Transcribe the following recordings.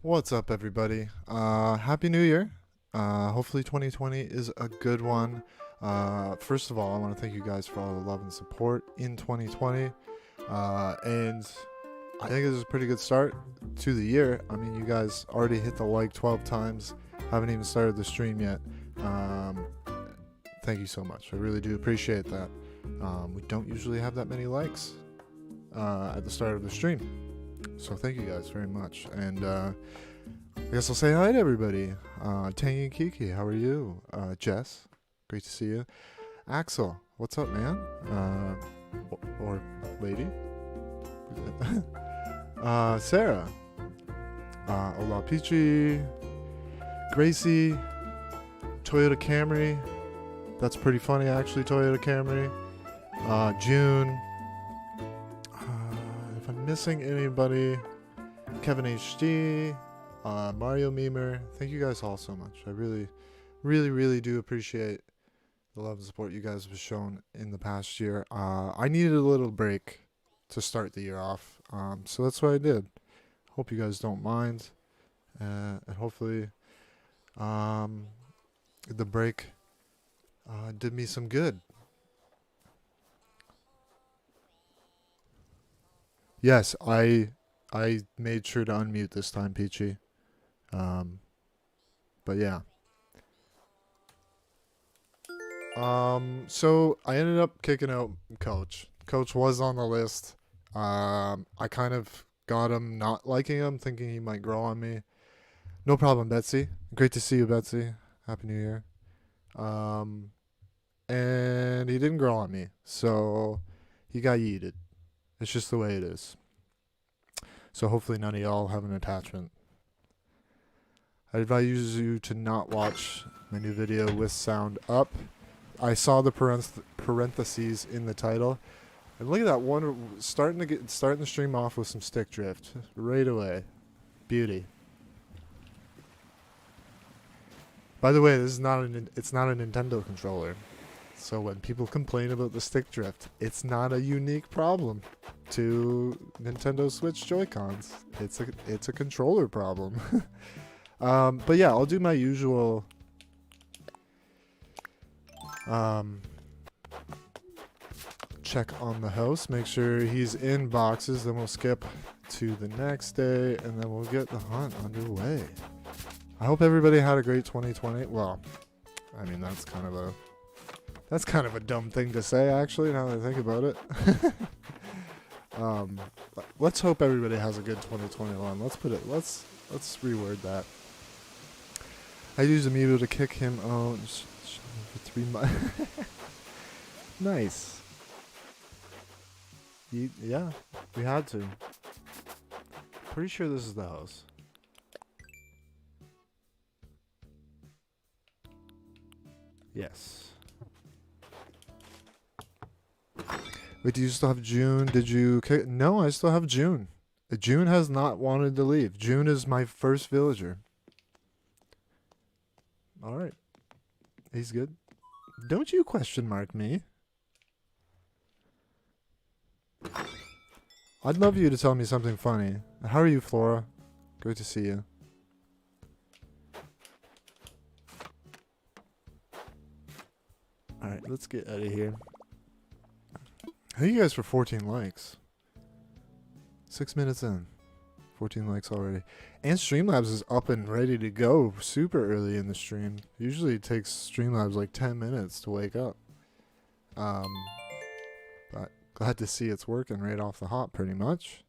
What's up, everybody? Happy New Year. Hopefully 2020 is a good one. First of all, I want to thank you guys for all the love and support in 2020. And I think this is a pretty good start to the year. I mean, you guys already hit the like 12 times. Haven't even started the stream yet. Thank you so much. I really do appreciate that. We don't usually have that many likes at the start of the stream. So thank you guys very much. And I guess I'll say hi to everybody. Tangy and Kiki, how are you? Jess, great to see you. Axel, what's up, man? Or lady? Sarah. Ola Peachy. Gracie. Toyota Camry. That's pretty funny, actually, Toyota Camry. June. If I'm missing anybody, Kevin HD, Mario Memer, thank you guys all so much. I really do appreciate the love and support you guys have shown in the past year. I needed a little break to start the year off, so that's what I did. Hope you guys don't mind, and hopefully the break did me some good. Yes, I made sure to unmute this time, Peachy. But yeah. So I ended up kicking out Coach. Coach was on the list. I kind of got him not liking him, thinking he might grow on me. No problem, Betsy. Great to see you, Betsy. Happy New Year. And he didn't grow on me, so he got yeeted. It's just the way it is. So hopefully none of y'all have an attachment. I advise you to not watch my new video with sound up. I saw the parentheses in the title. And look at that one starting the stream off with some stick drift right away. Beauty. By the way, this is it's not a Nintendo controller. So when people complain about the stick drift, it's not a unique problem to Nintendo Switch Joy-Cons. It's a controller problem. But yeah, I'll do my usual check on the house, make sure he's in boxes, then we'll skip to the next day, and then we'll get the hunt underway. I hope everybody had a great 2020. Well, I mean, that's kind of a dumb thing to say, actually, now that I think about it. Let's hope everybody has a good 2021. Let's reword that. I used Amiibo to kick him out for 3 months. Nice. Yeah, we had to. Pretty sure this is the house. Yes. Wait, do you still have June? Did you... No, I still have June. June has not wanted to leave. June is my first villager. Alright. He's good. Don't you question mark me. I'd love you to tell me something funny. How are you, Flora? Great to see you. Alright, let's get out of here. Thank you guys for 14 likes. 6 minutes in. 14 likes already. And Streamlabs is up and ready to go super early in the stream. Usually it takes Streamlabs like 10 minutes to wake up. But glad to see it's working right off the hop pretty much.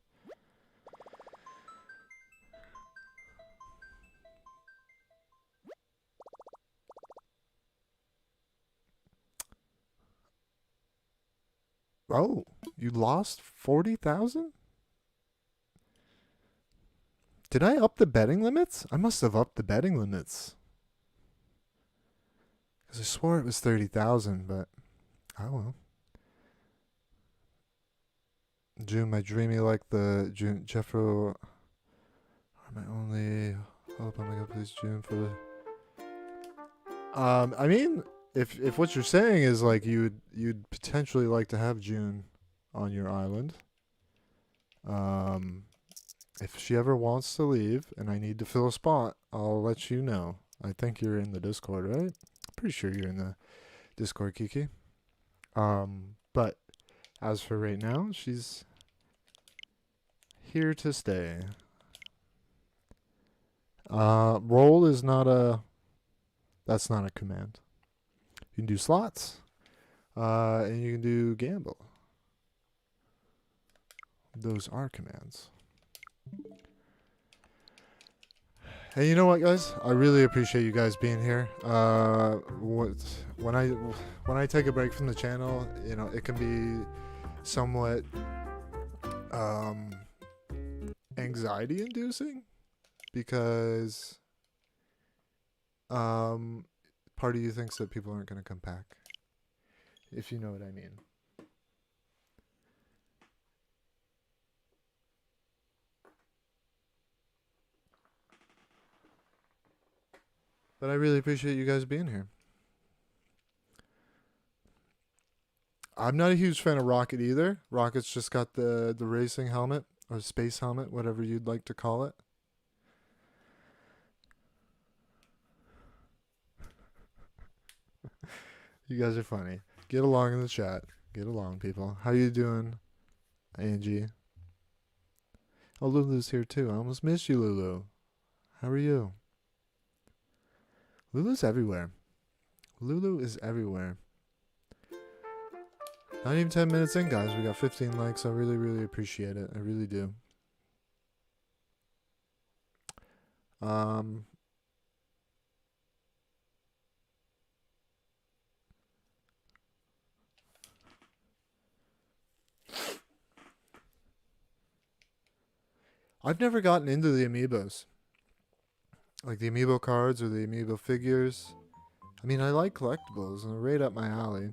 Oh, you lost 40,000? Did I up the betting limits? I must have upped the betting limits. Because I swore it was 30,000, but oh well. June, my dreamy like the June Jeffro are my only hope. Oh my god, please June for the I mean, if what you're saying is like you'd potentially like to have June on your island. If she ever wants to leave and I need to fill a spot, I'll let you know. I think you're in the Discord, right? Pretty sure you're in the Discord, Kiki. But as for right now, she's here to stay. Roll is not a... That's not a command. You can do slots. And you can do gamble. Those are commands. Hey, you know what, guys? I really appreciate you guys being here. When I take a break from the channel, you know, it can be somewhat anxiety-inducing because part of you thinks that people aren't going to come back, if you know what I mean. But I really appreciate you guys being here. I'm not a huge fan of Rocket either. Rocket's just got the racing helmet, or space helmet, whatever you'd like to call it. You guys are funny. Get along in the chat. Get along, people. How you doing, Angie? Oh, Lulu's here too. I almost missed you, Lulu. How are you? Lulu's everywhere. Lulu is everywhere. Not even 10 minutes in, guys. We got 15 likes. I really, really appreciate it. I really do. I've never gotten into the amiibos. Like the amiibo cards or the amiibo figures. I mean, I like collectibles and they're right up my alley.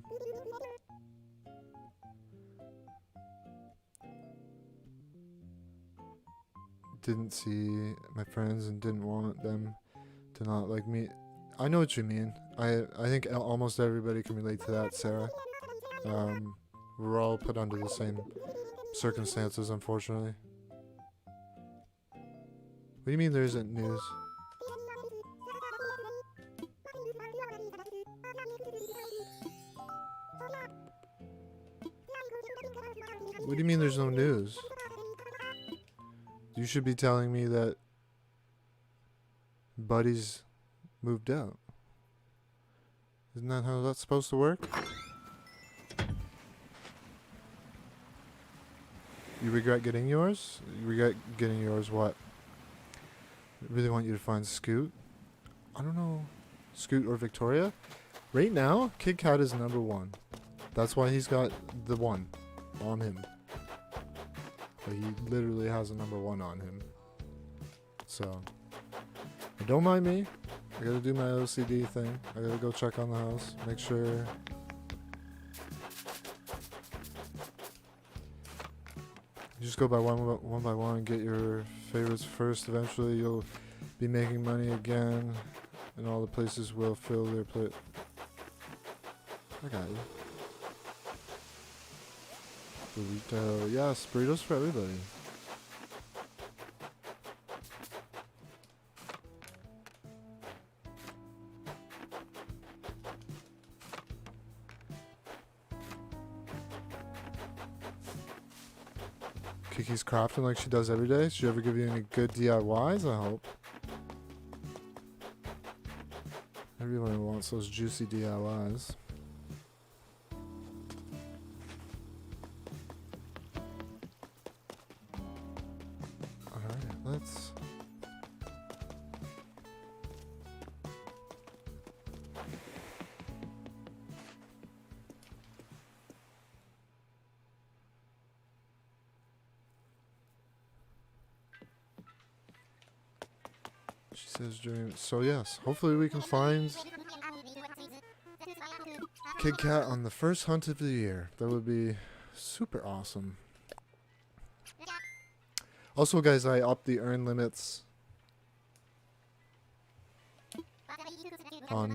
Didn't see my friends and didn't want them to not like me. I know what you mean. I think almost everybody can relate to that, Sarah. We're all put under the same circumstances, unfortunately. What do you mean there isn't news? What do you mean there's no news? You should be telling me that Buddy's moved out. Isn't that how that's supposed to work? You regret getting yours? You regret getting yours what? I really want you to find Scoot. I don't know. Scoot or Victoria? Right now, Kid Kat is #1. That's why he's got the 1 on him. But he literally has a #1 on him. So, but don't mind me. I gotta do my OCD thing. I gotta go check on the house, make sure. You just go by one by one and get your favorites first. Eventually, you'll be making money again, and all the places will fill their plate. I got you. Burrito, yes, burritos for everybody. Kiki's crafting like she does every day. She ever give you any good DIYs? I hope. Everyone wants those juicy DIYs. Alright, let's... She says dream. So yes, hopefully we can find Kid Cat on the first hunt of the year. That would be super awesome. Also, guys, I upped the earn limits on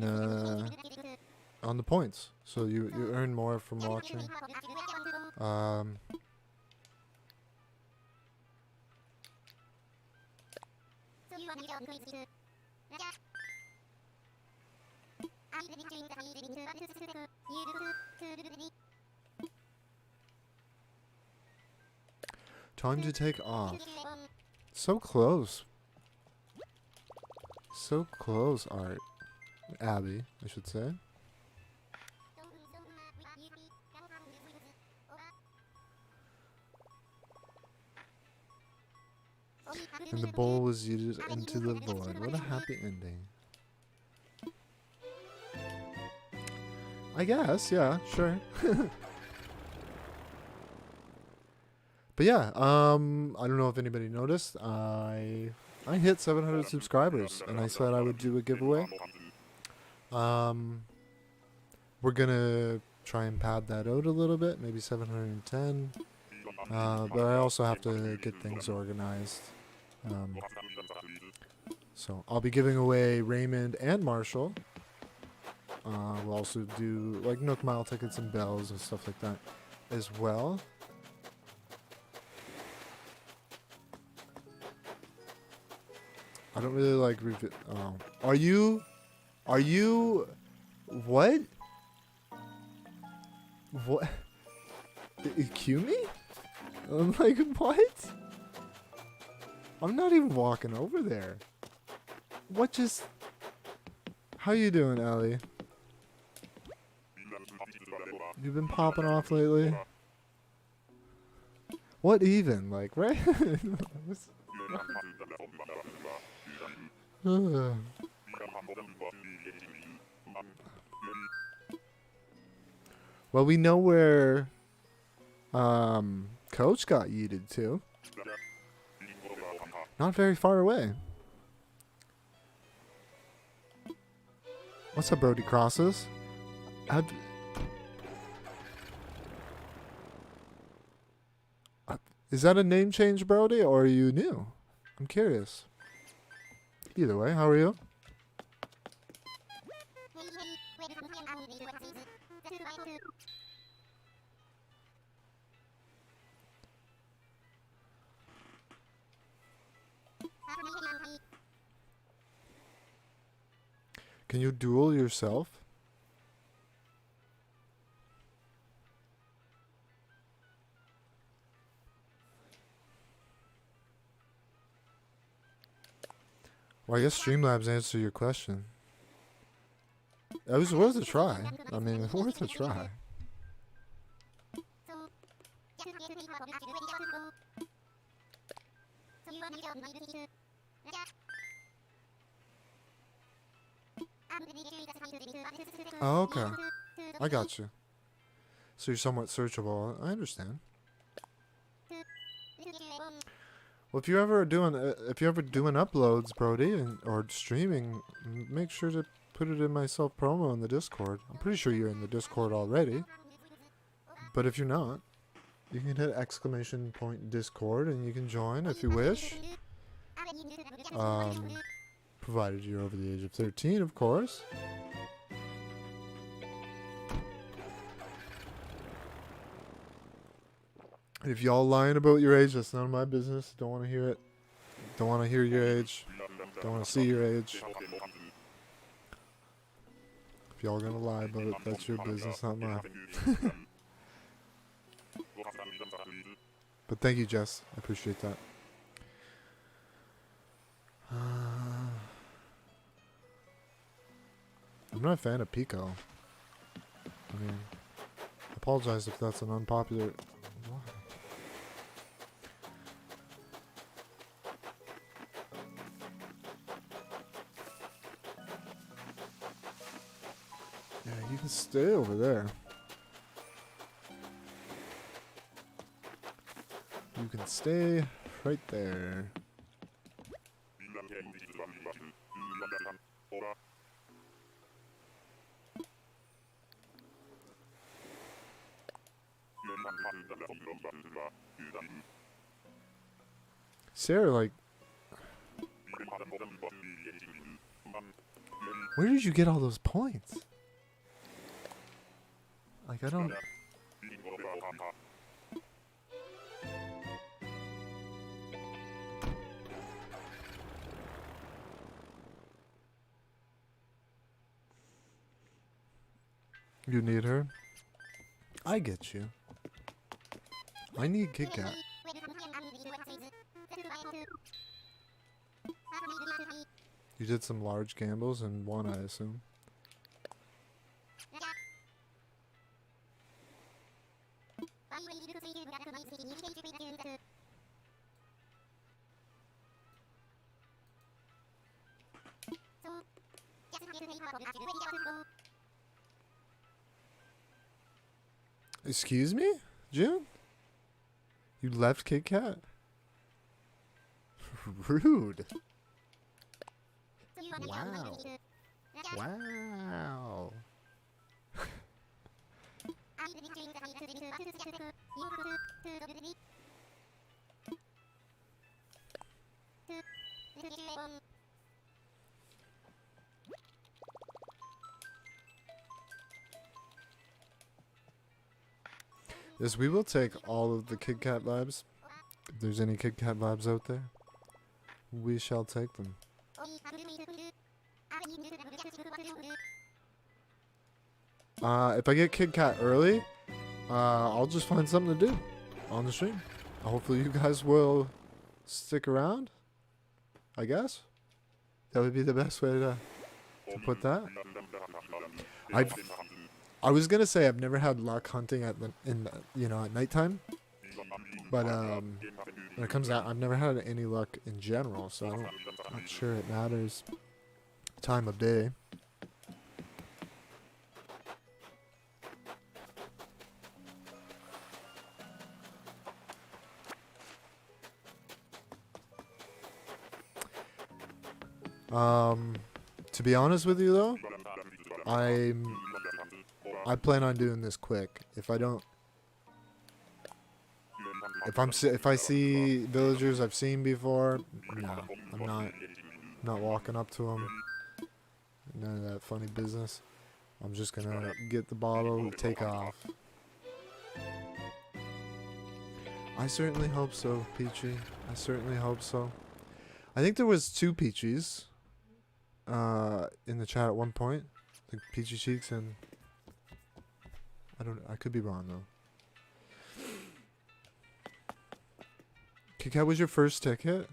the points, so you earn more from watching. Time to take off. So close. So close, Art. Abby, I should say. And the bowl was used into the void. What a happy ending. I guess, yeah, sure. But yeah, I don't know if anybody noticed. I hit 700 subscribers, and I said I would do a giveaway. We're gonna try and pad that out a little bit, maybe 710. But I also have to get things organized. So I'll be giving away Raymond and Marshall. We'll also do like Nook Mile tickets and bells and stuff like that as well. I don't really like oh. Are you what? What? Cue me? I'm like, what? I'm not even walking over there. What just... How you doing, Ellie? You've been popping off lately? What even? Like, right? Well, we know where Coach got yeeted to. Not very far away. What's up, Brody Crosses? Is that a name change, Brody, or are you new? I'm curious. Either way, how are you? Can you duel yourself? Well, I guess Streamlabs answer your question. It was worth a try. I mean, worth a try. Oh, okay. I got you. So you're somewhat searchable. I understand. Well, if you're ever doing uploads, Brody, or streaming, make sure to put it in my self promo in the Discord. I'm pretty sure you're in the Discord already. But if you're not, you can hit ! Discord and you can join if you wish. Provided you're over the age of 13, of course. If y'all lying about your age, that's none of my business. Don't want to hear it. Don't want to hear your age. Don't want to see your age. If y'all gonna lie about it, that's your business, not mine. But thank you, Jess. I appreciate that. I'm not a fan of Pico. I mean, I apologize if that's an unpopular... What? Yeah, you can stay over there. You can stay right there. Sarah, like... Where did you get all those points? Like, I don't... You need her? I get you. I need Kit Kat. You did some large gambles and won, I assume. Excuse me? June? You left Kit Kat? Rude. Wow. Wow. Yes, we will take all of the Kit Kat vibes. If there's any Kit Kat vibes out there, we shall take them. If I get Kit Kat early, I'll just find something to do on the stream. Hopefully you guys will stick around, I guess. That would be the best way to put that. I was gonna say I've never had luck hunting at nighttime, but when it comes out, I've never had any luck in general, so I'm not sure it matters time of day. To be honest with you though, I plan on doing this quick. If I see villagers I've seen before, no, I'm not walking up to them. None of that funny business. I'm just gonna get the bottle, take off. I certainly hope so, Peachy. I certainly hope so. I think there was 2 Peachies in the chat at one point. Like Peachy Cheeks and I could be wrong though. Kit Kat was your first ticket?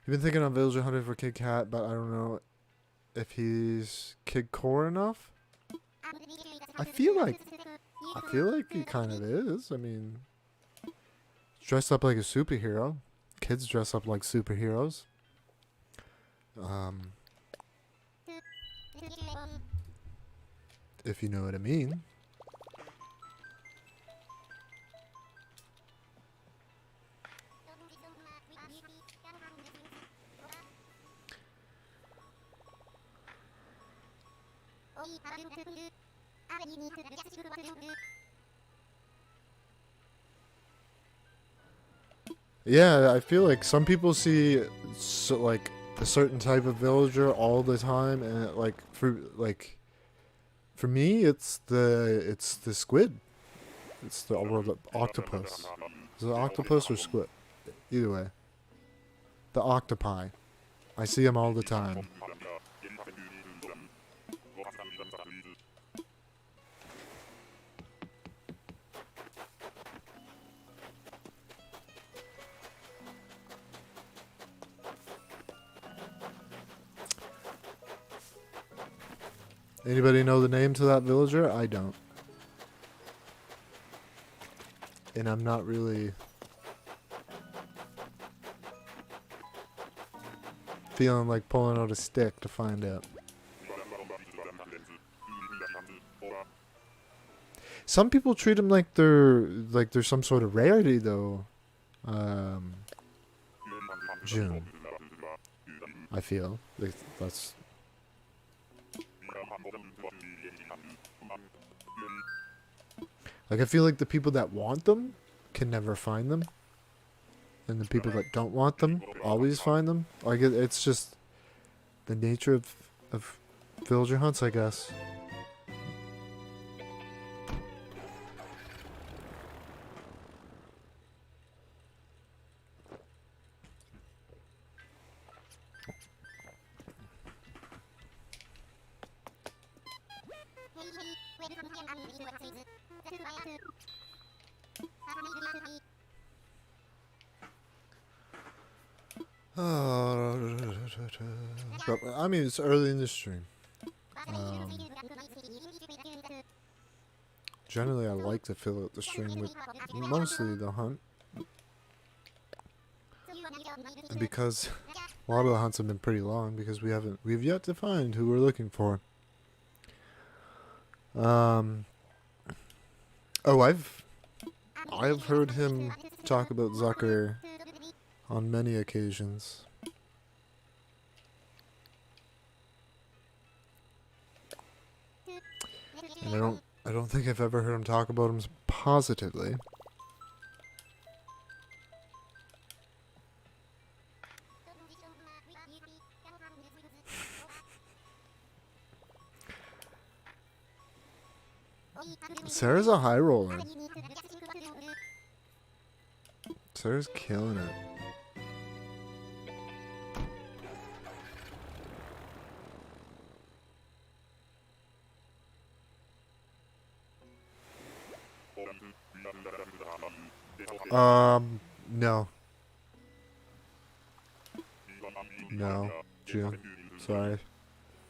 You've been thinking on villager hunting for Kid Cat, but I don't know if he's Kid Core enough. I feel like he kind of is. I mean, dressed up like a superhero. Kids dress up like superheroes. If you know what I mean. Yeah, I feel like some people see like a certain type of villager all the time, and for me, it's the squid. It's the or the octopus. Is it octopus or squid? Either way, the octopi. I see them all the time. Anybody know the name to that villager? I don't. And I'm not really feeling like pulling out a stick to find out. Some people treat them like they're some sort of rarity, though. June. I feel like that's. Like, I feel like the people that want them can never find them. And the people that don't want them always find them. Like, it's just the nature of villager hunts, I guess. But, I mean, it's early in the stream. Generally, I like to fill out the stream with mostly the hunt. And because a lot of the hunts have been pretty long, because we've yet to find who we're looking for. Oh, I've heard him talk about Zucker on many occasions. And I don't think I've ever heard him talk about him positively. Sarah's a high roller. Sarah's killing it. No. No, June. Sorry.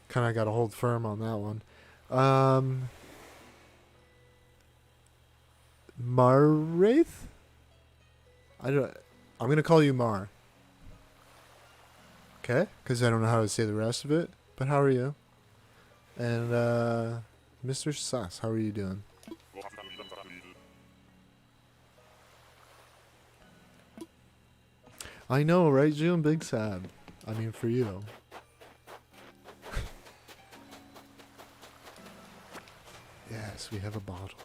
Kinda gotta hold firm on that one. Marwraith? I'm gonna call you Mar. Okay? Because I don't know how to say the rest of it. But how are you? And, Mr. Sus, how are you doing? I know, right, June? Big sad. I mean, for you. Yes, we have a bottle.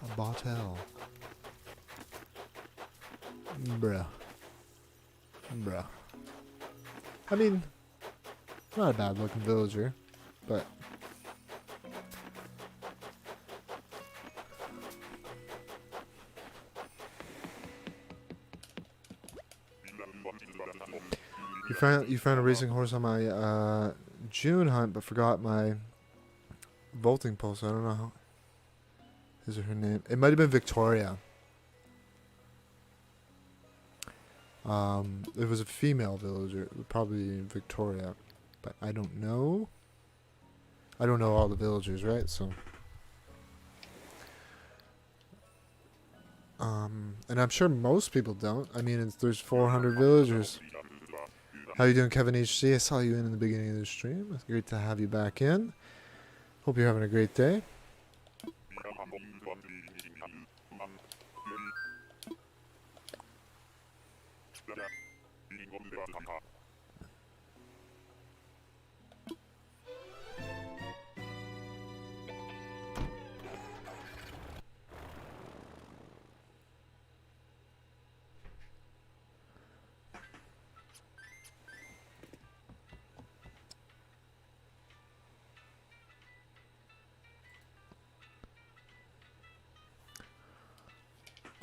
A bottle. Bruh. Bruh. I mean, not a bad looking villager, but... You found a racing horse on my June hunt, but forgot my vaulting pulse. I don't know how. Is her name? It might have been Victoria. It was a female villager, probably Victoria, but I don't know. I don't know all the villagers, right? So, and I'm sure most people don't. I mean, there's 400 villagers. How you doing, Kevin HC? I saw you in the beginning of the stream. It's great to have you back in. Hope you're having a great day.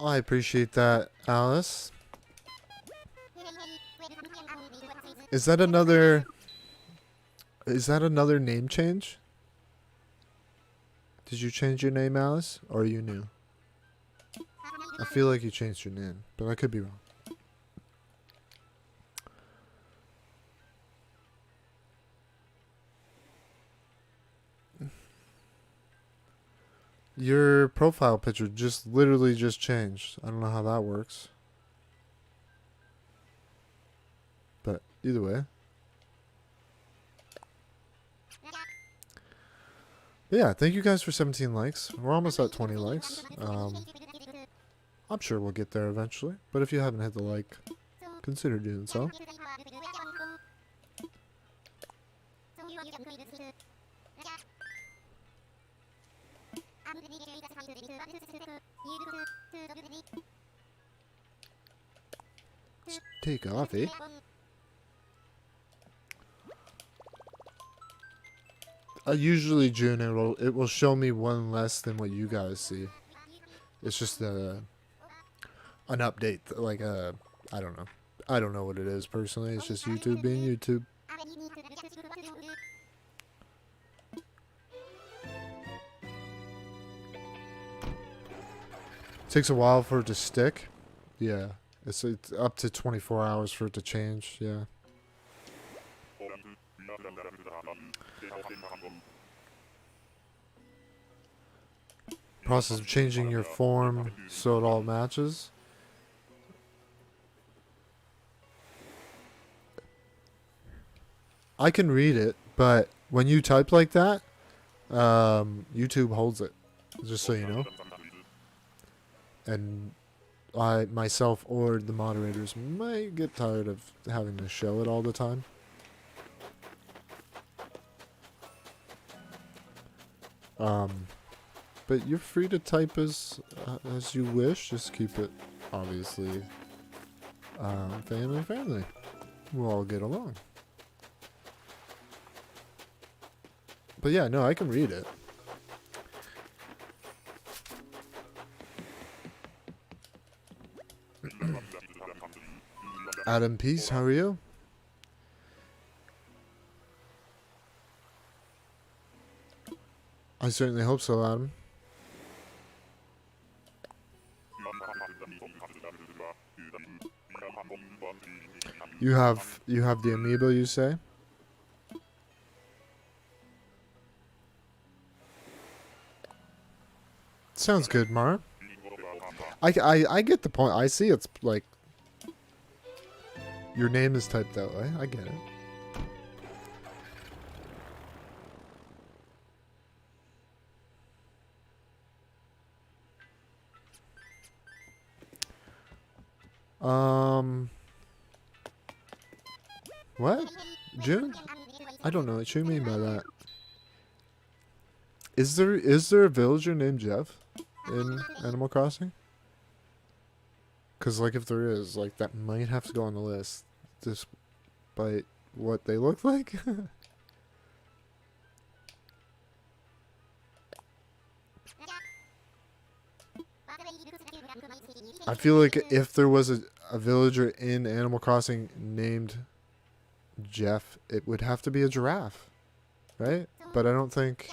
I appreciate that, Alice. Is that another name change? Did you change your name, Alice? Or are you new? I feel like you changed your name, but I could be wrong. Your profile picture just literally just changed. I don't know how that works. But either way. Yeah, thank you guys for 17 likes. We're almost at 20 likes. I'm sure we'll get there eventually. But if you haven't hit the like, consider doing so. Take off, eh? Usually June it will show me one less than what you guys see. It's just an update, like I don't know. I don't know what it is personally. It's just YouTube being YouTube. Takes a while for it to stick. Yeah. It's up to 24 hours for it to change. Yeah. Process of changing your form so it all matches. I can read it, but when you type like that, YouTube holds it. Just so you know. And I, myself, or the moderators might get tired of having to show it all the time. But you're free to type as you wish. Just keep it, obviously, family friendly. We'll all get along. But yeah, no, I can read it. Adam Peace, how are you? I certainly hope so, Adam. You have the amiibo, you say? Sounds good, Mara. I get the point. I see it's like your name is typed that way. I get it. What? June? I don't know what you mean by that. Is there a villager named Jeff in Animal Crossing? Because, like, if there is, like, that might have to go on the list. Despite what they look like. I feel like if there was a villager in Animal Crossing named Jeff, it would have to be a giraffe, right? But I don't think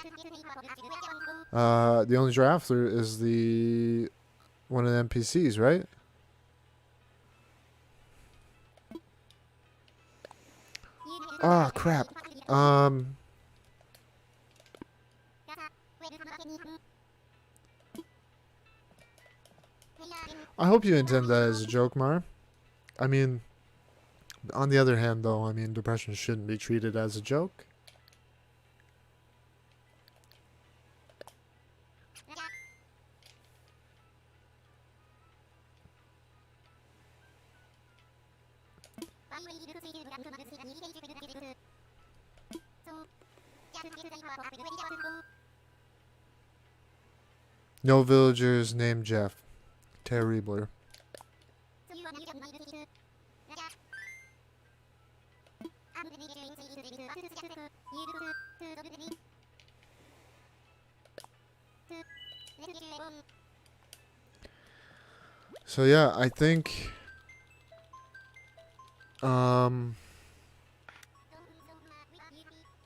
the only giraffe there is one of the NPCs, right? Ah, crap. I hope you intend that as a joke, Mar. I mean, on the other hand, though, I mean, depression shouldn't be treated as a joke. No villagers named Jeff. Terribler. So yeah, I think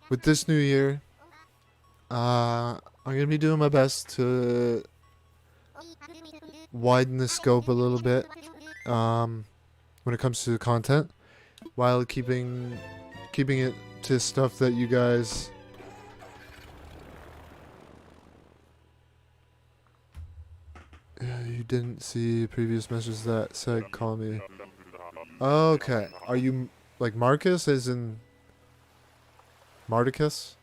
with this new year, I'm gonna be doing my best to widen the scope a little bit when it comes to content, while keeping it to stuff that you guys you didn't see previous messages that said call me. Okay, are you like Marcus as in Marticus?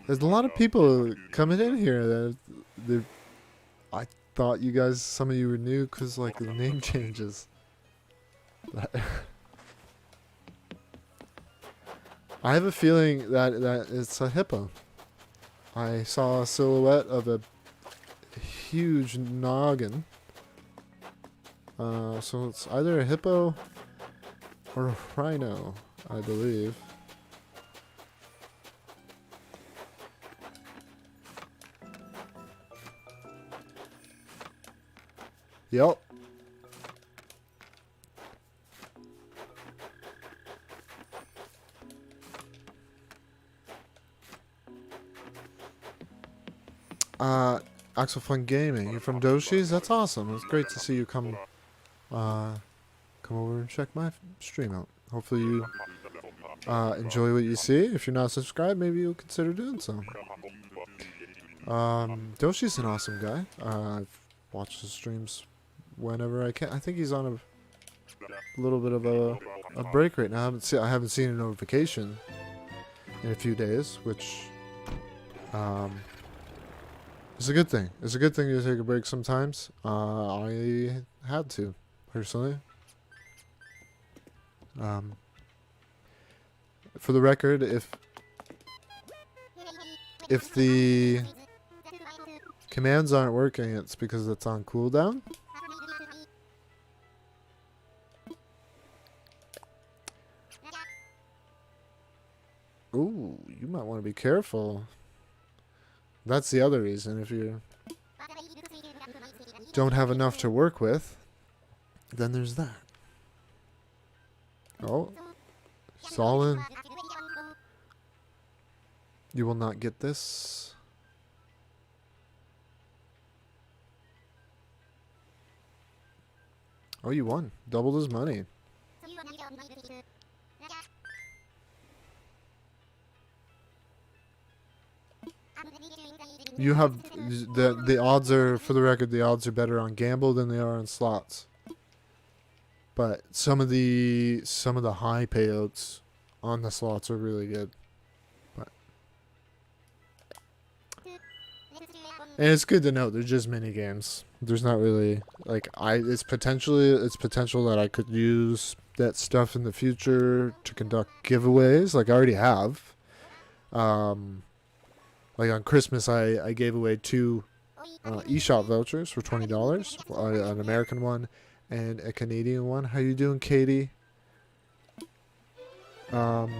There's a lot of people coming in here that I thought you guys, some of you were new because like the name changes. I have a feeling that it's a hippo. I saw a silhouette of a huge noggin. So it's either a hippo or a rhino, I believe. Yep. Axel Fun Gaming, you're from Doshi's? That's awesome. It's great to see you come over and check my stream out. Hopefully you enjoy what you see. If you're not subscribed, maybe you'll consider doing so. Doshi's an awesome guy. I've watched his streams whenever I can. I think he's on a little bit of a break right now. I haven't seen a notification in a few days, which is a good thing. It's a good thing to take a break sometimes. I had to, personally. For the record, if the commands aren't working, it's because it's on cooldown. Ooh, you might want to be careful. That's the other reason. If you don't have enough to work with, then there's that. Oh, Solid. You will not get this. Oh, you won. Doubled his money. You have the odds are, for the record, the odds are better on gamble than they are on slots. But some of the high payouts on the slots are really good. But and it's good to know they're just mini games. There's not really like it's potential that I could use that stuff in the future to conduct giveaways. Like I already have. Like on Christmas, I gave away 2 eShop vouchers for $20, an American one and a Canadian one. How you doing, Katie? And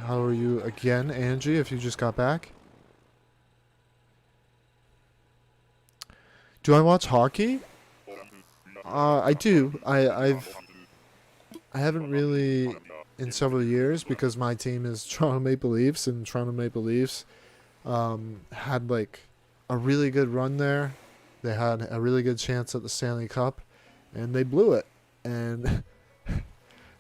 how are you again, Angie, if you just got back? Do I watch hockey? I do. I haven't really in several years because my team is Toronto Maple Leafs, and Toronto Maple Leafs had like a really good run there. They had a really good chance at the Stanley Cup, and they blew it. and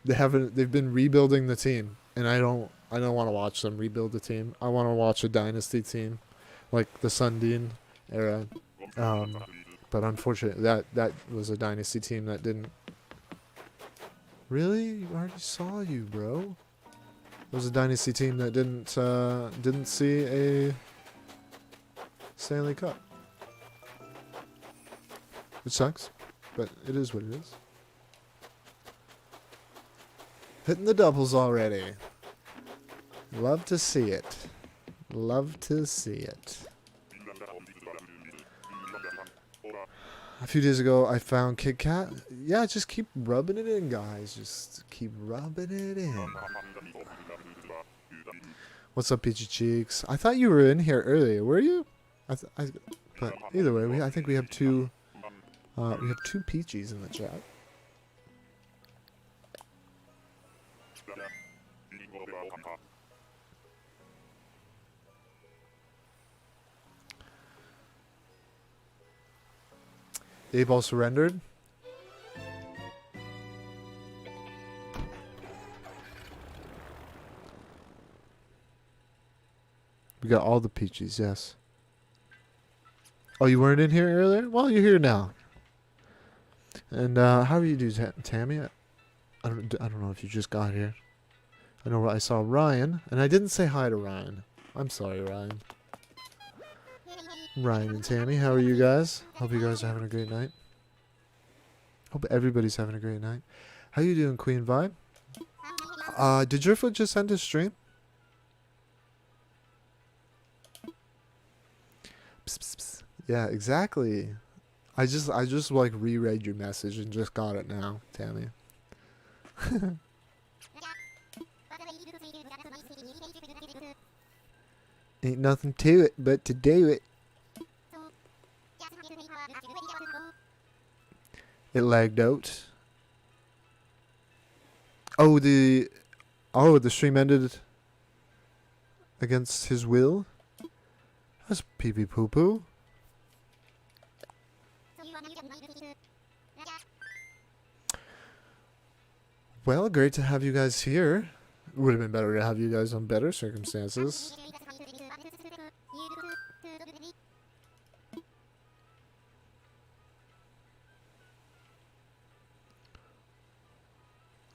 they've been rebuilding the team, and I don't want to watch them rebuild the team. I want to watch a dynasty team, like the Sundin era. But unfortunately, that was a dynasty team that didn't. Really, I already saw you, bro. It was a dynasty team that didn't see a Stanley Cup, which sucks, but it is what it is. Hitting the doubles already. Love to see it. Love to see it. A few days ago, I found Kit Kat. Yeah, just keep rubbing it in, guys. Just keep rubbing it in. What's up, Peachy Cheeks? I thought you were in here earlier. Were you? But either way, I think we have two. We have two Peachies in the chat. The 8-ball surrendered. We got all the Peaches, yes. Oh, you weren't in here earlier? Well, you're here now. And how are you doing, Tammy? I don't know if you just got here. I know I saw Ryan, and I didn't say hi to Ryan. I'm sorry, Ryan. Ryan and Tammy, how are you guys? Hope you guys are having a great night. Hope everybody's having a great night. How you doing, Queen Vibe? Did Driftwood just end his stream? Psst, psst, psst. Yeah, exactly. I just like reread your message and just got it now, Tammy. Ain't nothing to it but to do it. It lagged out. Oh, the stream ended against his will. That's pee pee poo poo. Well, great to have you guys here. It would have been better to have you guys on better circumstances.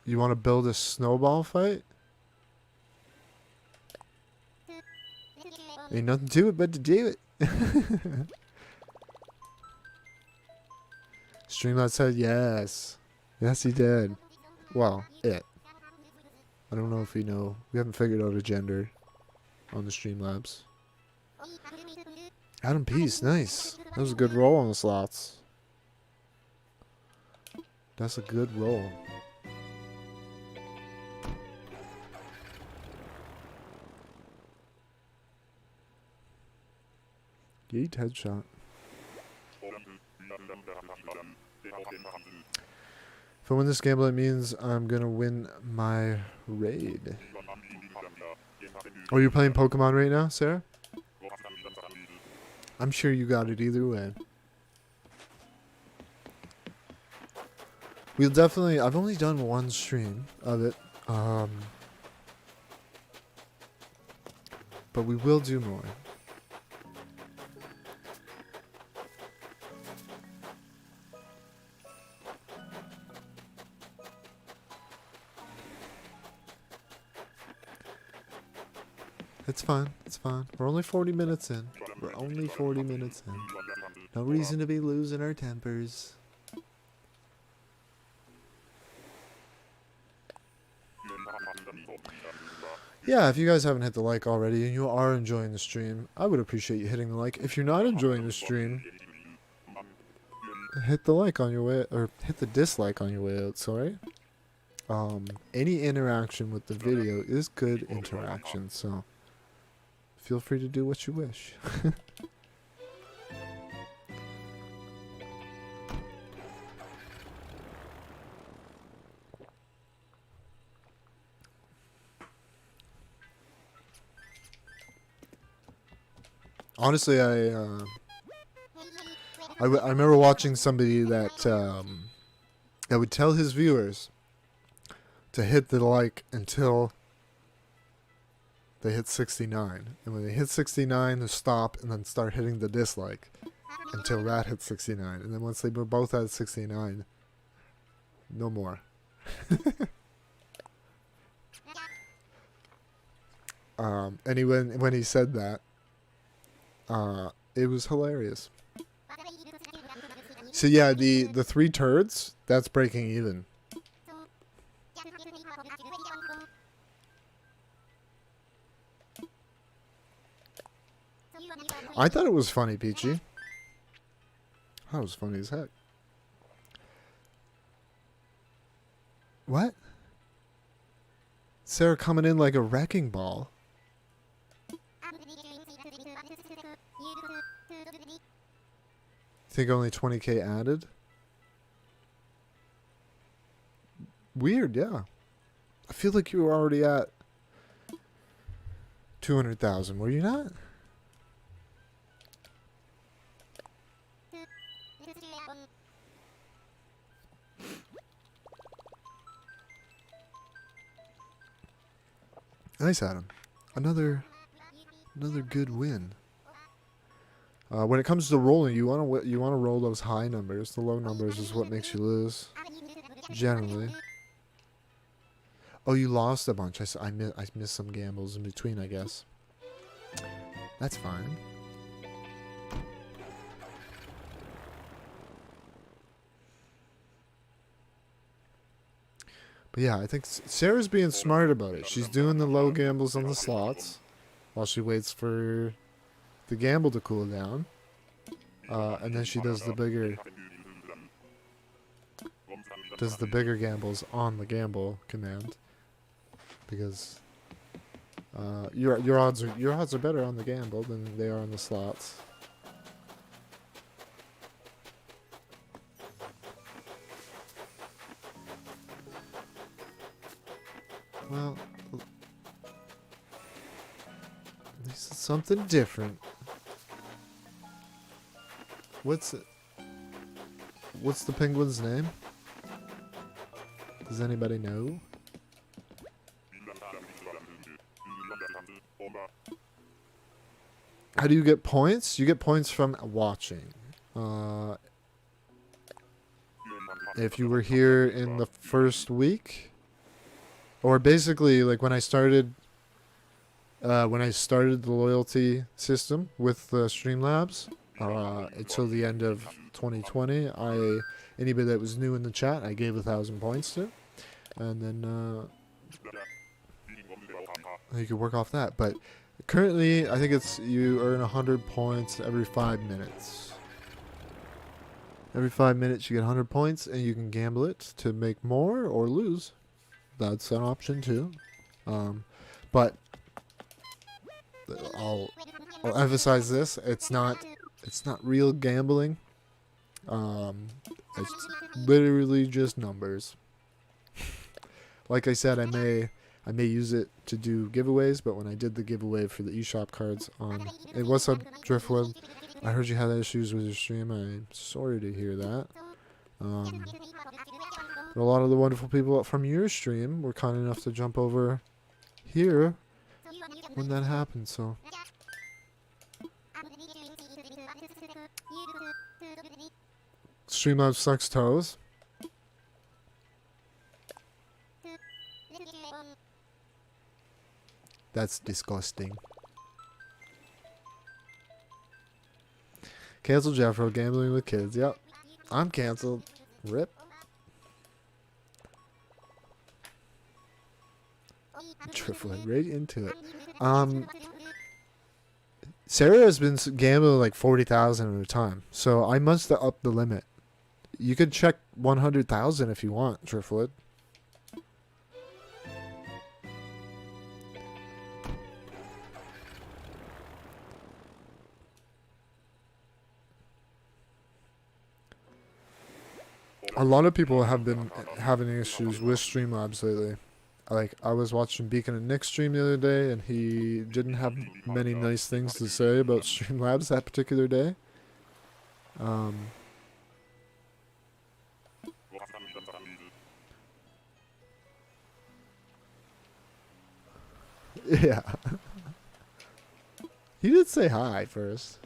You want to build a snowball fight? Ain't nothing to it but to do it. Streamlabs said yes. Yes, he did. Well, it. I don't know if we know. We haven't figured out a gender on the Streamlabs. Adam Peace, nice. That was a good roll on the slots. That's a good roll. Yeet, headshot. If I win this gamble, it means I'm gonna win my raid. Oh, you're playing Pokemon right now, Sarah? I'm sure you got it either way. We'll definitely... I've only done one stream of it. But we will do more. It's fine. It's fine. We're only 40 minutes in. We're only 40 minutes in. No reason to be losing our tempers. Yeah, if you guys haven't hit the like already and you are enjoying the stream, I would appreciate you hitting the like. If you're not enjoying the stream, hit the like on your way, or hit the dislike on your way out, sorry. Any interaction with the video is good interaction, so feel free to do what you wish. Honestly, I remember watching somebody that that would tell his viewers to hit the like until they hit 69. And when they hit 69, to stop and then start hitting the dislike until that hits 69. And then once they were both at 69, no more. And when he said that, it was hilarious. So yeah, the 3 turds, that's breaking even. I thought it was funny, Peachy. That was funny as heck. What? Sarah coming in like a wrecking ball. Think only 20k added? Weird, yeah. I feel like you were already at 200,000, were you not? Nice, Adam. Another good win. When it comes to rolling, you want to roll those high numbers. The low numbers is what makes you lose, generally. Oh, you lost a bunch. I missed some gambles in between, I guess. That's fine. But yeah, I think Sarah's being smart about it. She's doing the low gambles on the slots while she waits for the gamble to cool down. And then she does the bigger gambles on the gamble command, because your odds are better on the gamble than they are on the slots. Well, this is something different. What's the penguin's name? Does anybody know? How do you get points? You get points from watching. If you were here in the first week, or basically like when I started the loyalty system with Streamlabs, until the end of 2020, anybody that was new in the chat, I gave 1,000 points to, and then you could work off that. But currently, I think it's you earn 100 points every 5 minutes. Every 5 minutes, you get 100 points, and you can gamble it to make more or lose. That's an option too. But I'll emphasize this: it's not real gambling. It's literally just numbers. Like I said, I may use it to do giveaways, but when I did the giveaway for the eShop cards on, hey, what's up, Driftwood? I heard you had issues with your stream. I'm sorry to hear that. But a lot of the wonderful people from your stream were kind enough to jump over here when that happened, so. Streamlabs sucks toes. That's disgusting. Cancel Jeffro, gambling with kids. Yep. I'm canceled. Rip. Driftwood, right into it. Sarah has been gambling like 40,000 at a time, so I must have upped the limit. You could check 100,000 if you want, Driftwood. A lot of people have been having issues with Streamlabs lately. Like, I was watching Beacon and Nick's stream the other day, and he didn't have many nice things to say about Streamlabs that particular day. Yeah. He did say hi first.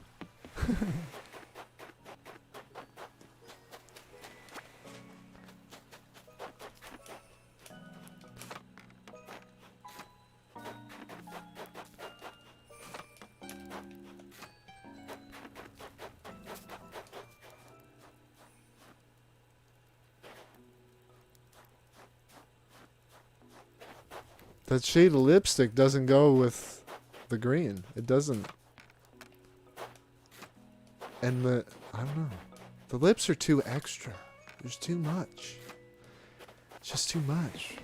That shade of lipstick doesn't go with the green. It doesn't. And I don't know. The lips are too extra. There's too much. It's just too much.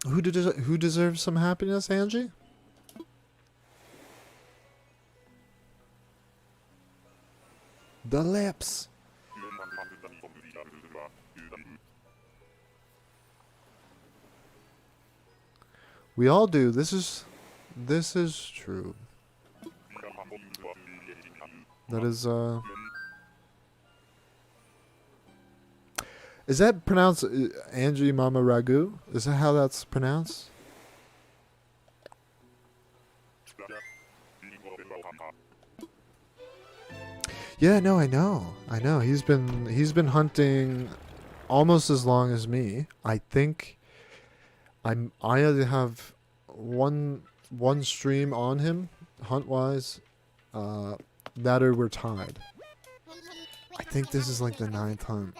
Who deserves some happiness, Angie? The lips. We all do. This is true. That is that pronounced Angie Mama Ragu? Is that how that's pronounced? Yeah, no, I know. He's been hunting almost as long as me. I think I either have one stream on him, hunt wise, that or we're tied. I think this is like the 9th hunt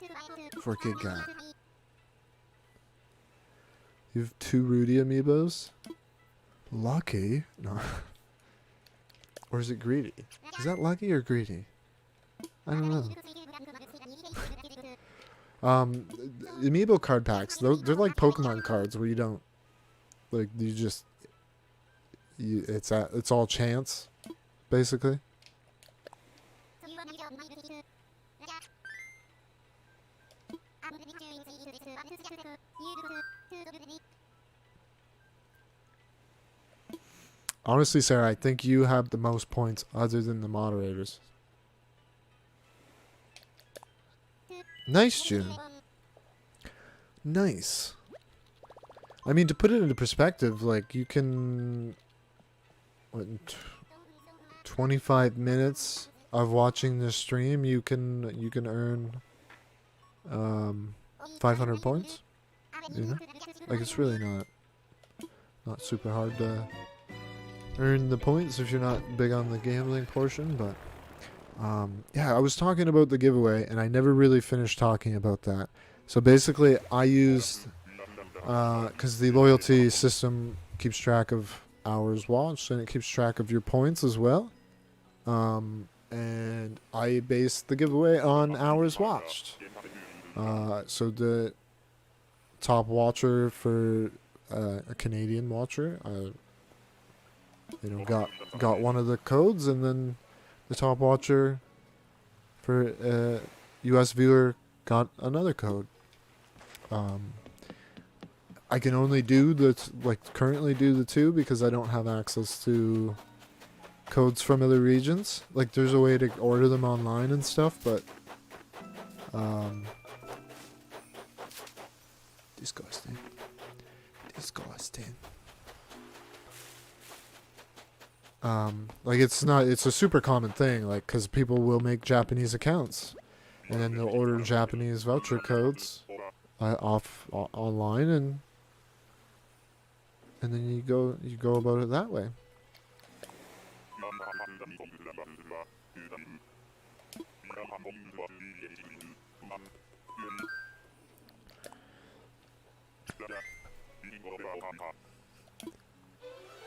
for Kid Cat. You have 2 Rudy amiibos? Lucky? No. Or is it greedy? Is that lucky or greedy? I don't know. Amiibo card packs, they're like Pokemon cards where you don't, like, you just, it's all chance, basically. Honestly, Sarah, I think you have the most points other than the moderators. Nice, June. Nice. I mean, to put it into perspective, like, you can... What, 25 minutes of watching this stream, you can earn 500 points. You know? Like, it's really not super hard to earn the points if you're not big on the gambling portion, but yeah, I was talking about the giveaway and I never really finished talking about that. So basically I used, because the loyalty system keeps track of hours watched and it keeps track of your points as well, and I based the giveaway on hours watched. So the top watcher for a Canadian watcher, got one of the codes, and then the top watcher for a US viewer got another code. I can only do currently do the 2 because I don't have access to codes from other regions. Like, there's a way to order them online and stuff, but disgusting. Like, it's a super common thing, like, because people will make Japanese accounts and then they'll order Japanese voucher codes online, and then you go about it that way.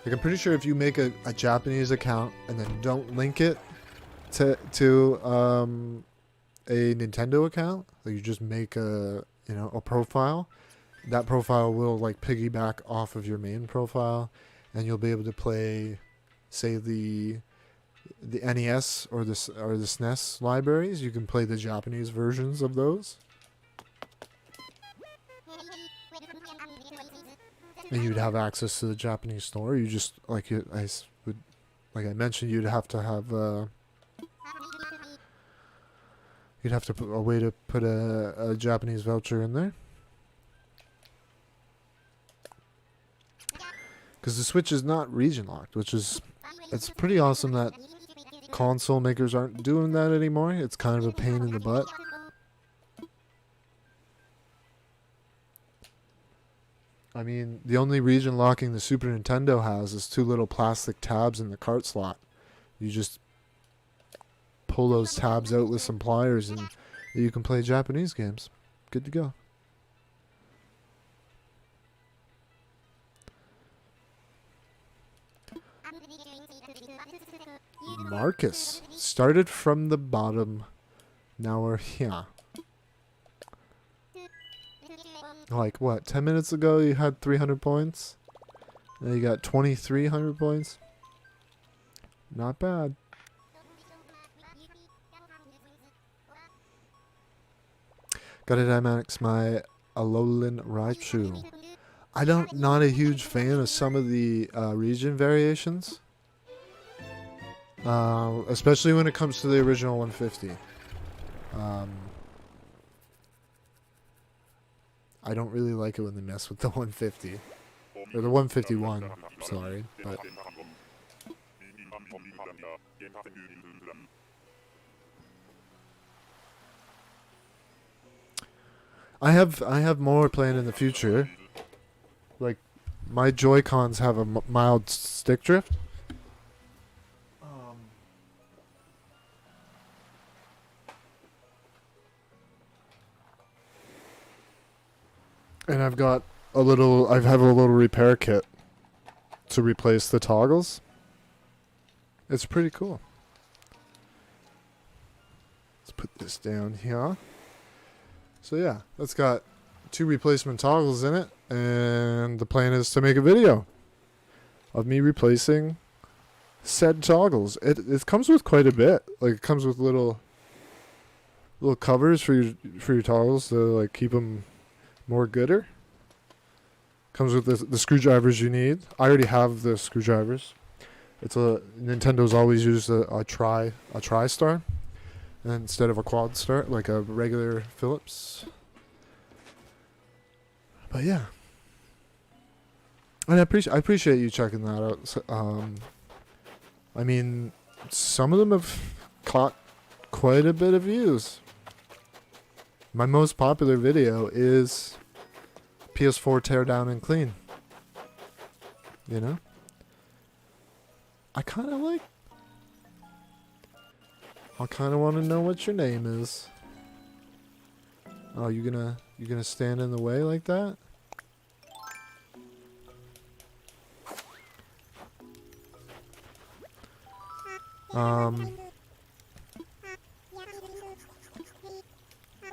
Like, I'm pretty sure if you make a Japanese account and then don't link it to a Nintendo account, like, you just make a profile, that profile will, like, piggyback off of your main profile, and you'll be able to play, say, the NES or the SNES libraries. You can play the Japanese versions of those. And you'd have access to the Japanese store. You just, like I mentioned, you'd have to have You'd have to put a way to put a Japanese voucher in there. Because the Switch is not region locked, which is, it's pretty awesome that console makers aren't doing that anymore. It's kind of a pain in the butt. I mean, the only region locking the Super Nintendo has is 2 little plastic tabs in the cart slot. You just pull those tabs out with some pliers and you can play Japanese games. Good to go. Marcus started from the bottom. Now we're here. Like what? 10 minutes ago you had 300 points. Now you got 2,300 points. Not bad. Gotta Dynamics my Alolan Raichu. Not a huge fan of some of the region variations. Especially when it comes to the original 150. I don't really like it when they mess with the 150. Or the 151, sorry. But I have more planned in the future. Like, my Joy-Cons have a mild stick drift. And I have a little repair kit to replace the toggles. It's pretty cool. Let's put this down here. So yeah, that's got 2 replacement toggles in it, and the plan is to make a video of me replacing said toggles. It comes with quite a bit. Like, it comes with little covers for your toggles to like keep them more gooder. Comes with the screwdrivers you need. I already have the screwdrivers. Nintendo's always used a tri-star instead of a quad star, like a regular Phillips. But yeah, and I appreciate you checking that out. I mean, some of them have caught quite a bit of views. My most popular video is PS4 tear down and clean. You know? I kind of want to know what your name is. Oh, you gonna stand in the way like that?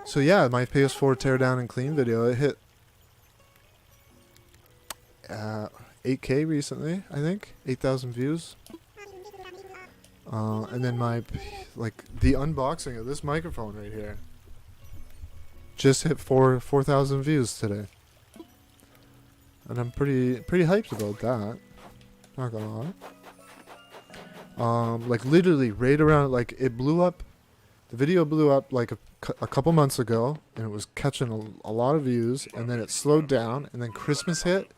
So yeah, my PS4 tear down and clean video, it hit 8K recently, I think. 8,000 views. And then the unboxing of this microphone right here just hit 4,000 views today. And I'm pretty hyped about that. Not gonna lie. Like literally right around, like it blew up. The video blew up like a couple months ago, and it was catching a lot of views, and then it slowed down, and then Christmas hit,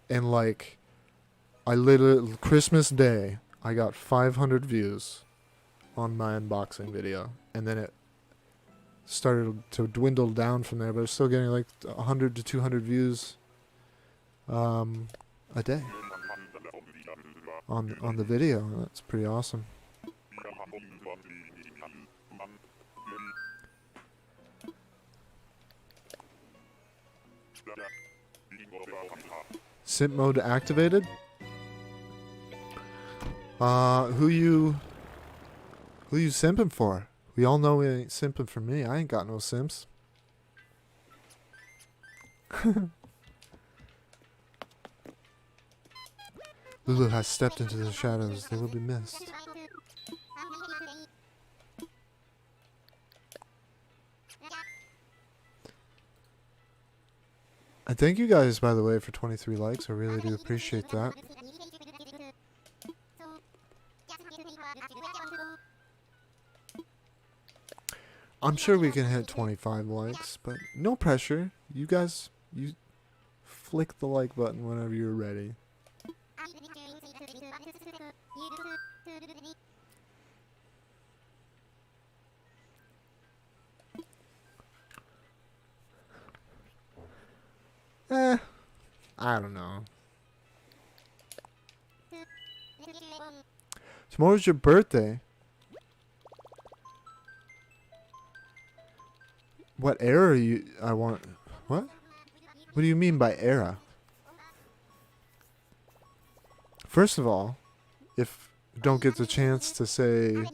and like, Christmas Day, I got 500 views on my unboxing video, and then it started to dwindle down from there, but it's still getting like 100 to 200 views a day on the video. That's pretty awesome. Simp mode activated. Who you simping for? We all know he ain't simping for me. I ain't got no simps. Lulu has stepped into the shadows. They will be missed. And thank you guys, by the way, for 23 likes. I really do appreciate that. I'm sure we can hit 25 likes, but no pressure. You guys, you flick the like button whenever you're ready. I don't know. Tomorrow's your birthday. What era are you? I want. What? What do you mean by era? First of all, if you don't get the chance to say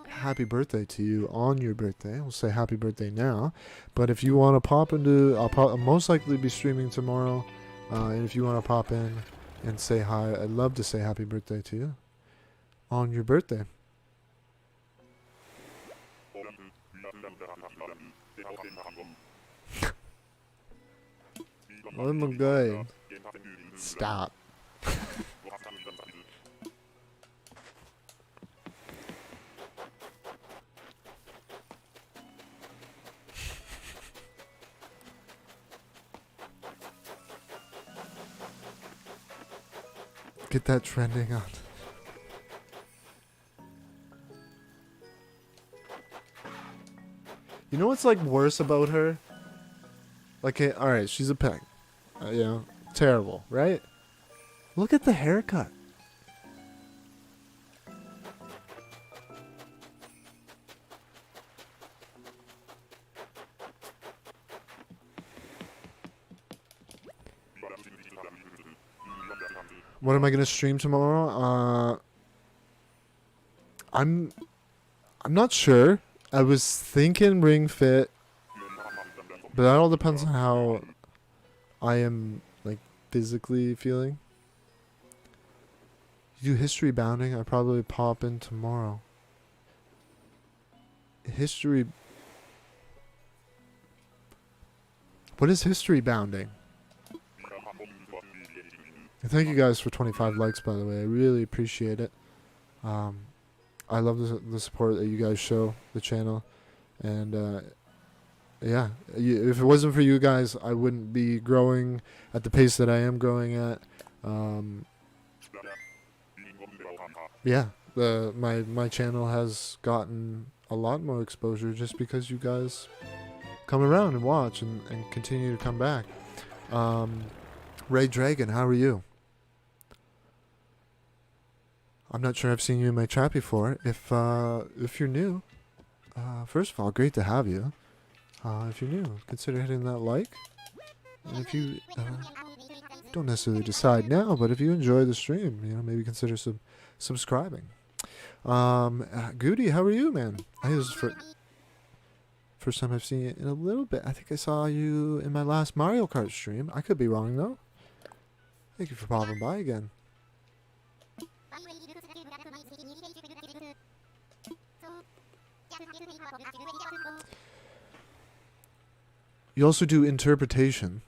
happy birthday to you on your birthday, we'll say happy birthday now. But if you want to pop into, I'll most likely be streaming tomorrow. And if you want to pop in and say hi, I'd love to say happy birthday to you on your birthday. Oh my god. Stop. Get that trending on. You know what's like worse about her? Like, alright, she's a peg. You know, terrible, right? Look at the haircut. What am I gonna stream tomorrow? I'm not sure. I was thinking Ring Fit, but that all depends on how I am like physically feeling. You do history bounding? I probably pop in tomorrow. History. What is history bounding? Thank you guys for 25 likes, by the way. I really appreciate it. I love the support that you guys show the channel. And, yeah, if it wasn't for you guys, I wouldn't be growing at the pace that I am growing at. Yeah, my channel has gotten a lot more exposure just because you guys come around and watch and continue to come back. Ray Dragon, how are you? I'm not sure I've seen you in my chat before. If you're new, first of all, great to have you. If you're new, consider hitting that like. And if you don't necessarily decide now, but if you enjoy the stream, you know, maybe consider subscribing. Goody, how are you, man? I think this is first time I've seen you in a little bit. I think I saw you in my last Mario Kart stream. I could be wrong though. Thank you for popping by again. You also do interpretation.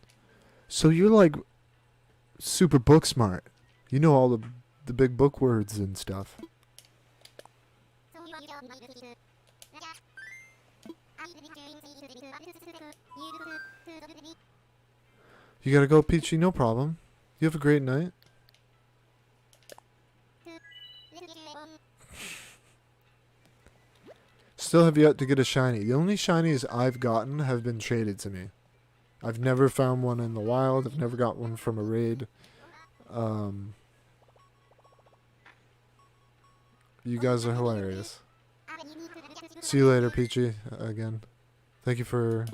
So you're like super book smart. You know all the big book words and stuff. You gotta go, Peachy, no problem. You have a great night. Still have yet to get a shiny. The only shinies I've gotten have been traded to me. I've never found one in the wild. I've never got one from a raid. You guys are hilarious. See you later, Peachy. Again. Thank you for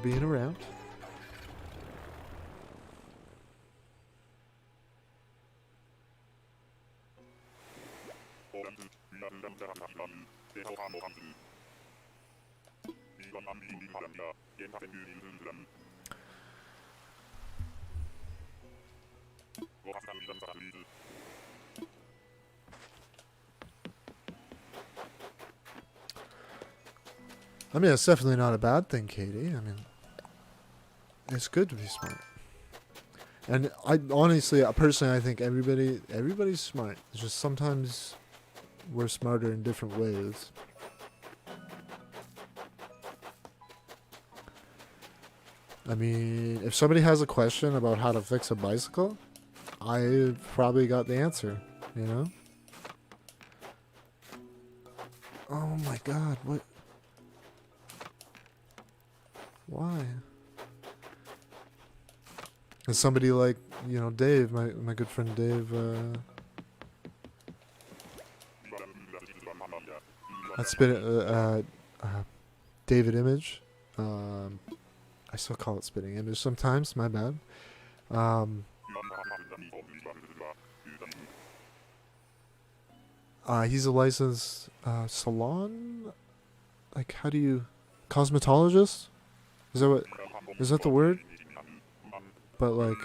being around. I mean, it's definitely not a bad thing, Katie. I mean, it's good to be smart. And I honestly, personally, I think everybody's smart. It's just sometimes we're smarter in different ways. I mean, if somebody has a question about how to fix a bicycle, I probably got the answer, you know? Oh my god, what? Why? And somebody like, you know, Dave, my good friend Dave, that's been, David Image, I still call it Spitting Image sometimes, my bad. He's a licensed salon, like how do you, cosmetologist? Is that the word? But like,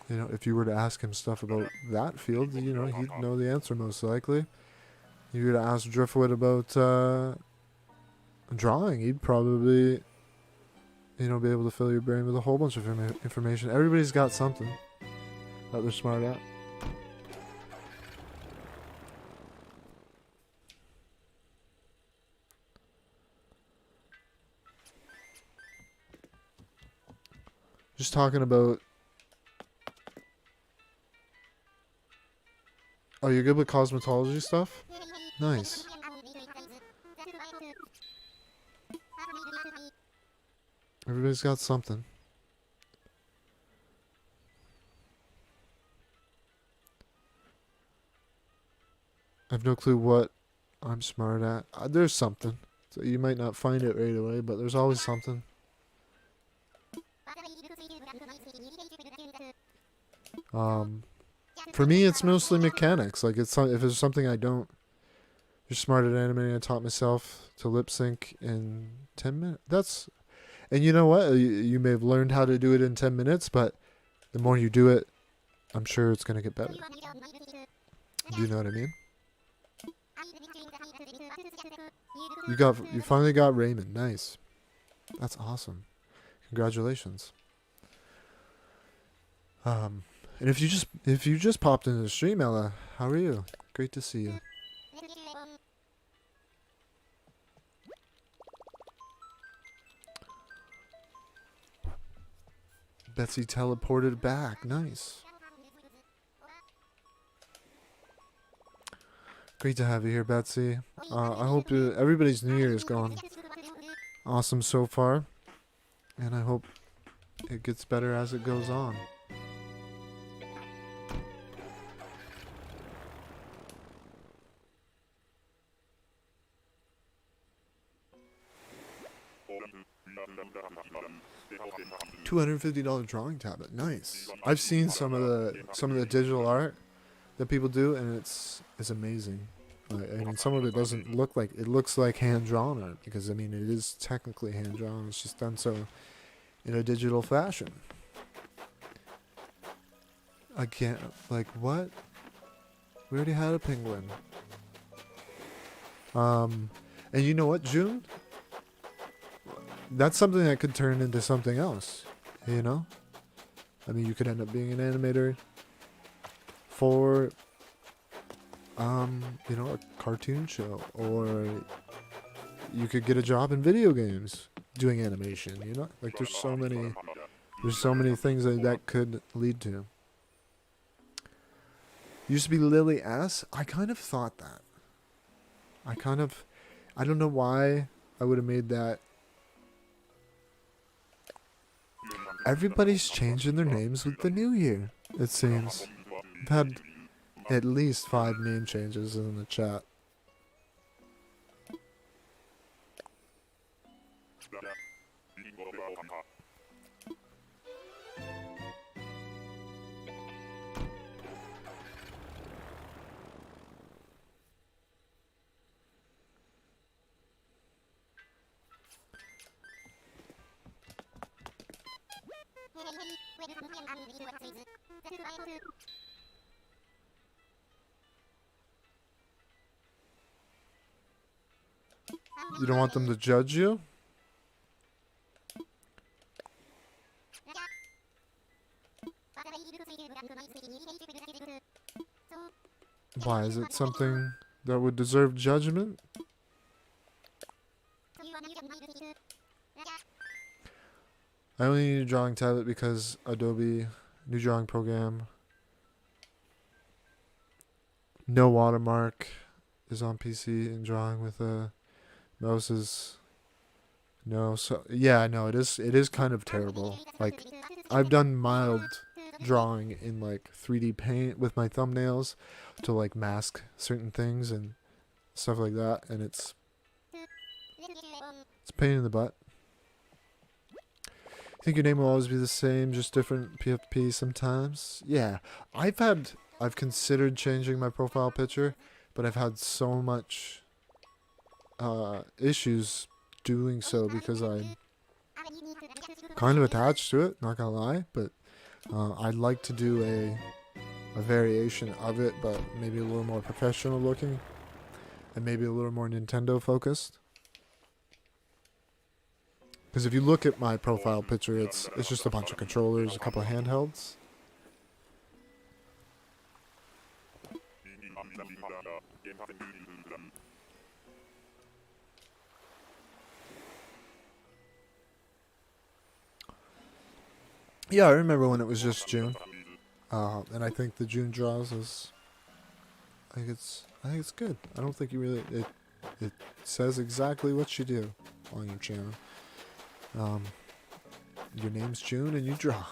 you know, if you were to ask him stuff about that field, you know, he'd know the answer most likely. If you were to ask Driftwood about drawing, he'd probably, you know, be able to fill your brain with a whole bunch of information. Everybody's got something that they're smart at. Just talking about... Oh, you're good with cosmetology stuff? Nice. Everybody's got something. I have no clue what I'm smart at. There's something. So you might not find it right away, but there's always something. For me, it's mostly mechanics. Like, if it's something I don't... You're smart at animating. I taught myself to lip sync in 10 minutes. And you know what? You may have learned how to do it in 10 minutes, but the more you do it, I'm sure it's going to get better. Do you know what I mean? You finally got Raymond. Nice. That's awesome. Congratulations. And if you just popped into the stream, Ella, how are you? Great to see you. Betsy teleported back. Nice. Great to have you here, Betsy. I hope everybody's New Year is going awesome so far. And I hope it gets better as it goes on. $250 drawing tablet. Nice. I've seen some of the digital art that people do, and it's amazing. I mean, some of it doesn't look like it looks like hand drawn art because I mean it is technically hand drawn. It's just done so in a digital fashion. I can't like what? We already had a penguin. And you know what, June? That's something that could turn into something else. You know? I mean, you could end up being an animator for, you know, a cartoon show. Or you could get a job in video games doing animation, you know? Like, there's so many things that could lead to. Used to be Lily S. I kind of thought that. I don't know why I would have made that. Everybody's changing their names with the new year, it seems. I've had at least 5 name changes in the chat. You don't want them to judge you? Why? Is it something that would deserve judgment? I only need a drawing tablet because Adobe new drawing program, no watermark is on PC, and drawing with a mouse is no. So yeah, I know it is kind of terrible. Like, I've done mild drawing in like 3D paint with my thumbnails to like mask certain things and stuff like that, and it's a pain in the butt. I think your name will always be the same, just different PFP sometimes. Yeah, I've considered changing my profile picture, but I've had so much issues doing so because I'm kind of attached to it, not gonna lie, but I'd like to do a variation of it, but maybe a little more professional looking and maybe a little more Nintendo focused. Because if you look at my profile picture, it's just a bunch of controllers, a couple of handhelds. Yeah, I remember when it was just June, and I think the June draws is, I think it's good. I don't think you really it says exactly what you do on your channel. Your name's June and you draw,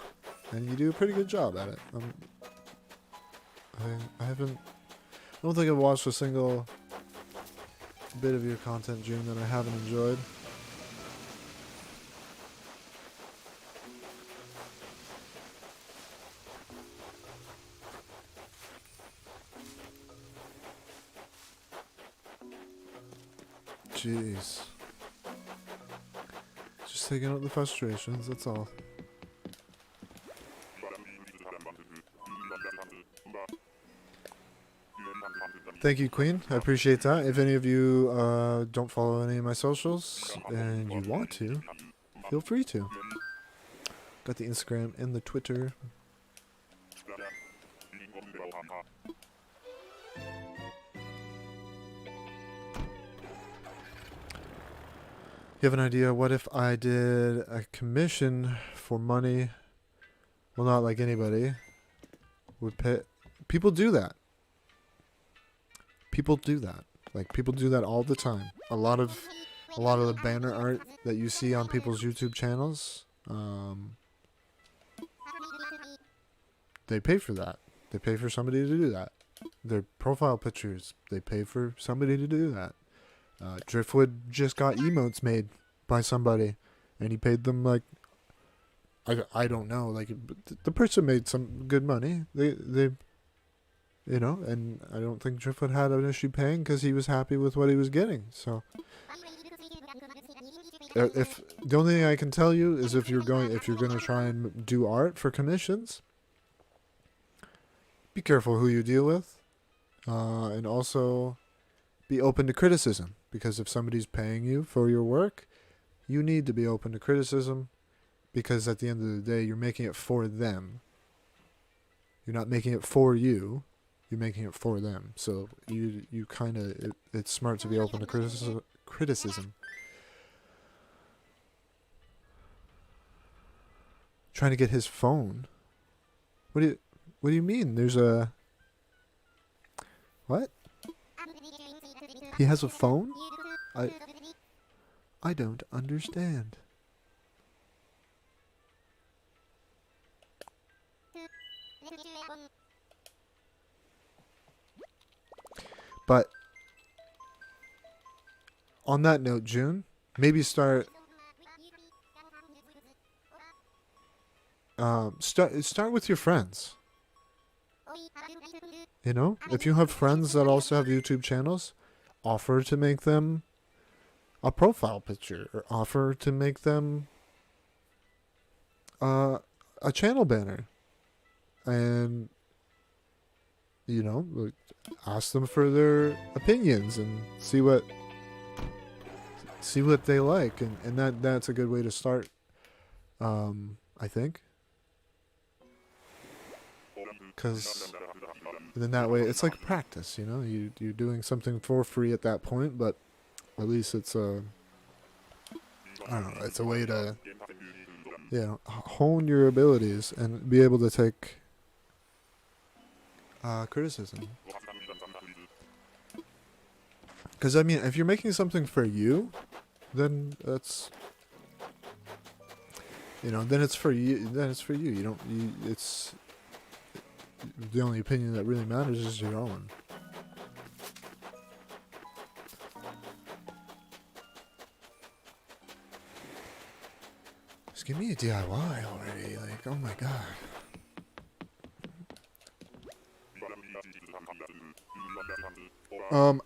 and you do a pretty good job at it. I don't think I've watched a single bit of your content, June, that I haven't enjoyed. Jeez. Just taking out the frustrations, that's all. Thank you, Queen. I appreciate that. If any of you don't follow any of my socials and you want to, feel free to. Got the Instagram and the Twitter. You have an idea? What if I did a commission for money? Well, not like anybody would pay. People do that. People do that. Like, people do that all the time. A lot of the banner art that you see on people's YouTube channels, they pay for that. They pay for somebody to do that. Their profile pictures, they pay for somebody to do that. Driftwood just got emotes made by somebody, and he paid them like, I don't know, like, the person made some good money. They you know, and I don't think Driftwood had an issue paying because he was happy with what he was getting. So, if the only thing I can tell you is if you're going to try and do art for commissions, be careful who you deal with, and also be open to criticism, because if somebody's paying you for your work, you need to be open to criticism, because at the end of the day, you're making it for them. You're not making it for you. You're making it for them. So you kind of, it's smart to be open to criticism. Trying to get his phone. What do you mean? There's a what? He has a phone? I don't understand. But on that note, June, maybe start with your friends. You know, if you have friends that also have YouTube channels, offer to make them a profile picture, or offer to make them a channel banner, and you know, ask them for their opinions and see what they like, and that's a good way to start, I think, because And then that way, it's like practice, you know? You're doing something for free at that point, but at least it's a, I don't know, it's a way to, you know, hone your abilities and be able to take criticism. Because, I mean, if you're making something for you, then that's, you know, then it's for you. Then it's for you. You don't. It's the only opinion that really matters is your own. Just give me a DIY already. Like, oh my god.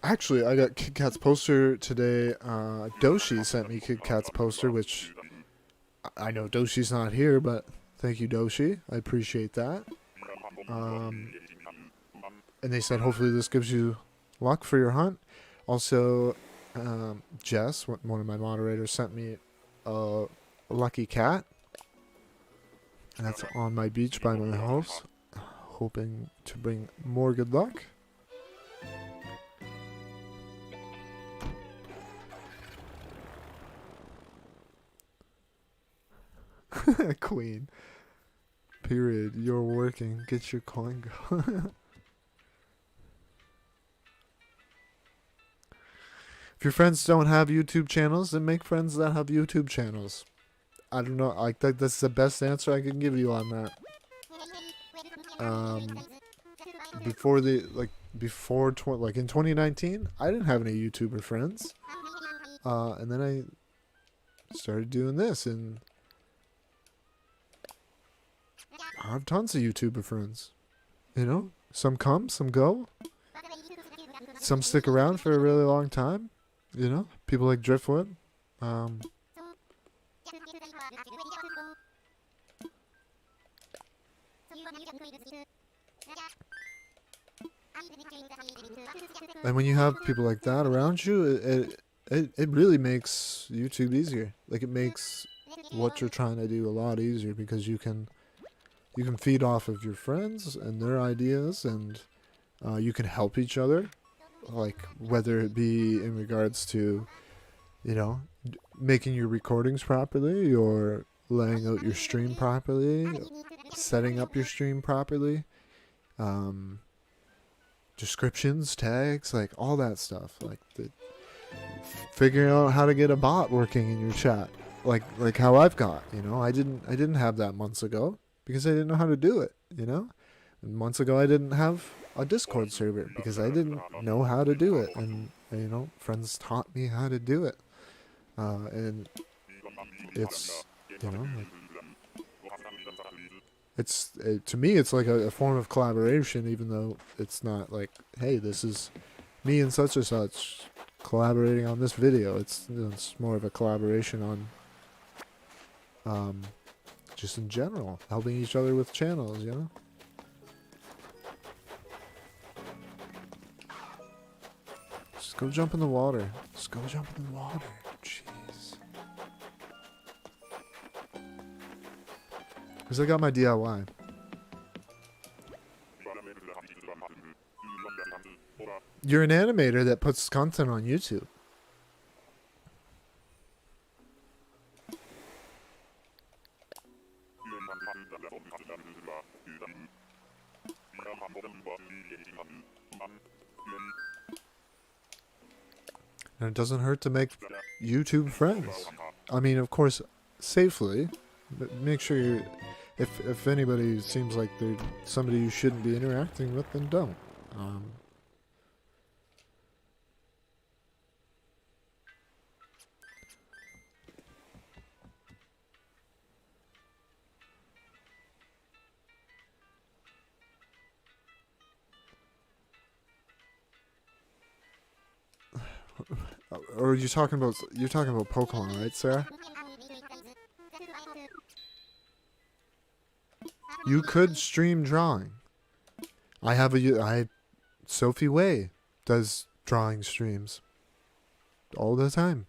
Actually, I got Kit Kat's poster today. Doshi sent me Kit Kat's poster, which I know Doshi's not here, but thank you, Doshi. I appreciate that. And they said hopefully this gives you luck for your hunt. Also, Jess, one of my moderators, sent me a lucky cat. And that's on my beach by my house. Hoping to bring more good luck. Queen. Period. You're working. Get your coin go. If your friends don't have YouTube channels, then make friends that have YouTube channels. I don't know. I think that's the best answer I can give you on that. Before like in 2019, I didn't have any YouTuber friends. And then I started doing this, and I have tons of YouTuber friends. You know, some come, some go. Some stick around for a really long time. You know, people like Driftwood. And when you have people like that around you, it really makes YouTube easier. Like, it makes what you're trying to do a lot easier, because you can feed off of your friends and their ideas, and you can help each other. Like, whether it be in regards to, you know, making your recordings properly, or laying out your stream properly, setting up your stream properly, descriptions, tags, like all that stuff, like figuring out how to get a bot working in your chat, like how I've got, you know, I didn't have that months ago because I didn't know how to do it, you know, and months ago I didn't have a Discord server because I didn't know how to do it, and you know, friends taught me how to do it, and it's, you know, like, to me it's like a form of collaboration, even though it's not like, hey, this is me and such collaborating on this video. It's more of a collaboration on just in general, helping each other with channels, you know. Just go jump in the water. Just go jump in the water. Jeez. Because I got my DIY. You're an animator that puts content on YouTube. And it doesn't hurt to make YouTube friends. I mean, of course, safely. But make sure you, if anybody seems like they're somebody you shouldn't be interacting with, then don't. Or you're talking about Pokemon, right, Sarah? You could stream drawing. Sophie Way does drawing streams all the time.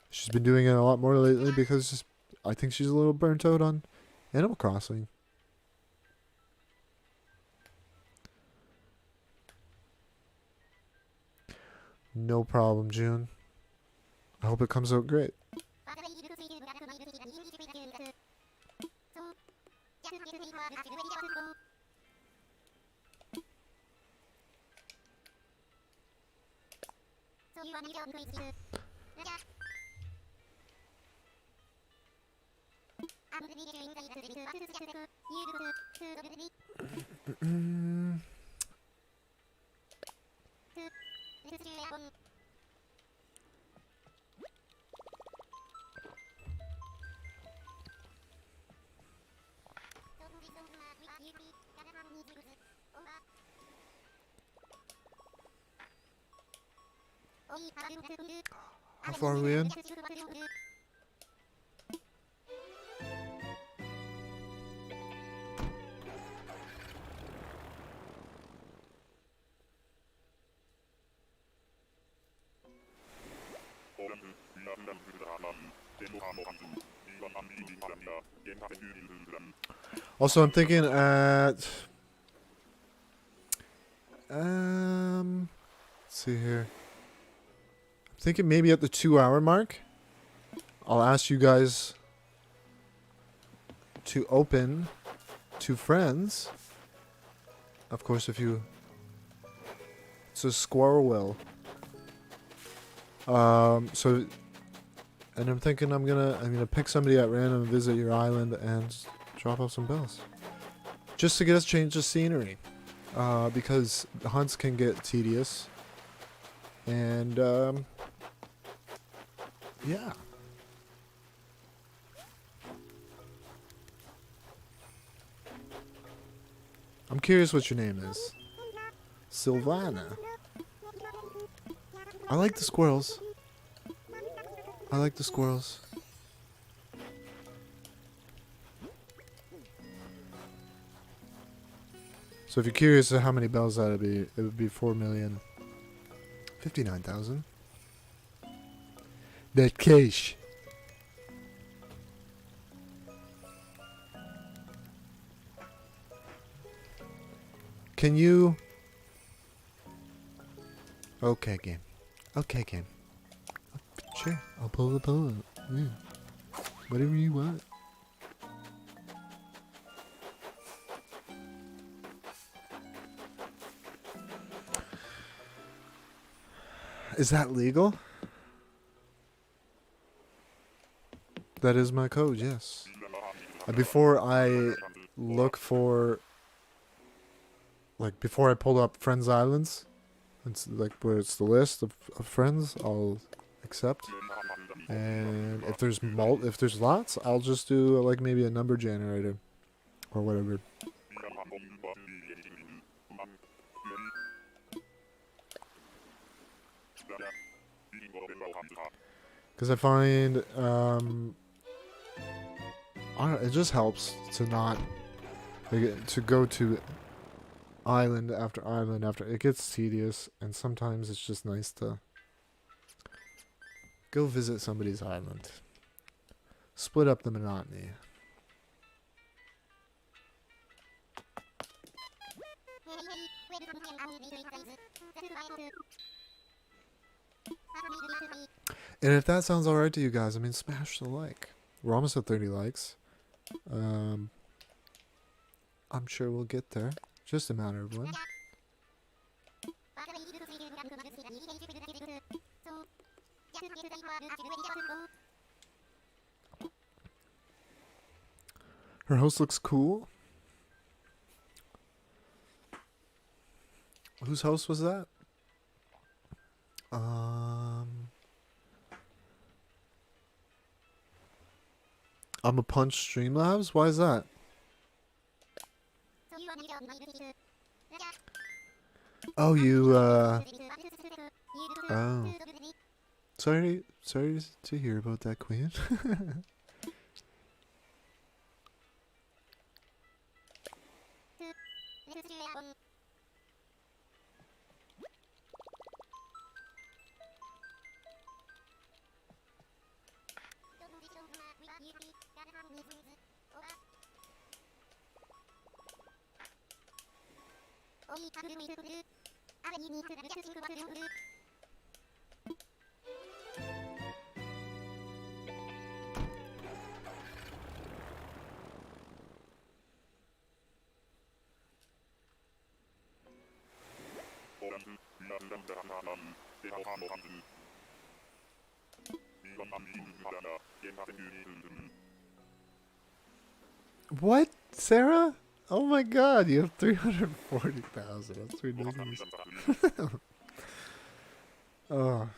She's been doing it a lot more lately because I think she's a little burnt out on Animal Crossing. No problem, June. I hope it comes out great. How far are we in? Also, I'm thinking at let's see here. I'm thinking maybe at the 2-hour mark, I'll ask you guys to open to friends. Of course, if you, it's a squirrel will. So, and I'm thinking I'm gonna pick somebody at random, visit your island, and drop off some bells, just to get us change the scenery, because the hunts can get tedious, and yeah. I'm curious what your name is. Sylvana. I like the squirrels. I like the squirrels. So if you're curious how many bells that'd be, it would be 4,059,000. That cash. Can you... Okay, game. Okay, game. Sure, I'll pull the bow out. Yeah. Whatever you want. Is that legal? That is my code, yes. And before I look for... Like, before I pull up Friends Islands, it's like where it's the list of friends, I'll accept. And if there's lots, I'll just do like maybe a number generator or whatever. Because I find I don't know, it just helps to not to go to island after island after it gets tedious, and sometimes it's just nice to go visit somebody's island. Split up the monotony. And if that sounds alright to you guys, I mean, smash the like. We're almost at 30 likes. I'm sure we'll get there. Just a matter of when. Her house looks cool. Whose house was that? I'm a punch Streamlabs? Why is that? Oh, you, oh. Sorry to hear about that, Queen. What, Sarah? Oh my God, you have 340,000. That's ridiculous. Oh.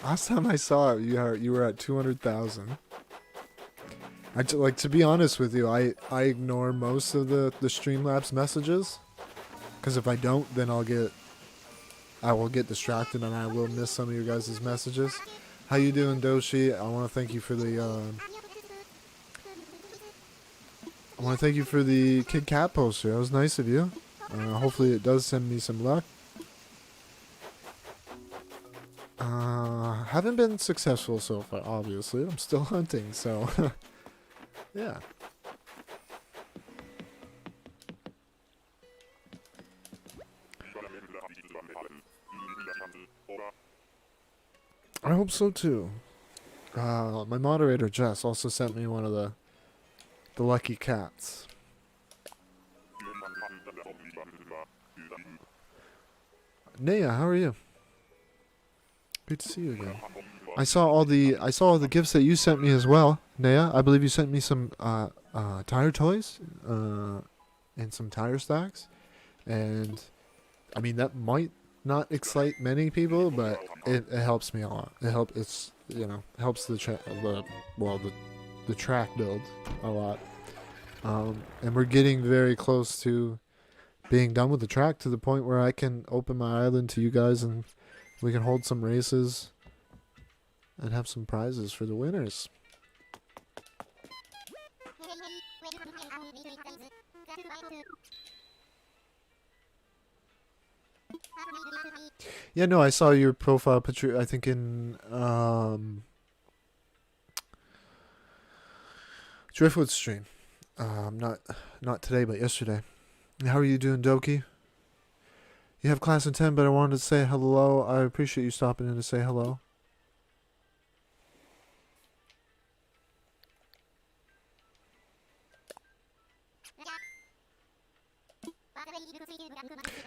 Last time I saw it, you were at 200,000. Like, to be honest with you, I ignore most of the Streamlabs messages, because if I don't, then I will get distracted and I will miss some of your guys' messages. How you doing, Doshi? I want to thank you for the Kid Cat poster. That was nice of you. Hopefully it does send me some luck. Haven't been successful so far, obviously. I'm still hunting, so yeah. I hope so too. My moderator Jess also sent me one of the lucky cats. Naya, how are you? Good to see you again. I saw all the gifts that you sent me as well, Naya. I believe you sent me some tire toys and some tire stacks, and I mean that might not excite many people, but it helps me a lot. Helps the track build a lot, and we're getting very close to being done with the track, to the point where I can open my island to you guys and we can hold some races and have some prizes for the winners. Yeah, no, I saw your profile picture, I think in Driftwood stream. Not today, but yesterday. How are you doing, Doki? You have class in 10, but I wanted to say hello. I appreciate you stopping in to say hello.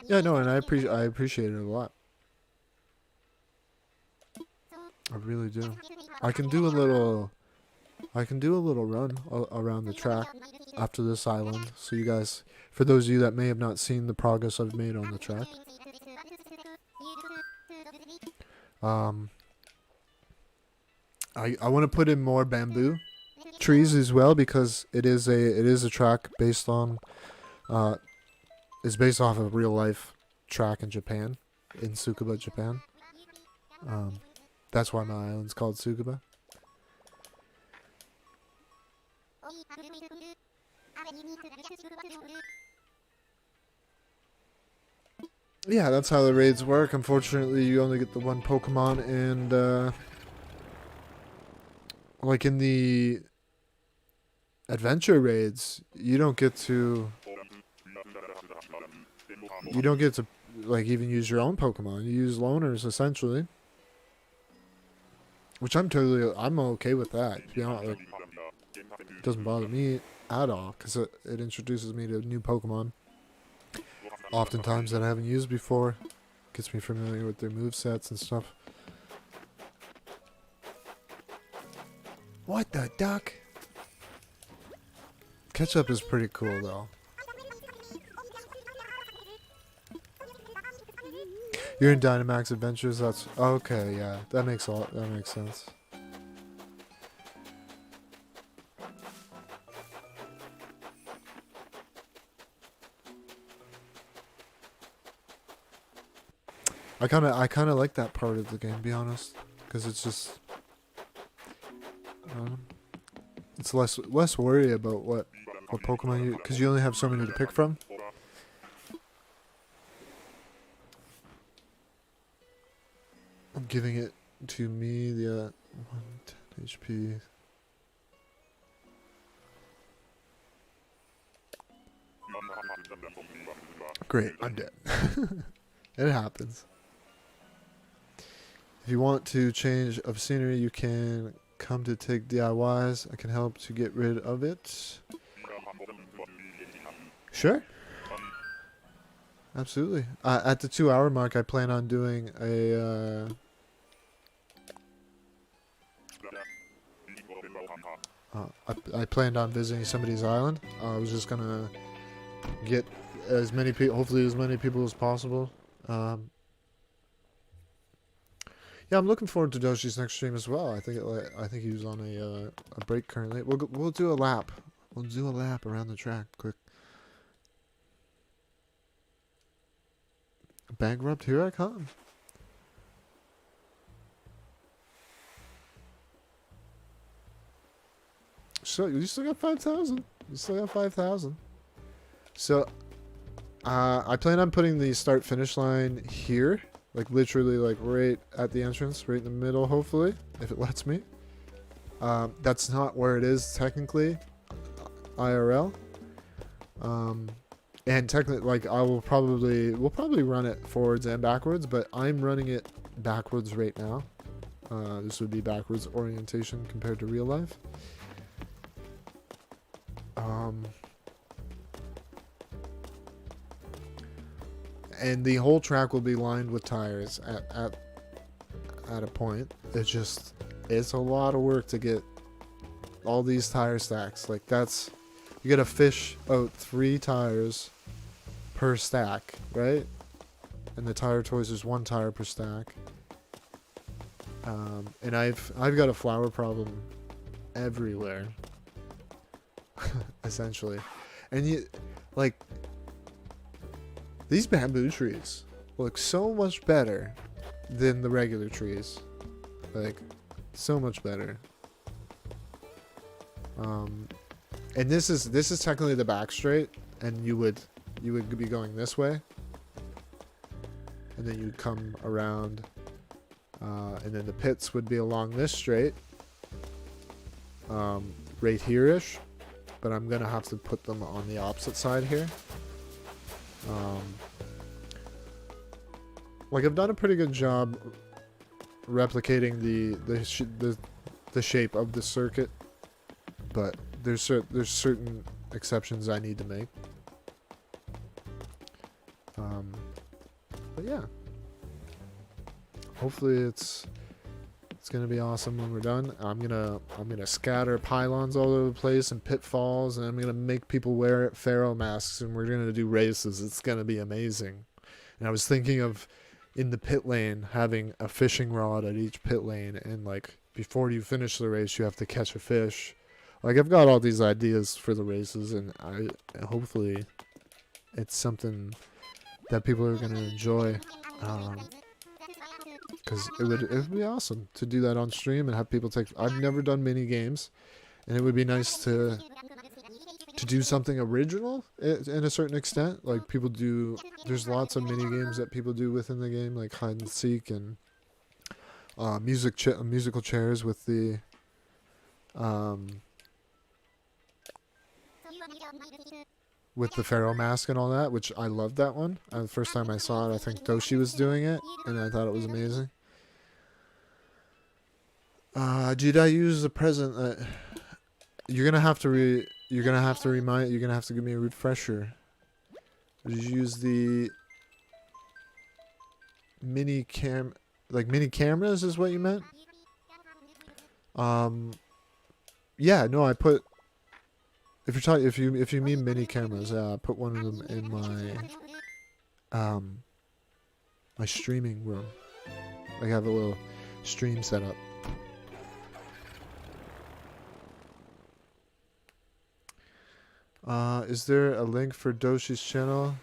Yeah, no, and I appreciate it a lot. I really do. I can do a little run around the track after this island. So you guys, for those of you that may have not seen the progress I've made on the track, I want to put in more bamboo trees as well, because it is a track based on is based off of a real life track in Japan, in Tsukuba, Japan. That's why my island's called Tsukuba. Yeah, that's how the raids work. Unfortunately, you only get the one Pokemon, and like in the adventure raids, you don't get to like even use your own Pokemon. You use loners essentially, which I'm okay with that. You know, like, it doesn't bother me at all, because it introduces me to new Pokemon, oftentimes that I haven't used before. Gets me familiar with their movesets and stuff. What the duck? Ketchup is pretty cool though. You're in Dynamax Adventures. That's okay. Yeah, that makes sense. I kind of like that part of the game, to be honest, because it's just it's less worry about what Pokemon you, because you only have so many to pick from. I'm giving it to me, the 110 HP. Great, I'm dead. It happens. If you want to change of scenery, you can come to take DIYs. I can help to get rid of it. Sure. Absolutely. At the 2-hour mark, I plan on doing a... I planned on visiting somebody's island. I was just gonna get as many people, hopefully as many people as possible. Yeah, I'm looking forward to Doshi's next stream as well. I think he was on a break currently. We'll do a lap. We'll do a lap around the track quick. Bankrupt, here I come. So you still got 5,000. You still got 5,000. So I plan on putting the start finish line here, like literally like right at the entrance, right in the middle, hopefully, if it lets me. That's not where it is technically, IRL. And technically, like we'll probably run it forwards and backwards, but I'm running it backwards right now. This would be backwards orientation compared to real life. And the whole track will be lined with tires at a point. It's a lot of work to get all these tire stacks. Like you gotta fish out 3 tires per stack, right? And the tire toys is 1 tire per stack. And I've got a flower problem everywhere. Essentially. And these bamboo trees look so much better than the regular trees. Like, so much better. And this is technically the back straight, and you would be going this way. And then you'd come around, and then the pits would be along this straight. Right here-ish. But I'm going to have to put them on the opposite side here. Like, I've done a pretty good job replicating the shape of the circuit, but there's certain exceptions I need to make. But yeah, hopefully it's gonna be awesome when we're done. I'm gonna scatter pylons all over the place and pitfalls, and I'm gonna make people wear pharaoh masks, and we're gonna do races. It's gonna be amazing. And I was thinking of in the pit lane having a fishing rod at each pit lane, and like before you finish the race, you have to catch a fish. Like, I've got all these ideas for the races, and hopefully it's something that people are gonna enjoy. Because it would be awesome to do that on stream and have people take... I've never done mini games, and it would be nice to do something original in a certain extent. Like, people do... There's lots of mini games that people do within the game, like hide and seek and musical chairs with the... with the pharaoh mask and all that, which I loved that one. The first time I saw it, I think Doshi was doing it, and I thought it was amazing. Did I use the present? You're gonna have to remind. You're gonna have to give me a refresher. Did you use the mini cameras? Is what you meant? Yeah. No, I put. If you mean mini cameras, I put one of them in my my streaming room. I have a little stream set up. Is there a link for Doshi's channel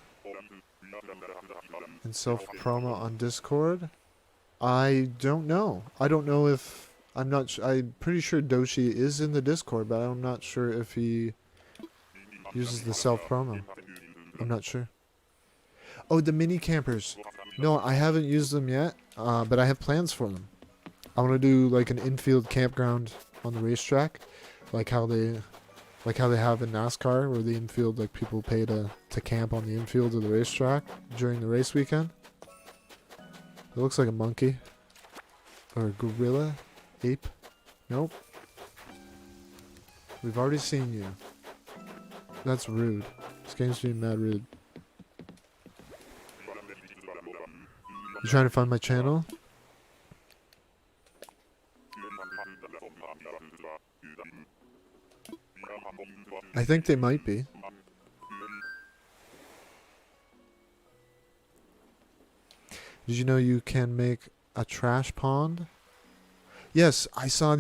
and self-promo on Discord? I don't know. I don't know if... I'm pretty sure Doshi is in the Discord, but I'm not sure if he uses the self-promo. I'm not sure. Oh, the mini campers. No, I haven't used them yet, but I have plans for them. I want to do like an infield campground on the racetrack, like how they have in NASCAR, where the infield, like, people pay to camp on the infield of the racetrack during the race weekend. It looks like a monkey. Or a gorilla? Ape? Nope. We've already seen you. That's rude. This game's being mad rude. You trying to find my channel? I think they might be. Did you know you can make a trash pond? Yes, I saw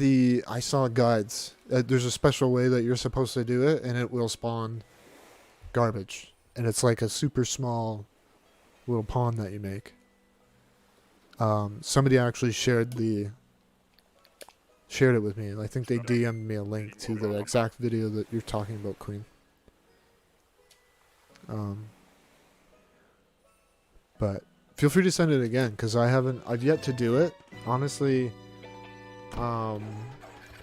guides. There's a special way that you're supposed to do it, and it will spawn garbage. And it's like a super small little pond that you make. Somebody actually shared it with me. I think they DM'd me a link to the exact video that you're talking about, Queen. But feel free to send it again, because I've yet to do it. Honestly,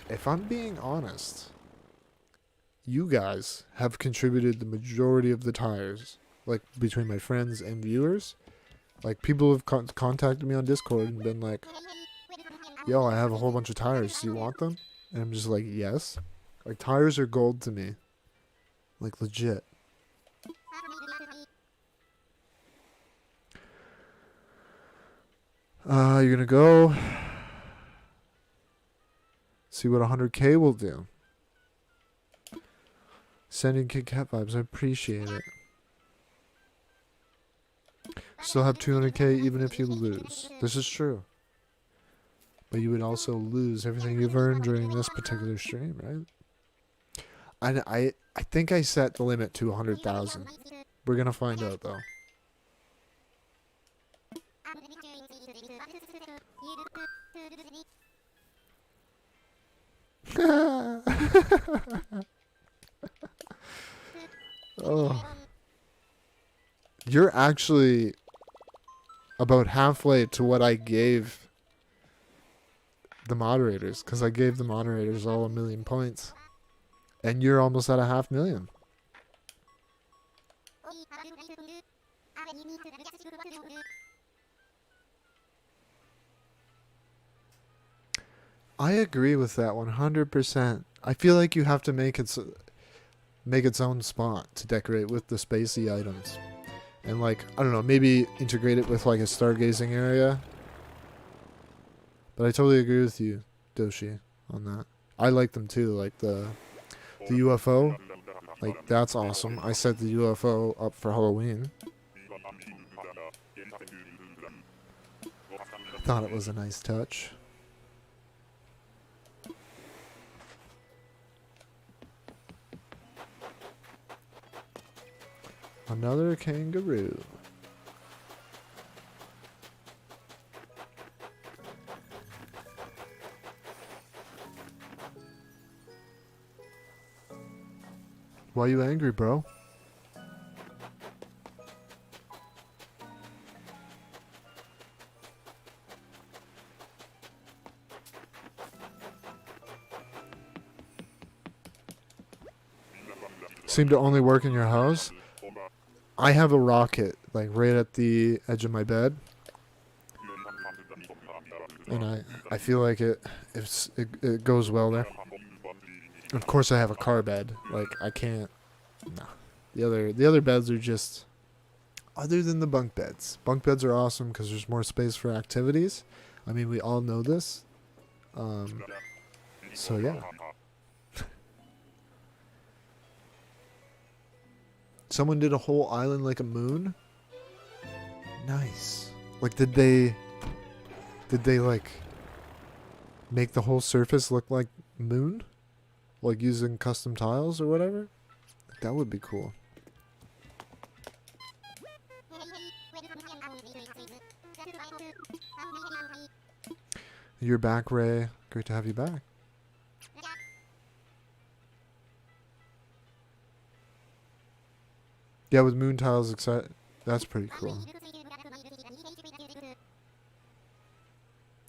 if I'm being honest, you guys have contributed the majority of the tires, like between my friends and viewers. Like, people have contacted me on Discord and been like, yo, I have a whole bunch of tires, do you want them? And I'm just like, yes. Like, tires are gold to me. Like, legit. You're gonna go see what 100k will do. Sending Kit Kat vibes, I appreciate it. Still have 200k even if you lose. This is true. But you would also lose everything you've earned during this particular stream, right? I think I set the limit to 100,000. We're gonna find out though. Oh. You're actually about halfway to what I gave the moderators, because I gave the moderators all 1,000,000 points. And you're almost at 500,000. I agree with that 100%. I feel like you have to make its own spot to decorate with the spacey items. And like, I don't know, maybe integrate it with like a stargazing area. But I totally agree with you, Doshi, on that. I like them too, like the UFO. Like, that's awesome. I set the UFO up for Halloween. I thought it was a nice touch. Another kangaroo. Why are you angry, bro? Seem to only work in your house? I have a rocket, like, right at the edge of my bed. And I feel like it goes well there. Of course I have a car bed. Like, I can't... No. The other beds are just... Other than the bunk beds. Bunk beds are awesome because there's more space for activities. I mean, we all know this. So, yeah. Someone did a whole island like a moon? Nice. Like, did they like make the whole surface look like moon? Like using custom tiles or whatever? That would be cool. You're back, Ray. Great to have you back. Yeah, with moon tiles, that's pretty cool.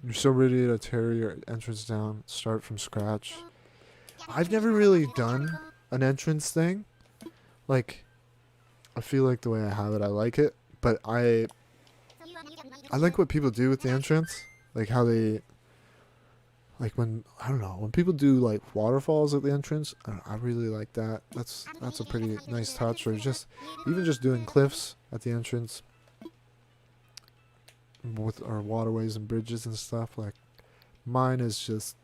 You're so ready to tear your entrance down, start from scratch. I've never really done an entrance thing. Like, I feel like the way I have it, I like it. But I like what people do with the entrance. Like how they Like when, I don't know, when people do like waterfalls at the entrance, I really like that. That's a pretty nice touch. Or just even just doing cliffs at the entrance with our waterways and bridges and stuff. Like mine is just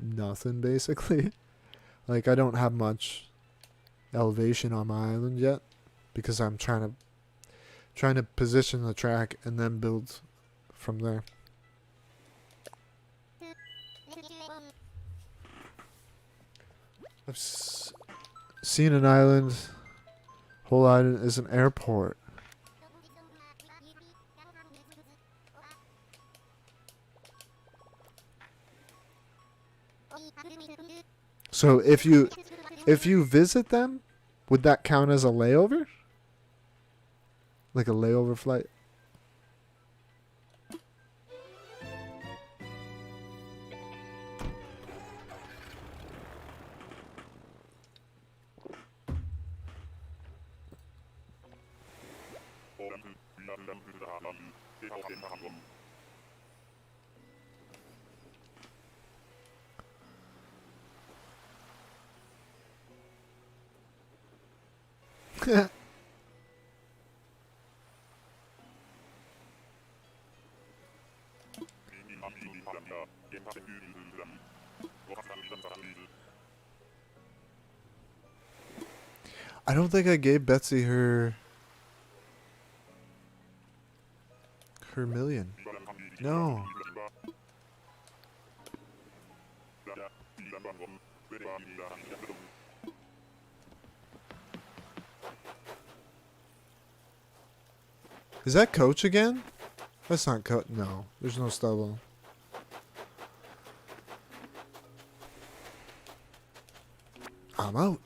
nothing basically. Like I don't have much elevation on my island yet because I'm trying to position the track and then build from there. I've seen an island. Whole island is an airport. So if you visit them, would that count as a layover? Like a layover flight? I don't think I gave Betsy her million. No. Is that Coach again? That's not Coach. No, there's no stubble. I'm out.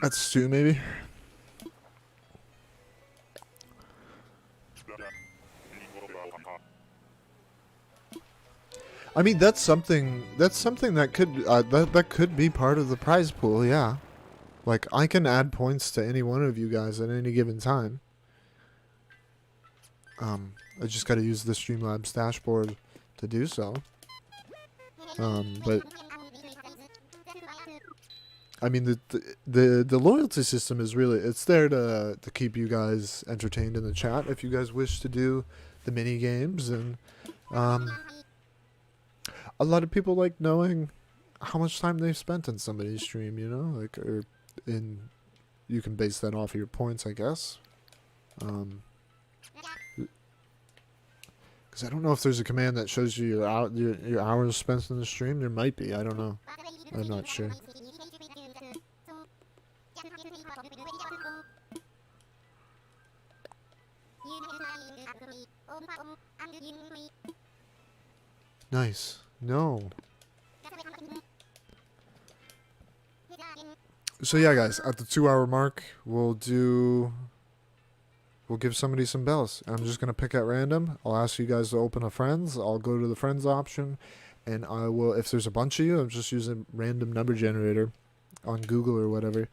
That's Stu, maybe. I mean, that's something that could that could be part of the prize pool. Yeah, like I can add points to any one of you guys at any given time. I just got to use the Streamlabs dashboard to do so. But I mean, the loyalty system is really, it's there to keep you guys entertained in the chat if you guys wish to do the mini games, and a lot of people like knowing how much time they've spent in somebody's stream, you know, like, or you can base that off of your points, I guess. Because I don't know if there's a command that shows you your hours spent in the stream. There might be. I don't know. I'm not sure. Nice. No. So yeah, guys, at the 2-hour mark, we'll give somebody some bells. I'm just going to pick at random. I'll ask you guys to open a friends. I'll go to the friends option, and I will, if there's a bunch of you, I'm just using random number generator on Google or whatever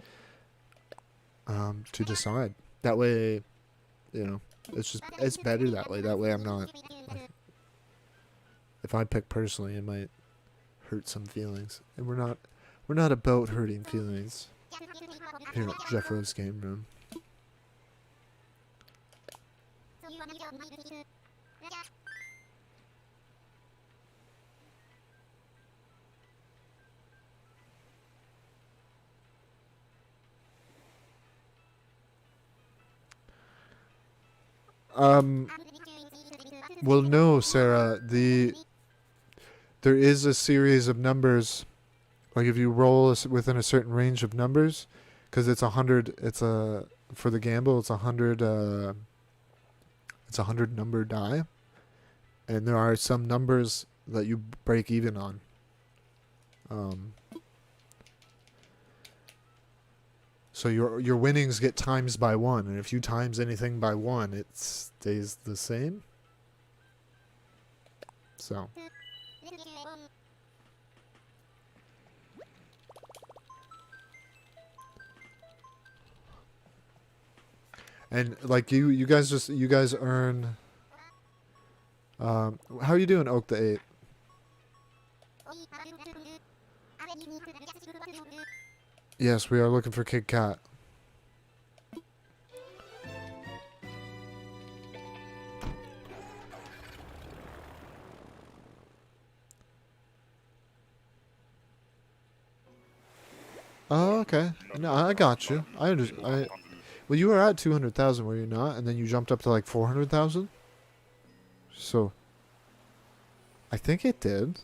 to decide. That way, you know, it's better that way. That way I'm not, like, if I pick personally, it might hurt some feelings. And we're not about hurting feelings here at Jeff Rose Game Room. Well, no, Sarah. There is a series of numbers. Like if you roll within a certain range of numbers, because it's 100. For the gamble, it's 100. It's 100 number die, and there are some numbers that you break even on. So your winnings get times by 1, and if you times anything by 1, it stays the same. So. And like you guys earn. How are you doing, Oak the 8? Yes, we are looking for Kid Cat. Oh, okay. No, I got you. Well, you were at 200,000, were you not? And then you jumped up to like 400,000. So, I think it did,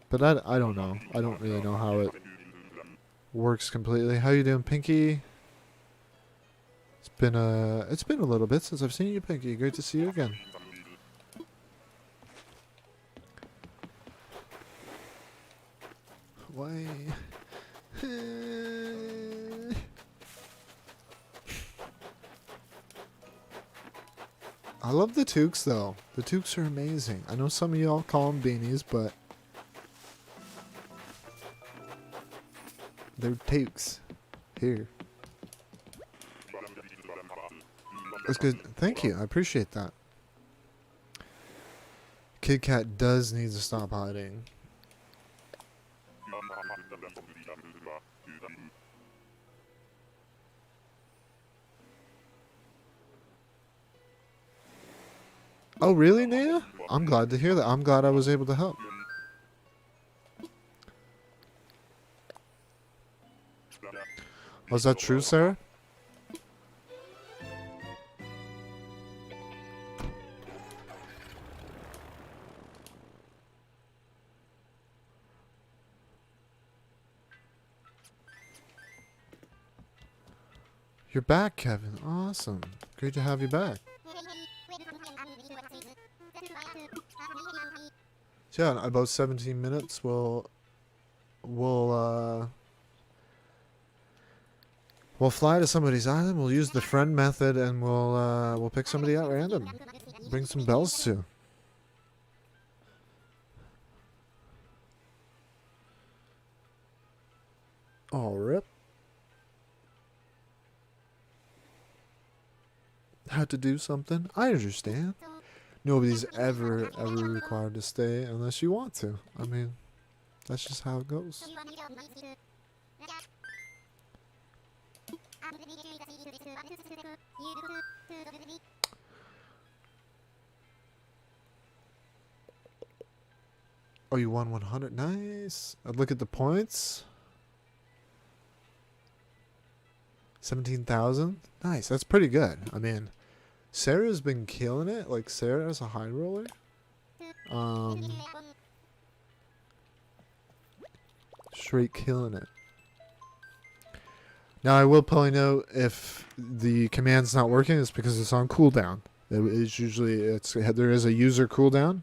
but I don't know. I don't really know how it works completely. How you doing, Pinky? It's been a little bit since I've seen you, Pinky. Great to see you again. Why? I love the toques, though. The toques are amazing. I know some of y'all call them beanies, but they're toques. Here. That's good. Thank you. I appreciate that. Kid Cat does need to stop hiding. Oh, really, Naya? I'm glad to hear that. I'm glad I was able to help. Was that true, Sarah? You're back, Kevin. Awesome. Great to have you back. So yeah, in about 17 minutes we'll fly to somebody's island. We'll use the friend method, and we'll pick somebody out random. Bring some bells to. Oh, rip. Had to do something. I understand. Nobody's ever required to stay unless you want to. I mean, that's just how it goes. Oh, you won 100. Nice. Look at the points. 17,000. Nice. That's pretty good. I mean, Sarah's been killing it. Like, Sarah's a high roller. Straight killing it. Now, I will point out if the command's not working, it's because it's on cooldown. It's usually there is a user cooldown.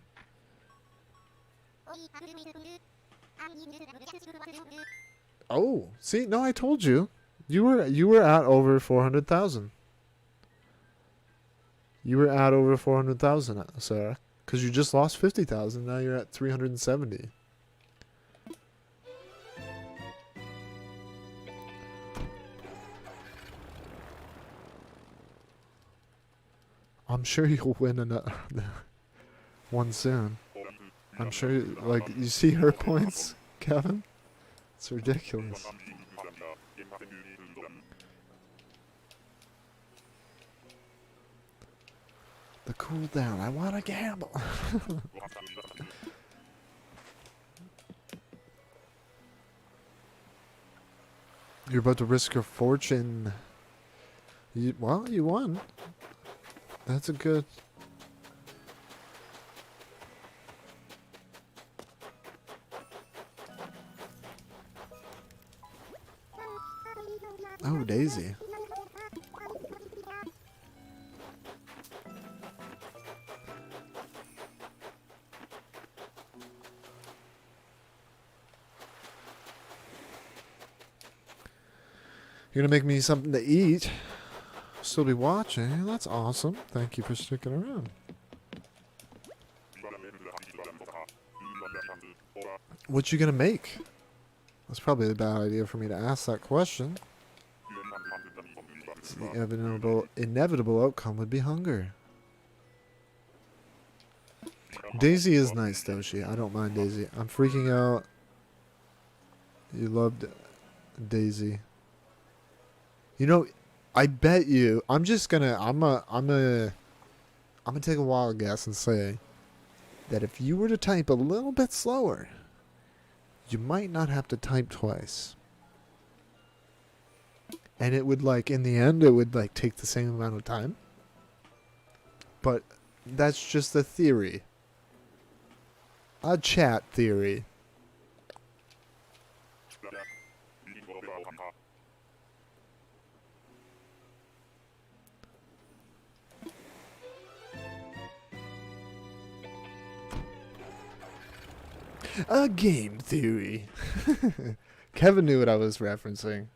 Oh, see, no, I told you. You were at over 400,000. You were at over 400,000, Sarah, because you just lost 50,000. Now you're at 370. I'm sure you'll win another one soon. I'm sure, like, you see her points, Kevin? It's ridiculous. The cooldown. I want to gamble. You're about to risk your fortune. Well, you won. That's a good... Oh, Daisy. You're gonna make me something to eat. Still be watching. That's awesome. Thank you for sticking around. what you gonna make? That's probably a bad idea for me to ask that question. The inevitable outcome would be hunger. Daisy is nice, Doshi. I don't mind Daisy. I'm freaking out. You loved Daisy. You know, I bet you. I'm gonna take a wild guess and say that if you were to type a little bit slower, you might not have to type twice. And it would, like, in the end, it would, like, take the same amount of time. But that's just a theory. A chat theory. A game theory. Kevin knew what I was referencing.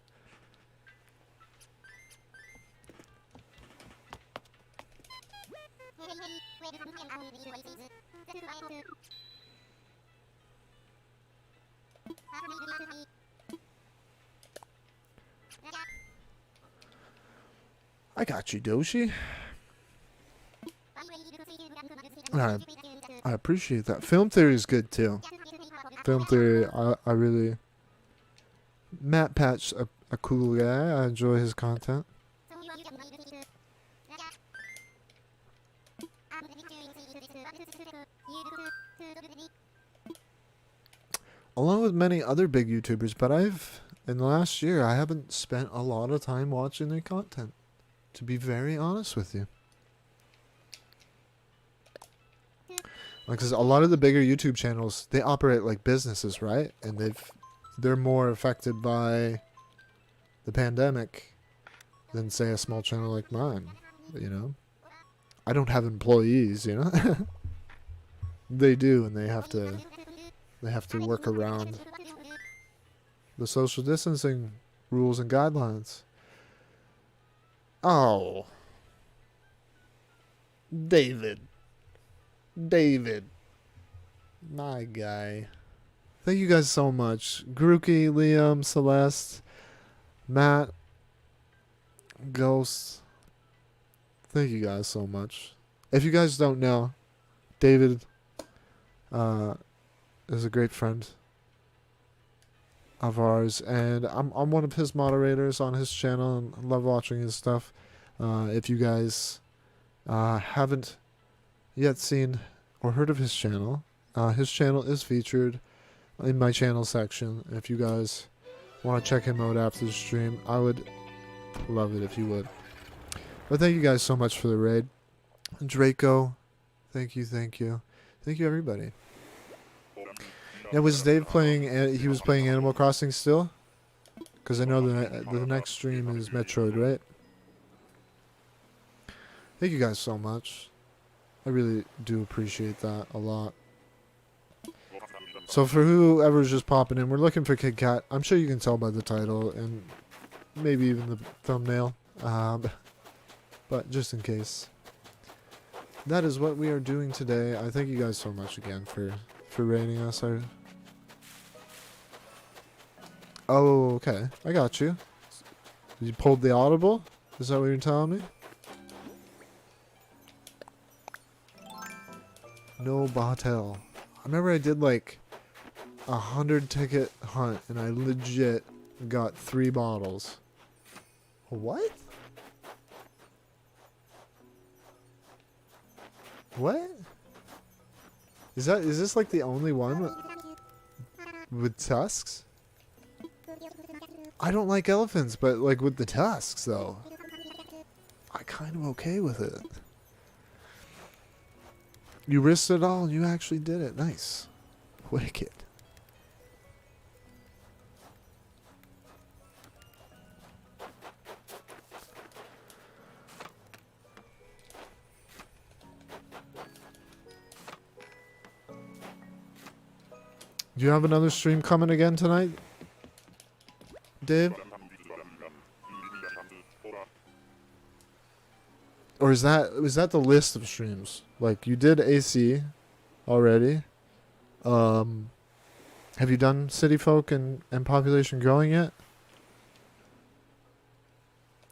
I got you, Doshi. I appreciate that. Film theory is good too. Film theory, I really... Matt Patch, a cool guy. I enjoy his content. Along with many other big YouTubers, but in the last year, I haven't spent a lot of time watching their content, to be very honest with you. Because a lot of the bigger YouTube channels, they operate like businesses, right? And they're more affected by the pandemic than, say, a small channel like mine, you know? I don't have employees, you know? They do, and they have to work around the social distancing rules and guidelines. Oh. David, my guy. Thank you guys so much. Grookey, Liam, Celeste, Matt, Ghost. Thank you guys so much. If you guys don't know, David is a great friend of ours, and I'm one of his moderators on his channel, and I love watching his stuff. If you guys haven't yet seen or heard of his channel is featured in my channel section. If you guys want to check him out after the stream, I would love it if you would. But thank you guys so much for the raid. Draco, thank you everybody. Yeah, was Dave playing? He was playing Animal Crossing still, because I know the next stream is Metroid, right? Thank you guys so much. I really do appreciate that a lot. So for whoever's just popping in, we're looking for Kid Cat. I'm sure you can tell by the title and maybe even the thumbnail. But just in case. That is what we are doing today. I thank you guys so much again for rating us. Oh, okay. I got you. You pulled the audible? Is that what you're telling me? No bottle. I remember I did like 100 ticket hunt and I legit got 3 bottles. What? What? Is this like the only one with tusks? I don't like elephants, but like with the tusks though, I kind of okay with it. You risked it all and you actually did it. Nice. Wicked. Do you have another stream coming again tonight, Dave? Or is that the list of streams? Like you did AC already. Have you done city folk and population growing yet?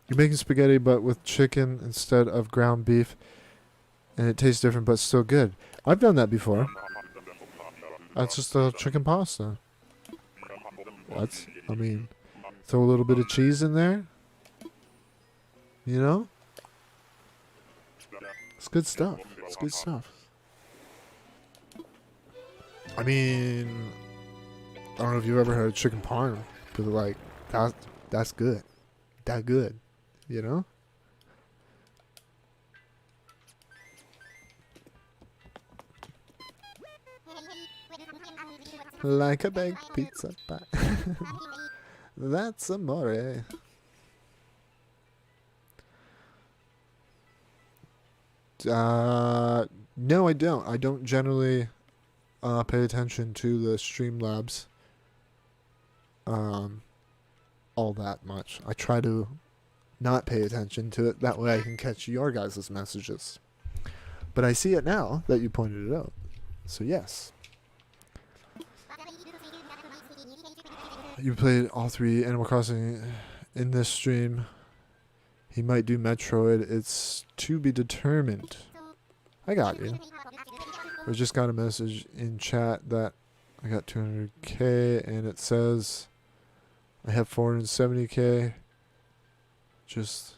You're making spaghetti but with chicken instead of ground beef, and it tastes different but still good. I've done that before. That's just a chicken pasta. What? I mean, throw a little bit of cheese in there. You know? It's good stuff. It's good stuff. I mean, I don't know if you've ever had chicken parm, but like, that's good. That good. You know? Like a baked pizza pie. That's amore. No, I don't. I don't generally pay attention to the Streamlabs all that much. I try to not pay attention to it. That way I can catch your guys' messages. But I see it now that you pointed it out. So yes. You played all 3 Animal Crossing in this stream. He might do Metroid. It's to be determined. I got you. I just got a message in chat that I got 200k and it says I have 470k. Just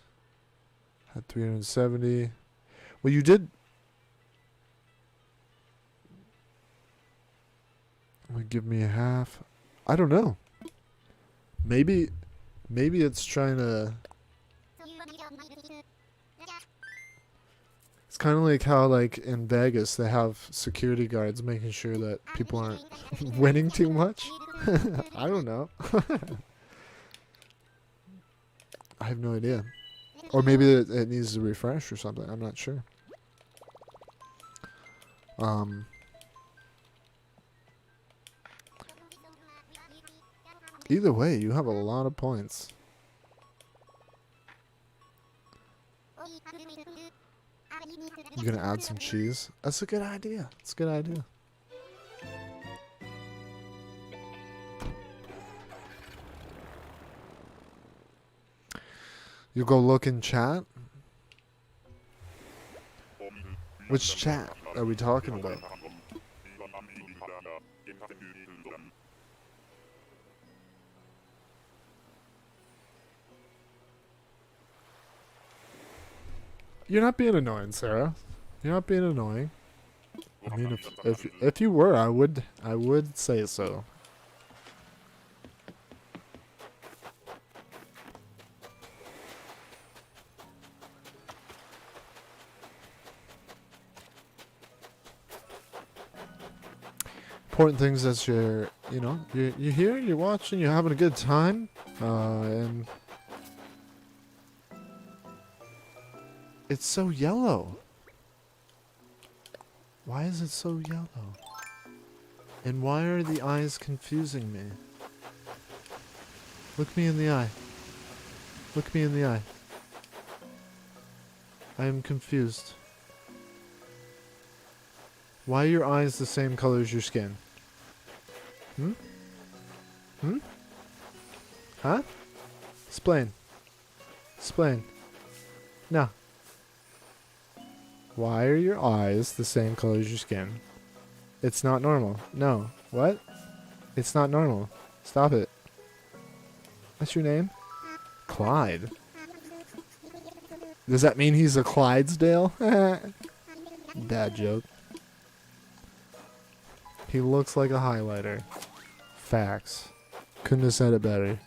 had 370. Well, you did. Give me a half. I don't know. Maybe it's trying to. It's kind of like how, like, in Vegas, they have security guards making sure that people aren't winning too much. I don't know. I have no idea. Or maybe it needs to refresh or something. I'm not sure. Either way, you have a lot of points. You're gonna add some cheese? That's a good idea. It's a good idea. You go look in chat? Which chat are we talking about? You're not being annoying, Sarah. You're not being annoying. I mean, if you were, I would say so. Important things that you're here, you're watching, you're having a good time, and it's so yellow. Why is it so yellow? And why are the eyes confusing me? Look me in the eye. Look me in the eye. I am confused. Why are your eyes the same color as your skin? Hmm? Hmm? Huh? Explain. Explain. No. Why are your eyes the same color as your skin? It's not normal. No. What? It's not normal. Stop it. What's your name? Clyde. Does that mean he's a Clydesdale? Bad joke. He looks like a highlighter. Facts. Couldn't have said it better.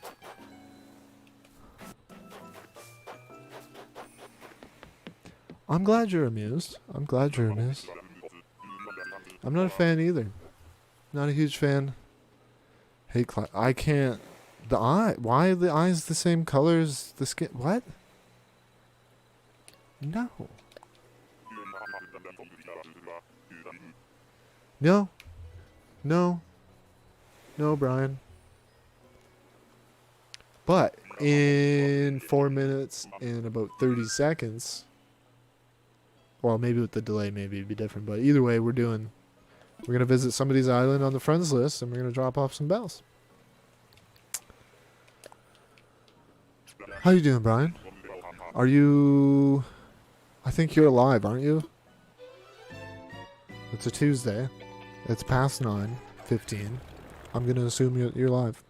I'm glad you're amused. I'm glad you're amused. I'm not a fan either. Not a huge fan. Hate Clyde. I can't. The eye. Why are the eyes the same color as the skin? What? No. No. No. No, Brian. But in 4 minutes and about 30 seconds, well, maybe with the delay, maybe it'd be different. But either way, we're doing We're gonna visit somebody's island on the friends list, and we're gonna drop off some bells. How you doing, Brian? Are you... I think you're alive, aren't you? It's a Tuesday. It's past 9:15. I'm gonna assume you're live.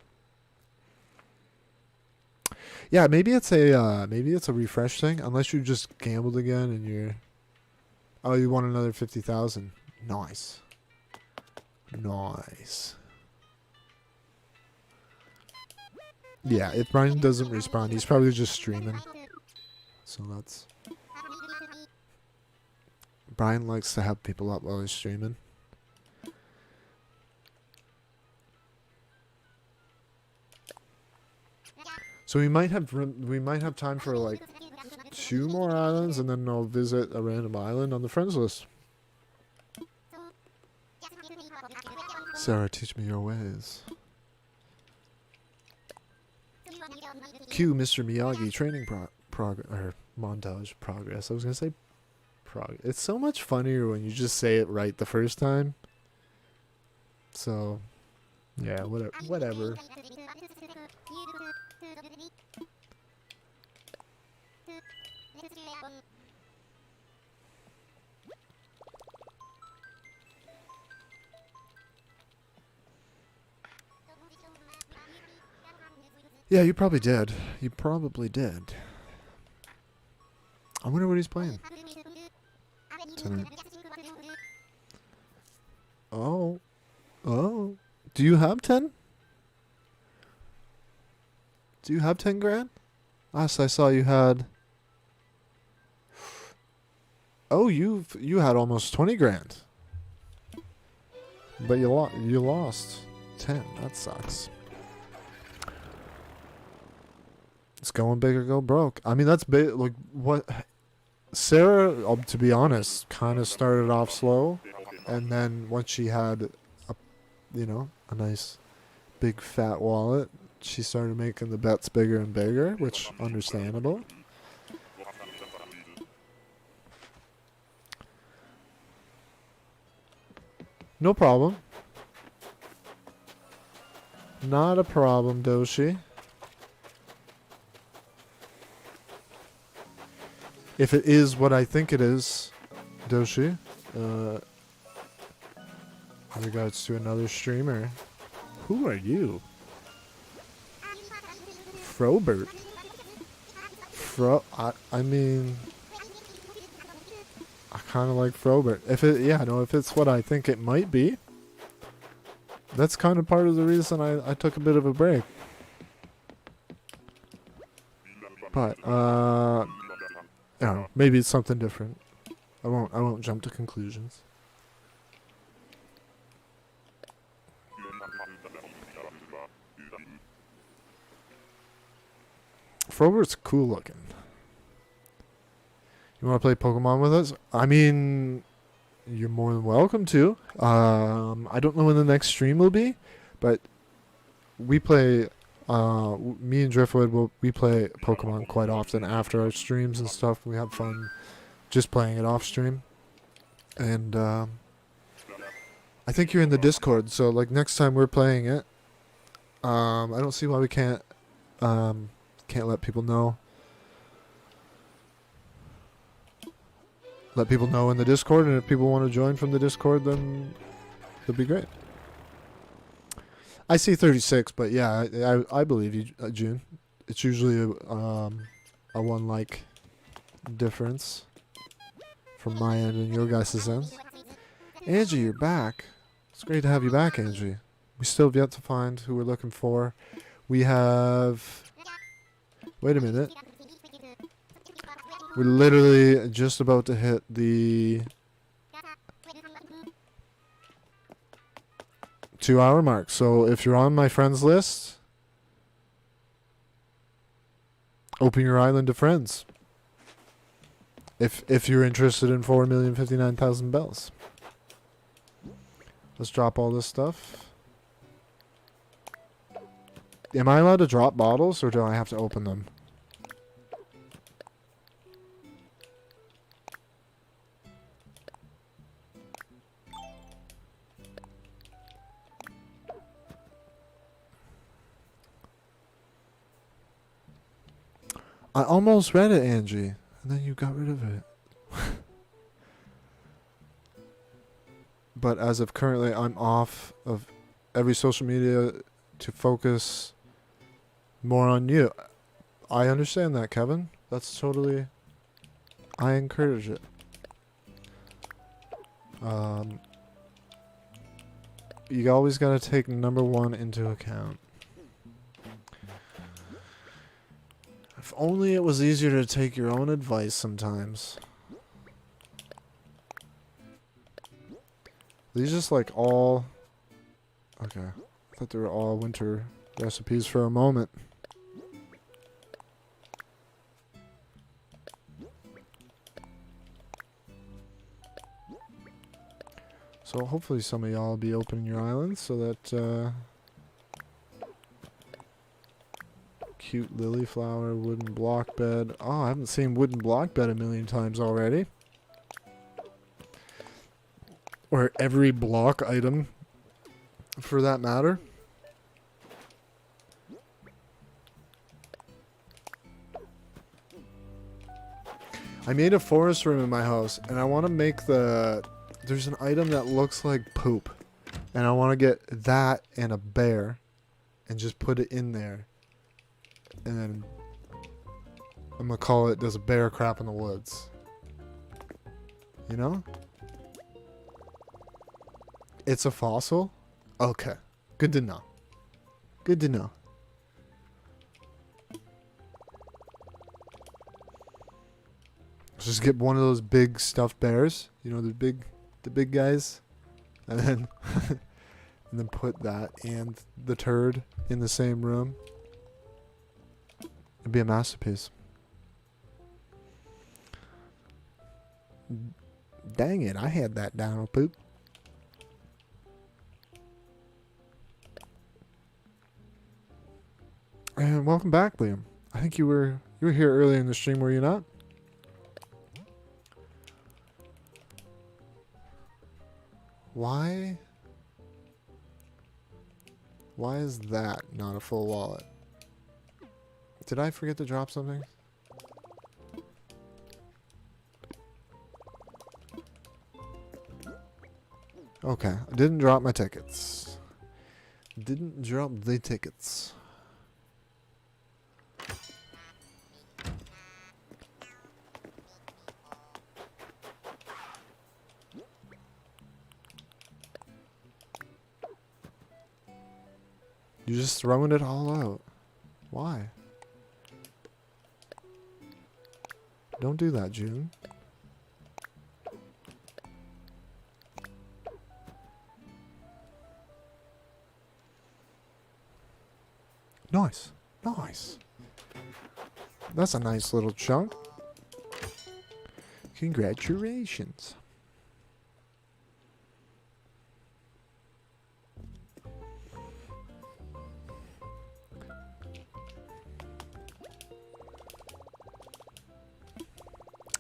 Yeah, maybe it's a refresh thing. Unless you just gambled again and you're... Oh, you won another 50,000. Nice. Nice. Yeah, if Brian doesn't respond, he's probably just streaming. So that's... Brian likes to have people up while he's streaming. So we might have time for like 2 more islands, and then I'll visit a random island on the friends list. Sarah, teach me your ways. Cue Mr. Miyagi training montage progress. I was gonna say It's so much funnier when you just say it right the first time. So, yeah, whatever. Yeah, you probably did. You probably did. I wonder what he's playing tonight. Oh. Oh. Do you have 10? Do you have 10 grand? Last I saw you had... Oh, you had almost 20 grand. But you lost 10. That sucks. It's going big or go broke. I mean, that's big. Like, what... Sarah, to be honest, kind of started off slow. And then once she had, a nice big fat wallet, she started making the bets bigger and bigger, which understandable. No problem. Not a problem, Doshi. If it is what I think it is, Doshi, in regards to another streamer. Who are you? Frobert. I mean, I kind of like Frobert. If it's what I think it might be, that's kind of part of the reason I took a bit of a break. But, I don't know, maybe it's something different. I won't jump to conclusions. Frobert's cool looking. You want to play Pokemon with us? I mean, you're more than welcome to. I don't know when the next stream will be, but we play... me and Driftwood, we play Pokemon quite often after our streams and stuff. We have fun just playing it off stream. And I think you're in the Discord, so like next time we're playing it, I don't see why we can't let people know. Let people know in the Discord, and if people want to join from the Discord, then that'd be great. I see 36, but yeah, I believe you, June. It's usually a one-like difference from my end and your guys' end. Angie, you're back. It's great to have you back, Angie. We still have yet to find who we're looking for. We have... Wait a minute. We're literally just about to hit the 2-hour mark. So if you're on my friends list, open your island to friends. If you're interested in 4,059,000 bells. Let's drop all this stuff. Am I allowed to drop bottles, or do I have to open them? I almost read it, Angie, and then you got rid of it. But as of currently, I'm off of every social media to focus more on you. I understand that, Kevin. That's totally... I encourage it. You always gotta take number one into account. If only it was easier to take your own advice sometimes. These just like all... Okay. I thought they were all winter recipes for a moment. So hopefully some of y'all will be opening your islands so that cute lily flower, wooden block bed. Oh, I haven't seen wooden block bed a million times already. Or every block item for that matter. I made a forest room in my house and I want to make there's an item that looks like poop. And I want to get that and a bear and just put it in there. And then I'm going to call it Does a Bear Crap in the Woods? You know? It's a fossil? Okay. Good to know. Good to know. Just get one of those big stuffed bears. You know, the big guys. And then and then put that and the turd in the same room. It'd be a masterpiece. Dang it, I had that down on poop. And welcome back, Liam. I think you were here early in the stream, were you not? Why is that not a full wallet? Did I forget to drop something? Okay, I didn't drop my tickets. Didn't drop the tickets. You're just throwing it all out. Why? Don't do that, June. Nice. Nice. That's a nice little chunk. Congratulations.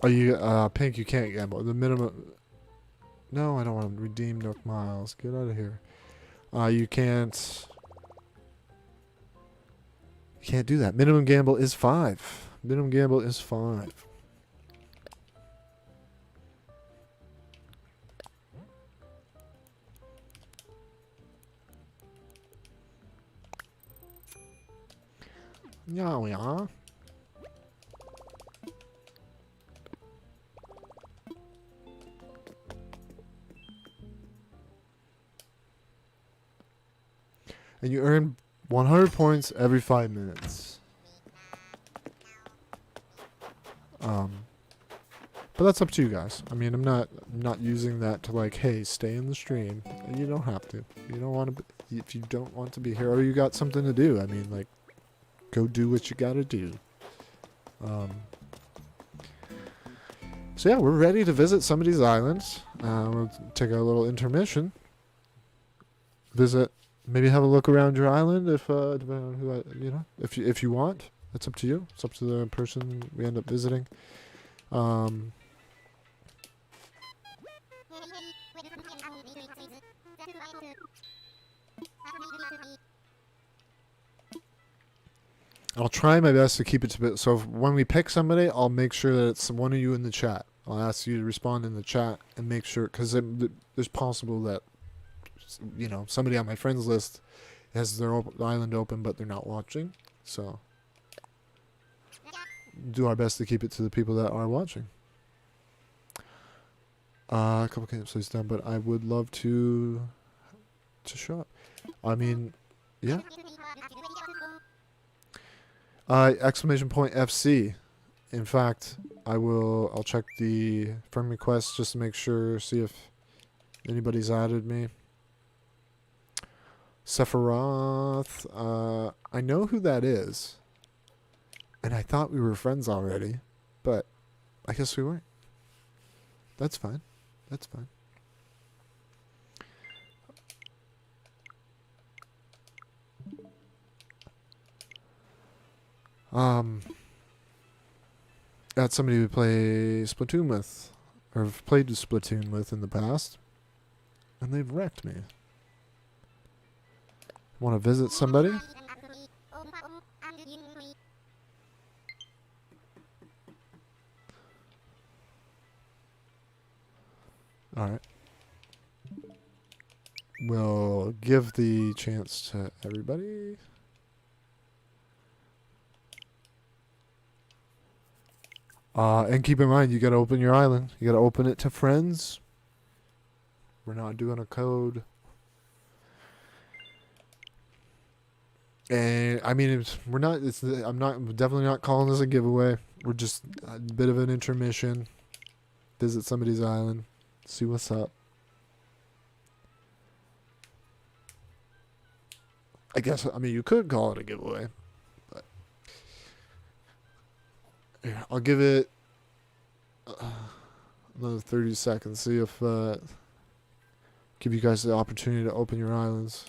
Are you, Pink, you can't gamble. The minimum... No, I don't want to redeem Nook Miles. Get out of here. You can't... You can't do that. Minimum gamble is 5. Minimum gamble is 5. Yeah, yeah. And you earn 100 points every 5 minutes. But that's up to you guys. I mean, I'm not using that to like, hey, stay in the stream. And you don't have to. You don't want to. If you don't want to be here, or you got something to do. I mean, like, go do what you gotta do. So yeah, we're ready to visit some of these islands. We'll take a little intermission. Visit. Maybe have a look around your island if depending on who you know, if you want. That's up to you. It's up to the person we end up visiting. I'll try my best to keep it to. So when we pick somebody, I'll make sure that it's one of you in the chat. I'll ask you to respond in the chat and make sure, because there's possible that, you know, somebody on my friends list has their island open, but they're not watching. So do our best to keep it to the people that are watching. A couple campsites done, but I would love to show up. I mean, yeah. Exclamation point FC. In fact, I'll check the friend request just to make sure, see if anybody's added me. Sephiroth, I know who that is. And I thought we were friends already, but I guess we weren't. That's fine. That's fine. That's somebody we play Splatoon with, or have played Splatoon with in the past, and they've wrecked me. Want to visit somebody? Alright. We'll give the chance to everybody. And keep in mind, you gotta open your island. You gotta open it to friends. We're not doing a code. And I mean, I'm definitely not calling this a giveaway. We're just a bit of an intermission. Visit somebody's island. See what's up. I guess, I mean, you could call it a giveaway. But yeah, I'll give it another 30 seconds. See if, give you guys the opportunity to open your islands.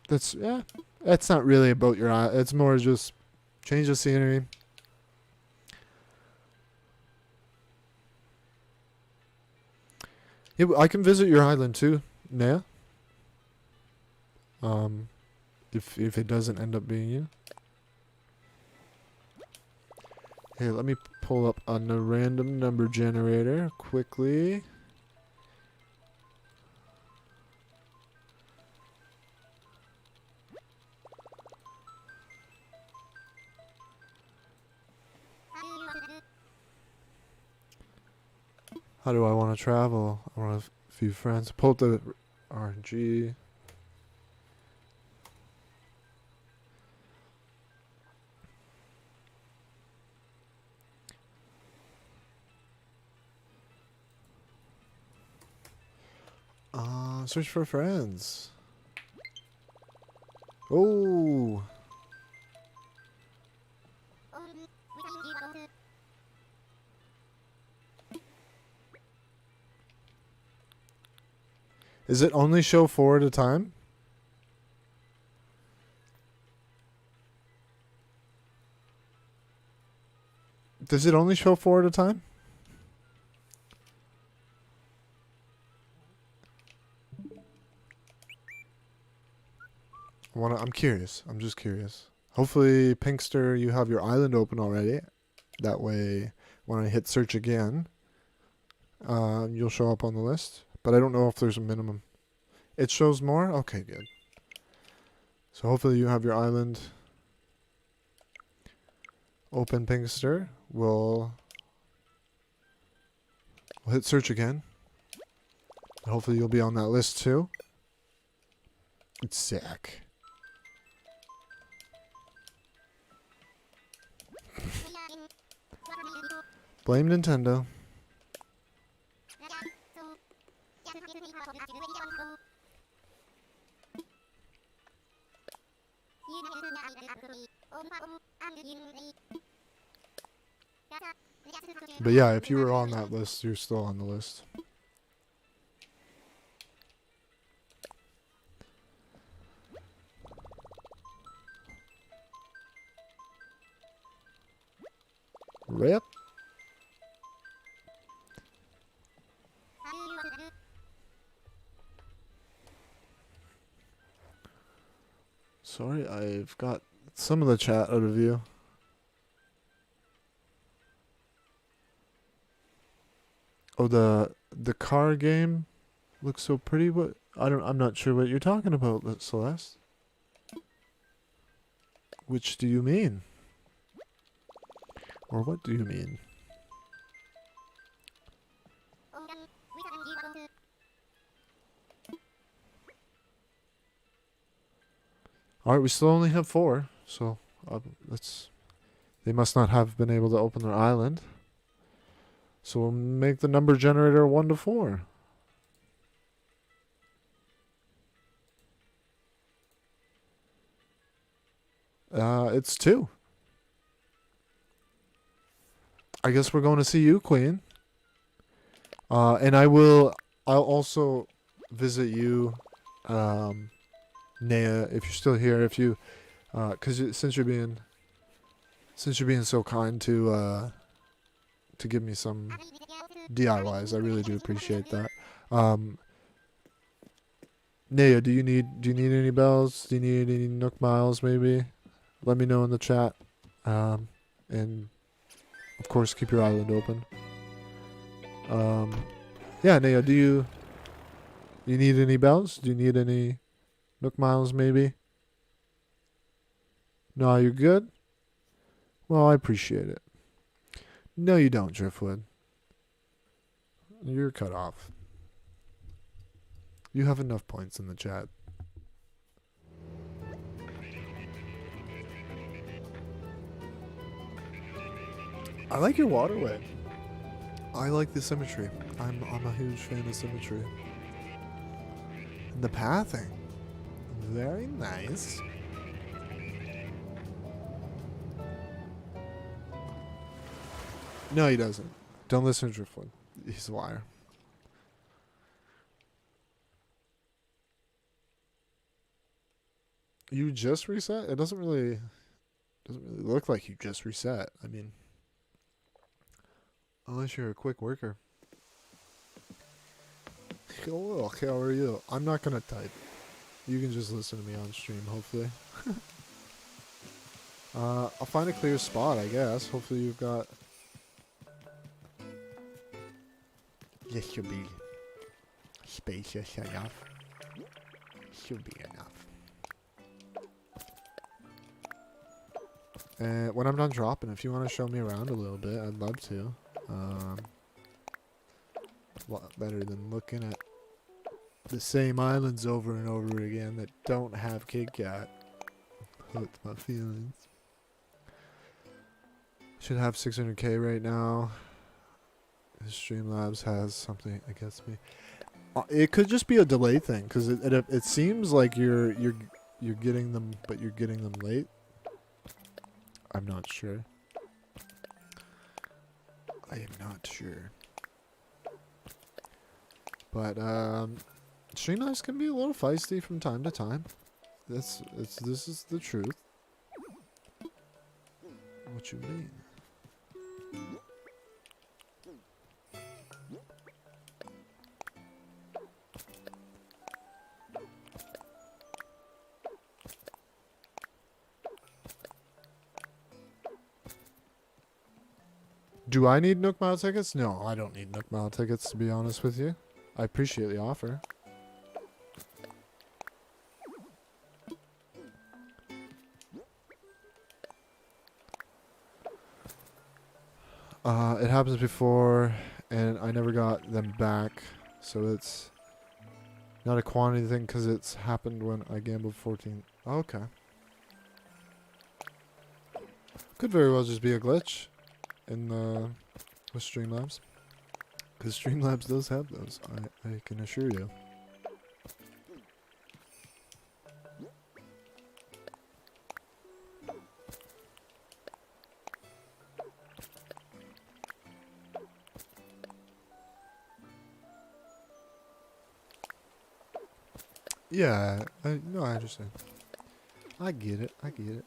That's not really about your island. It's more just change the scenery. Yeah, I can visit your island too, Naya. If it doesn't end up being you. Here, let me pull up on the random number generator quickly. How do I want to travel? I want a few friends. Pull up the RNG. Search for friends. Oh. Is it only show 4 at a time? Does it only show 4 at a time? I'm curious. I'm just curious. Hopefully, Pinkster, you have your island open already. That way, when I hit search again, you'll show up on the list. But I don't know if there's a minimum. It shows more? Okay, good. So hopefully you have your island open, Pinkster. We'll hit search again. Hopefully you'll be on that list too. It's sick. Blame Nintendo. But yeah, if you were on that list, you're still on the list. Rip. Sorry, I've got some of the chat out of you. Oh, the car game looks so pretty. What? I'm not sure what you're talking about, Celeste. Which do you mean? Or what do you mean? Alright, we still only have 4, so let's... They must not have been able to open their island. So we'll make the number generator 1 to 4. It's 2. I guess we're going to see you, Queen. And I'll also visit you, Nea, if you're still here, if you, since you're being so kind to give me some DIYs, I really do appreciate that. Nea, do you need any bells? Do you need any Nook Miles? Maybe, let me know in the chat. And of course, keep your island open. Yeah, Nea, do you need any bells? Do you need any Nook Miles, maybe? No, you're good? Well, I appreciate it. No, you don't, Driftwood. You're cut off. You have enough points in the chat. I like your waterway. I like the symmetry. I'm a huge fan of symmetry. And the pathing. Very nice. No, he doesn't. Don't listen to Driftwood. He's a liar. You just reset? It doesn't really look like you just reset. I mean, unless you're a quick worker. Hello, how are you? I'm not gonna type. You can just listen to me on stream, hopefully. I'll find a clear spot, I guess. Hopefully you've got... Yes, you'll be spacious enough. Should be enough. And when I'm done dropping, if you want to show me around a little bit, I'd love to. A lot better than looking at the same islands over and over again that don't have Kit Kat. Hurts my feelings. Should have 600k right now. Streamlabs has something against me. It could just be a delay thing, because it seems like you're getting them, but you're getting them late. I'm not sure. I am not sure. But Streamlabs can be a little feisty from time to time. This is the truth. What you mean? Do I need Nook Mile tickets? No, I don't need Nook Mile tickets, to be honest with you. I appreciate the offer. It happens before, and I never got them back, so it's not a quantity thing because it's happened when I gambled 14. Oh, okay. Could very well just be a glitch in with Streamlabs, because Streamlabs does have those. I can assure you. Yeah, no, I understand. I get it. I get it.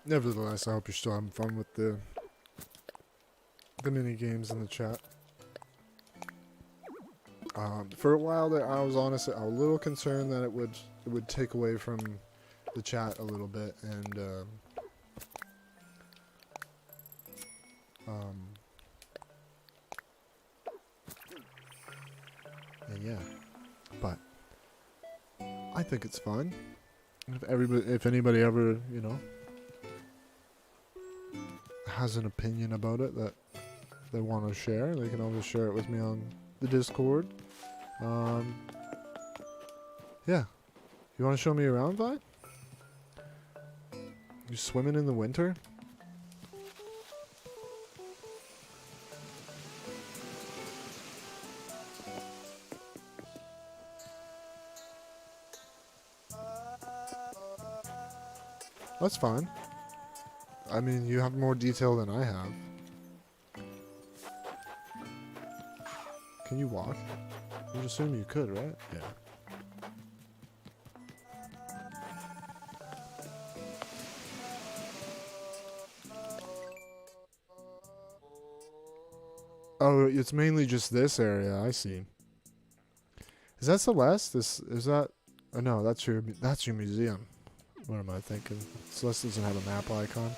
Nevertheless, I hope you're still having fun with the the mini games in the chat. For a while there, I was honestly a little concerned that it would take away from the chat a little bit, and yeah, but I think it's fun. If anybody ever, you know, has an opinion about it that they want to share, they can always share it with me on the Discord. Yeah. You want to show me around, Vi? You swimming in the winter? That's fine. I mean, you have more detail than I have. Can you walk? I would assume you could, right? Yeah. Oh, it's mainly just this area. I see. Is that Celeste? Is that? Oh no, that's your museum. What am I thinking? Celeste doesn't have a map icon.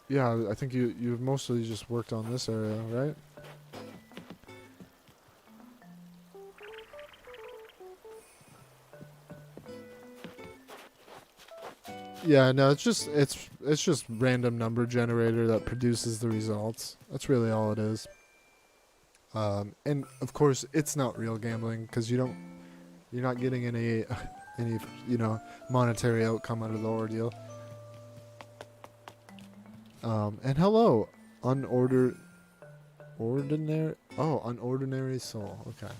Yeah, I think you've mostly just worked on this area, right? Yeah, no, it's just random number generator that produces the results. That's really all it is. And of course, it's not real gambling because you're not getting any monetary outcome out of the ordeal. And hello, unordinary soul. Okay.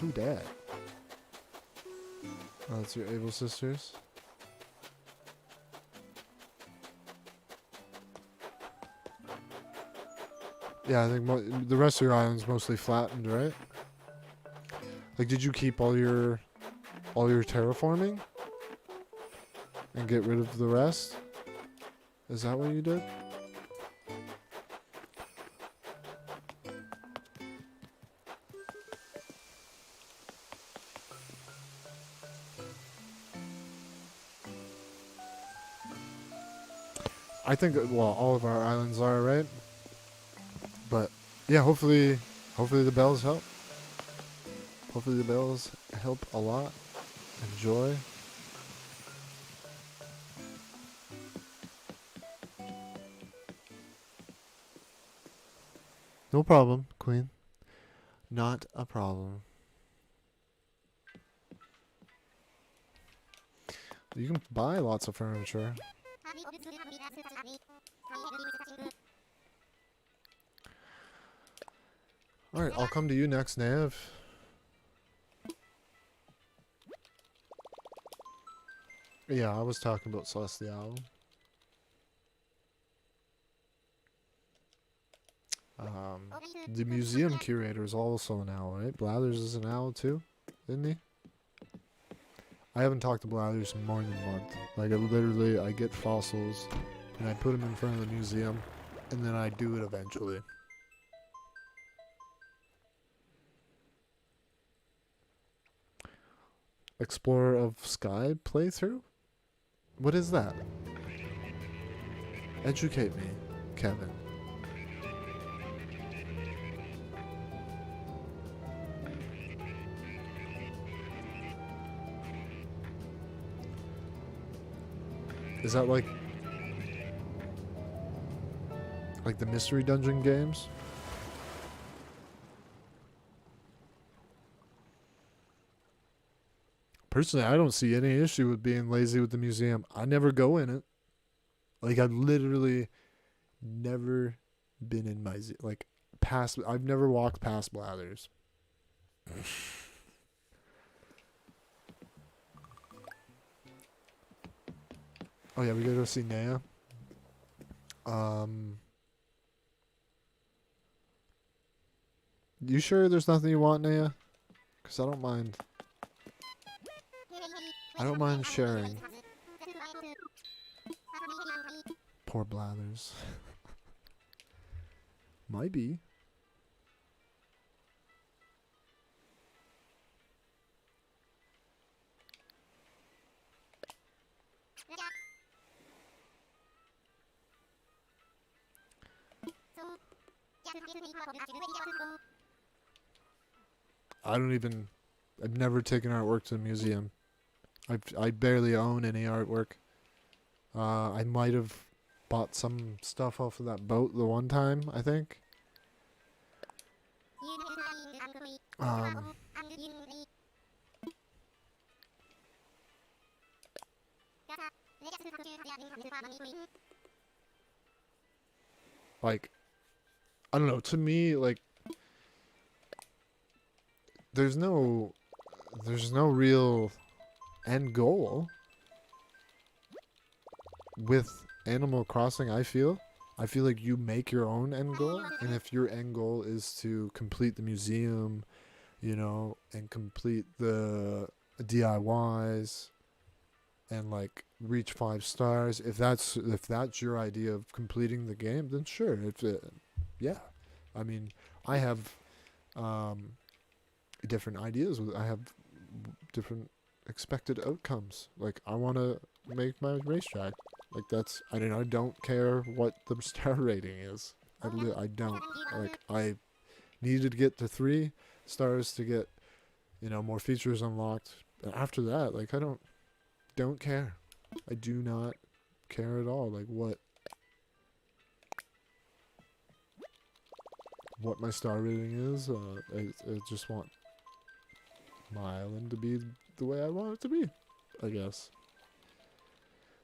Who dat? Oh, that's your Able sisters. Yeah, I think the rest of your island's mostly flattened, right? Like, did you keep all your terraforming and get rid of the rest? Is that what you did? I think, well, all of our islands are, right? But, yeah, hopefully the bells help. Hopefully the bells help a lot. Enjoy. No problem, Queen. Not a problem. You can buy lots of furniture. Alright, I'll come to you next, Nav. Yeah, I was talking about Celestial. The museum curator is also an owl, right? Blathers is an owl too, isn't he? I haven't talked to Blathers in more than a month. Like, I get fossils, and I put them in front of the museum, and then I do it eventually. Explorer of Sky playthrough? What is that? Educate me, Kevin. Is that like the mystery dungeon games? Personally, I don't see any issue with being lazy with the museum. I never go in it. Like, I've literally never been in my I've never walked past Blathers. Oh yeah, we gotta go see Naya. You sure there's nothing you want, Naya? Because I don't mind. I don't mind sharing. Poor Blathers. Might be. I've never taken artwork to the museum. I barely own any artwork. I might have bought some stuff off of that boat the one time, I think. Like, I don't know, to me, like, there's no real end goal with Animal Crossing. I feel like you make your own end goal, and if your end goal is to complete the museum, you know, and complete the DIYs and like reach 5 stars, if that's your idea of completing the game, then sure. Yeah, I mean, I have different ideas. I have different expected outcomes. Like, I want to make my racetrack. Like, that's, I mean, I don't care what the star rating is. I don't. Like, I needed to get to 3 stars to get, you know, more features unlocked. And after that, like, I don't care. I do not care at all. Like, what my star rating is. I just want my island to be the way I want it to be, I guess.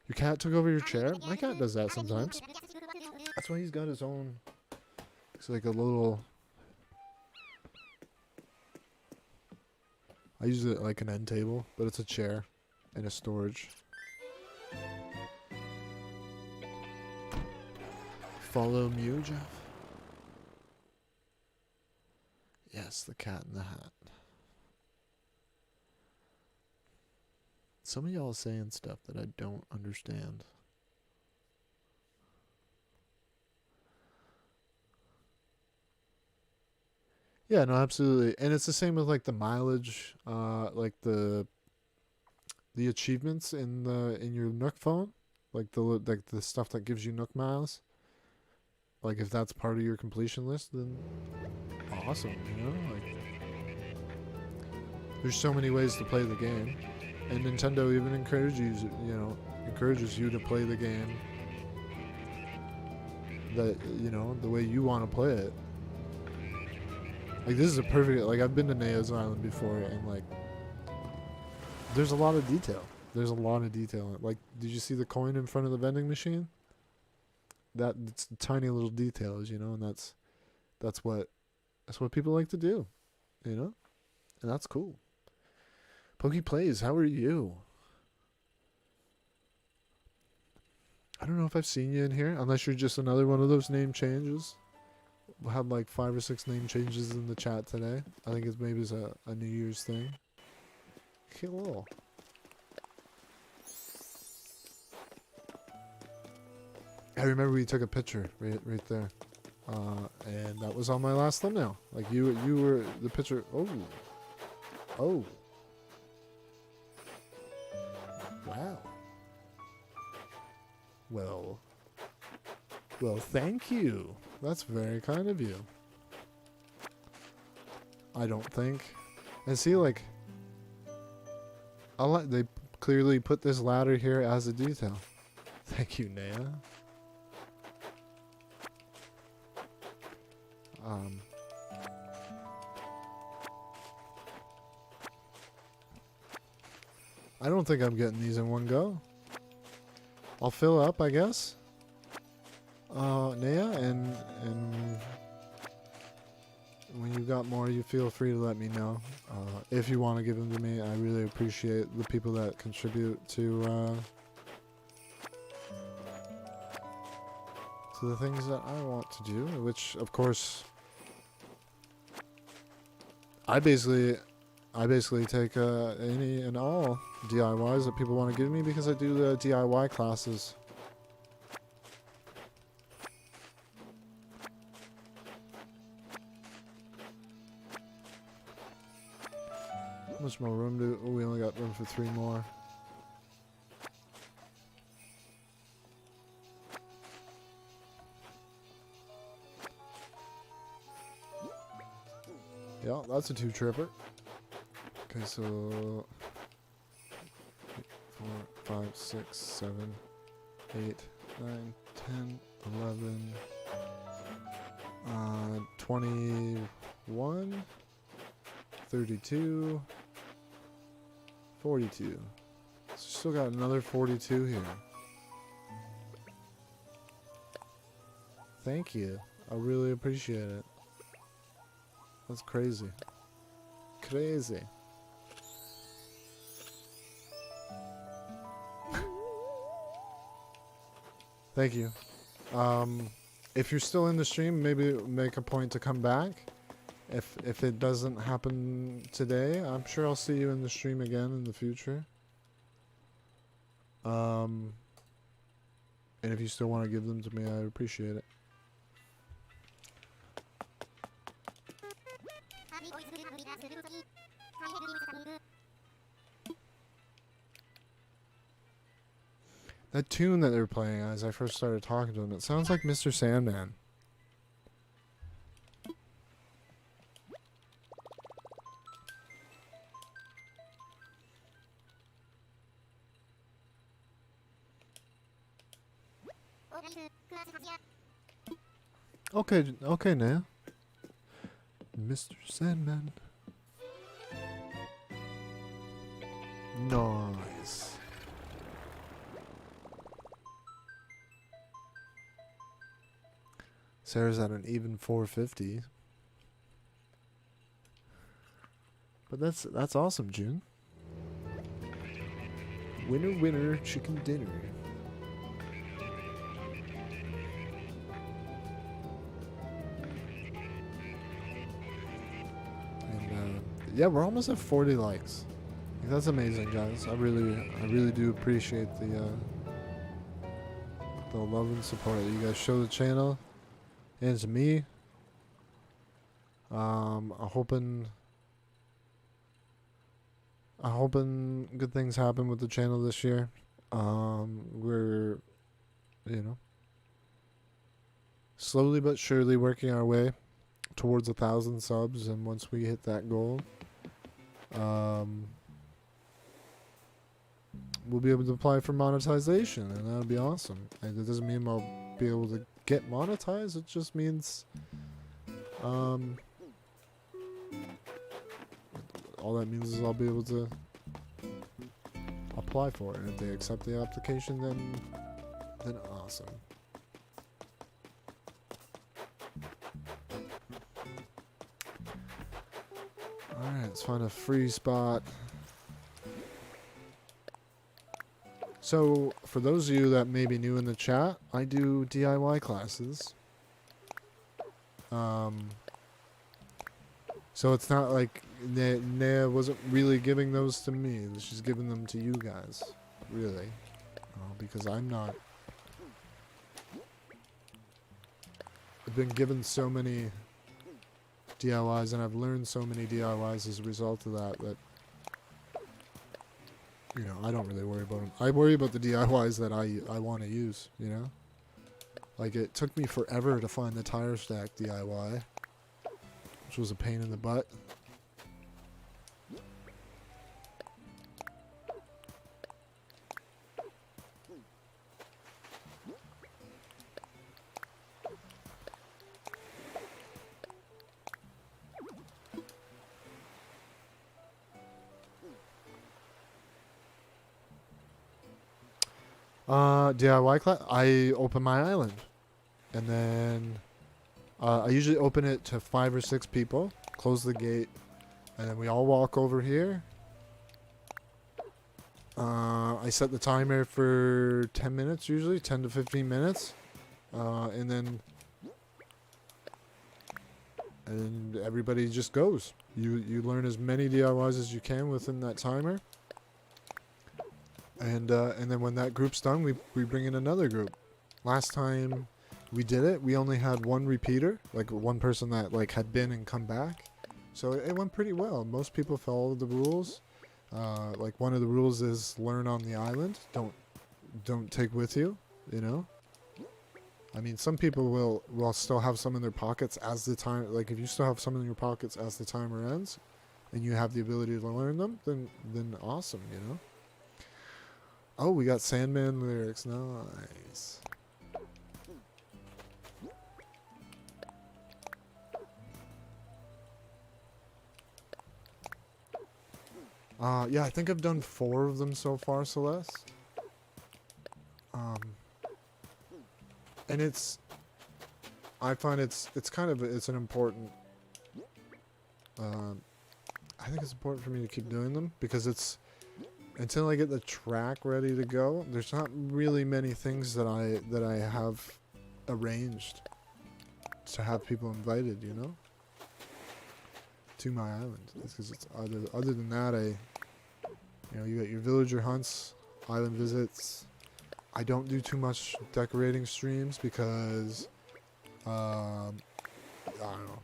Your cat took over your chair? My cat does that sometimes. That's why he's got his own... It's like a little... I use it like an end table, but it's a chair and a storage. Follow Mew, Jeff? Yes, the cat in the hat. Some of y'all saying stuff that I don't understand. Yeah, no, absolutely. And it's the same with like the mileage, like the achievements in your Nook phone, like the stuff that gives you Nook miles. Like, if that's part of your completion list, then awesome, you know? Like, there's so many ways to play the game. And Nintendo even encourages you to play the game that, you know, the way you want to play it. Like, this is a perfect, like, I've been to Naya's Island before, and like, there's a lot of detail. Like, did you see the coin in front of the vending machine? It's tiny little details, you know, and that's what people like to do, you know, and that's cool. Pokey Plays, how are you? I don't know if I've seen you in here, unless you're just another one of those name changes. We'll have like 5 or 6 name changes in the chat today. I think it's maybe a New Year's thing. Hello. I remember we took a picture right there, and that was on my last thumbnail. Like, you were the picture. Oh. Wow. Well, thank you. That's very kind of you. I don't think. And see, like, they clearly put this ladder here as a detail. Thank you, Naya. I don't think I'm getting these in one go. I'll fill up, I guess. Naya, and when you got more, you feel free to let me know. If you want to give them to me, I really appreciate the people that contribute to the things that I want to do, which, of course, I basically take any and all DIYs that people want to give me because I do the DIY classes. How much more room do we only got room for 3 more? Yeah, that's a 2-tripper. Okay, so 4, 5, 6, 7, 8, 9, 10, 11, 21, 32, 42. So still got another 42 here. Thank you. I really appreciate it. That's crazy. Crazy. Thank you. If you're still in the stream, maybe make a point to come back. If it doesn't happen today, I'm sure I'll see you in the stream again in the future. And if you still want to give them to me, I appreciate it. That tune that they were playing as I first started talking to them, it sounds like Mr. Sandman. Okay now. Mr. Sandman. Nice. Sarah's at an even 450. But that's awesome, June. Winner, winner, chicken dinner. And yeah, we're almost at 40 likes. Like, that's amazing, guys. I really do appreciate the love and support that you guys show the channel and to me. I'm hoping good things happen with the channel this year. We're, slowly but surely working our way towards 1,000 subs, and once we hit that goal, we'll be able to apply for monetization, and that'll be awesome. And it doesn't mean I'll be able to get monetized, it just means all that means is I'll be able to apply for it, and if they accept the application, then awesome. Alright, let's find a free spot. So, for those of you that may be new in the chat, I do DIY classes. So it's not like Nea wasn't really giving those to me. She's giving them to you guys, really. Because I'm not. I've been given so many DIYs, and I've learned so many DIYs as a result of that, I don't really worry about them. I worry about the DIYs that I want to use, Like, it took me forever to find the tire stack DIY, which was a pain in the butt. DIY class, I open my island, and then I usually open it to 5 or 6 people, close the gate, and then we all walk over here. I set the timer for 10 minutes, usually 10 to 15 minutes, and everybody just goes. You learn as many DIYs as you can within that timer. And then when that group's done, we bring in another group. Last time we did it, we only had one repeater, like one person that like had been and come back. So it went pretty well. Most people followed the rules. Like one of the rules is learn on the island. Don't take with you, you know. I mean, some people will still have some in their pockets as the time. Like if you still have some in your pockets as the timer ends, and you have the ability to learn them, then awesome, you know. Oh, we got Sandman lyrics. Nice. Yeah, I think I've done 4 of them so far, Celeste. And I find it's kind of, it's an important, I think it's important for me to keep doing them because it's, until I get the track ready to go, there's not really many things that I have arranged to have people invited, you know, to my island. Because it's other than that, you know, you got your villager hunts, island visits. I don't do too much decorating streams because I don't know,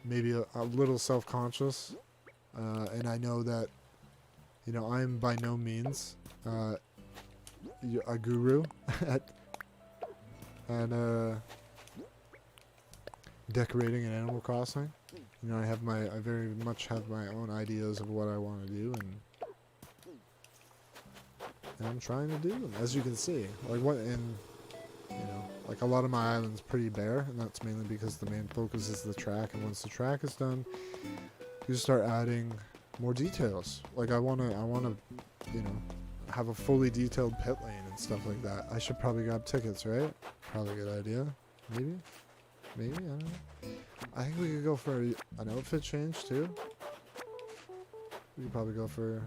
maybe a little self-conscious, and I know that, you know, I'm by no means a guru at decorating in Animal Crossing. You know, I very much have my own ideas of what I want to do, and I'm trying to do them, as you can see. Like you know, like a lot of my island's pretty bare, and that's mainly because the main focus is the track, and once the track is done, you start adding more details. Like I wanna, you know, have a fully detailed pit lane and stuff like that. I should probably grab tickets, right? Probably a good idea. Maybe, I don't know. I think we could go for an outfit change too. We could probably go for.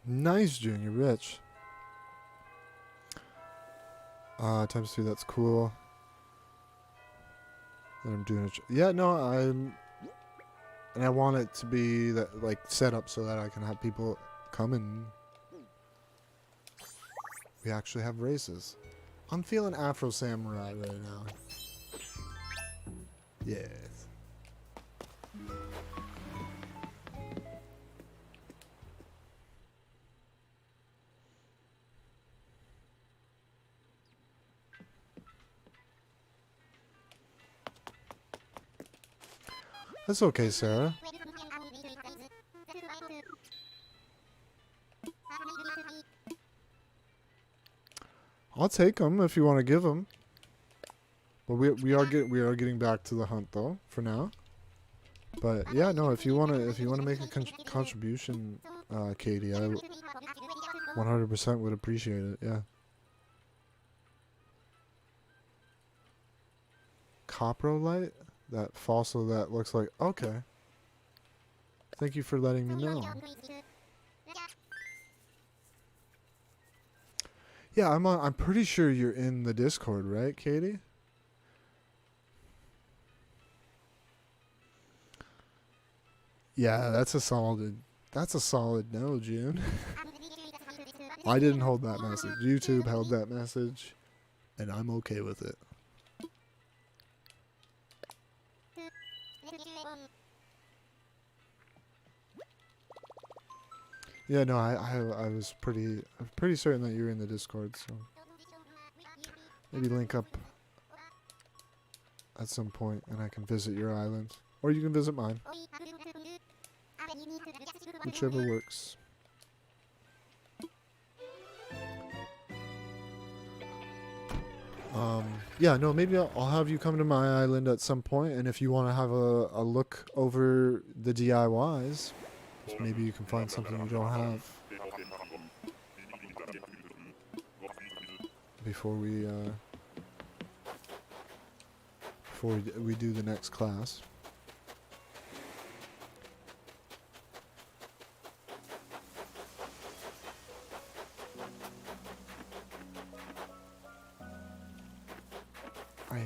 Nice, Junior, rich. Times 2, that's cool. And I'm doing it. Yeah, no, and I want it to be that like set up so that I can have people come and we actually have races. I'm feeling Afro Samurai right now. Yes. That's okay, Sarah. I'll take them if you want to give them. But we are getting back to the hunt though for now. But yeah, no, if you wanna make a contribution, Katie, I 100% would appreciate it. Yeah. Coprolite? That fossil that looks like... Okay. Thank you for letting me know. Yeah, I'm pretty sure you're in the Discord, right, Katie? Yeah, that's a solid no, June. I didn't hold that message. YouTube held that message, and I'm okay with it. Yeah, no, I was pretty certain that you were in the Discord, so maybe link up at some point and I can visit your island. Or you can visit mine. Whichever works. Yeah, no, maybe I'll have you come to my island at some point, and if you want to have a look over the DIYs, maybe you can find something you don't have before we before we do the next class. I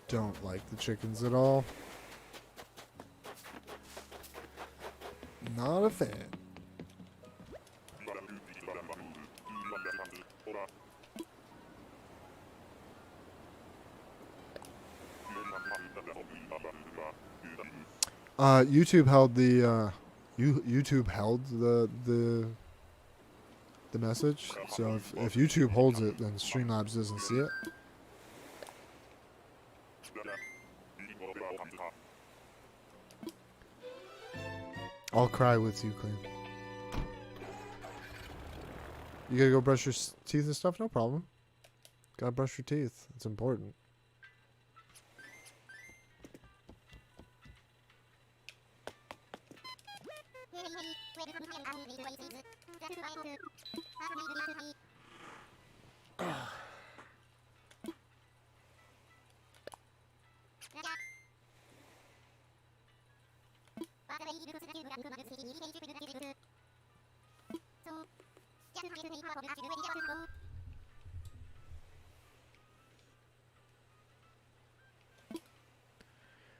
don't like the chickens at all. Not a fan. YouTube held the YouTube held the message. So if YouTube holds it, then Streamlabs doesn't see it. I'll cry with you, Clean. You gotta go brush your teeth and stuff? No problem. Gotta brush your teeth. It's important.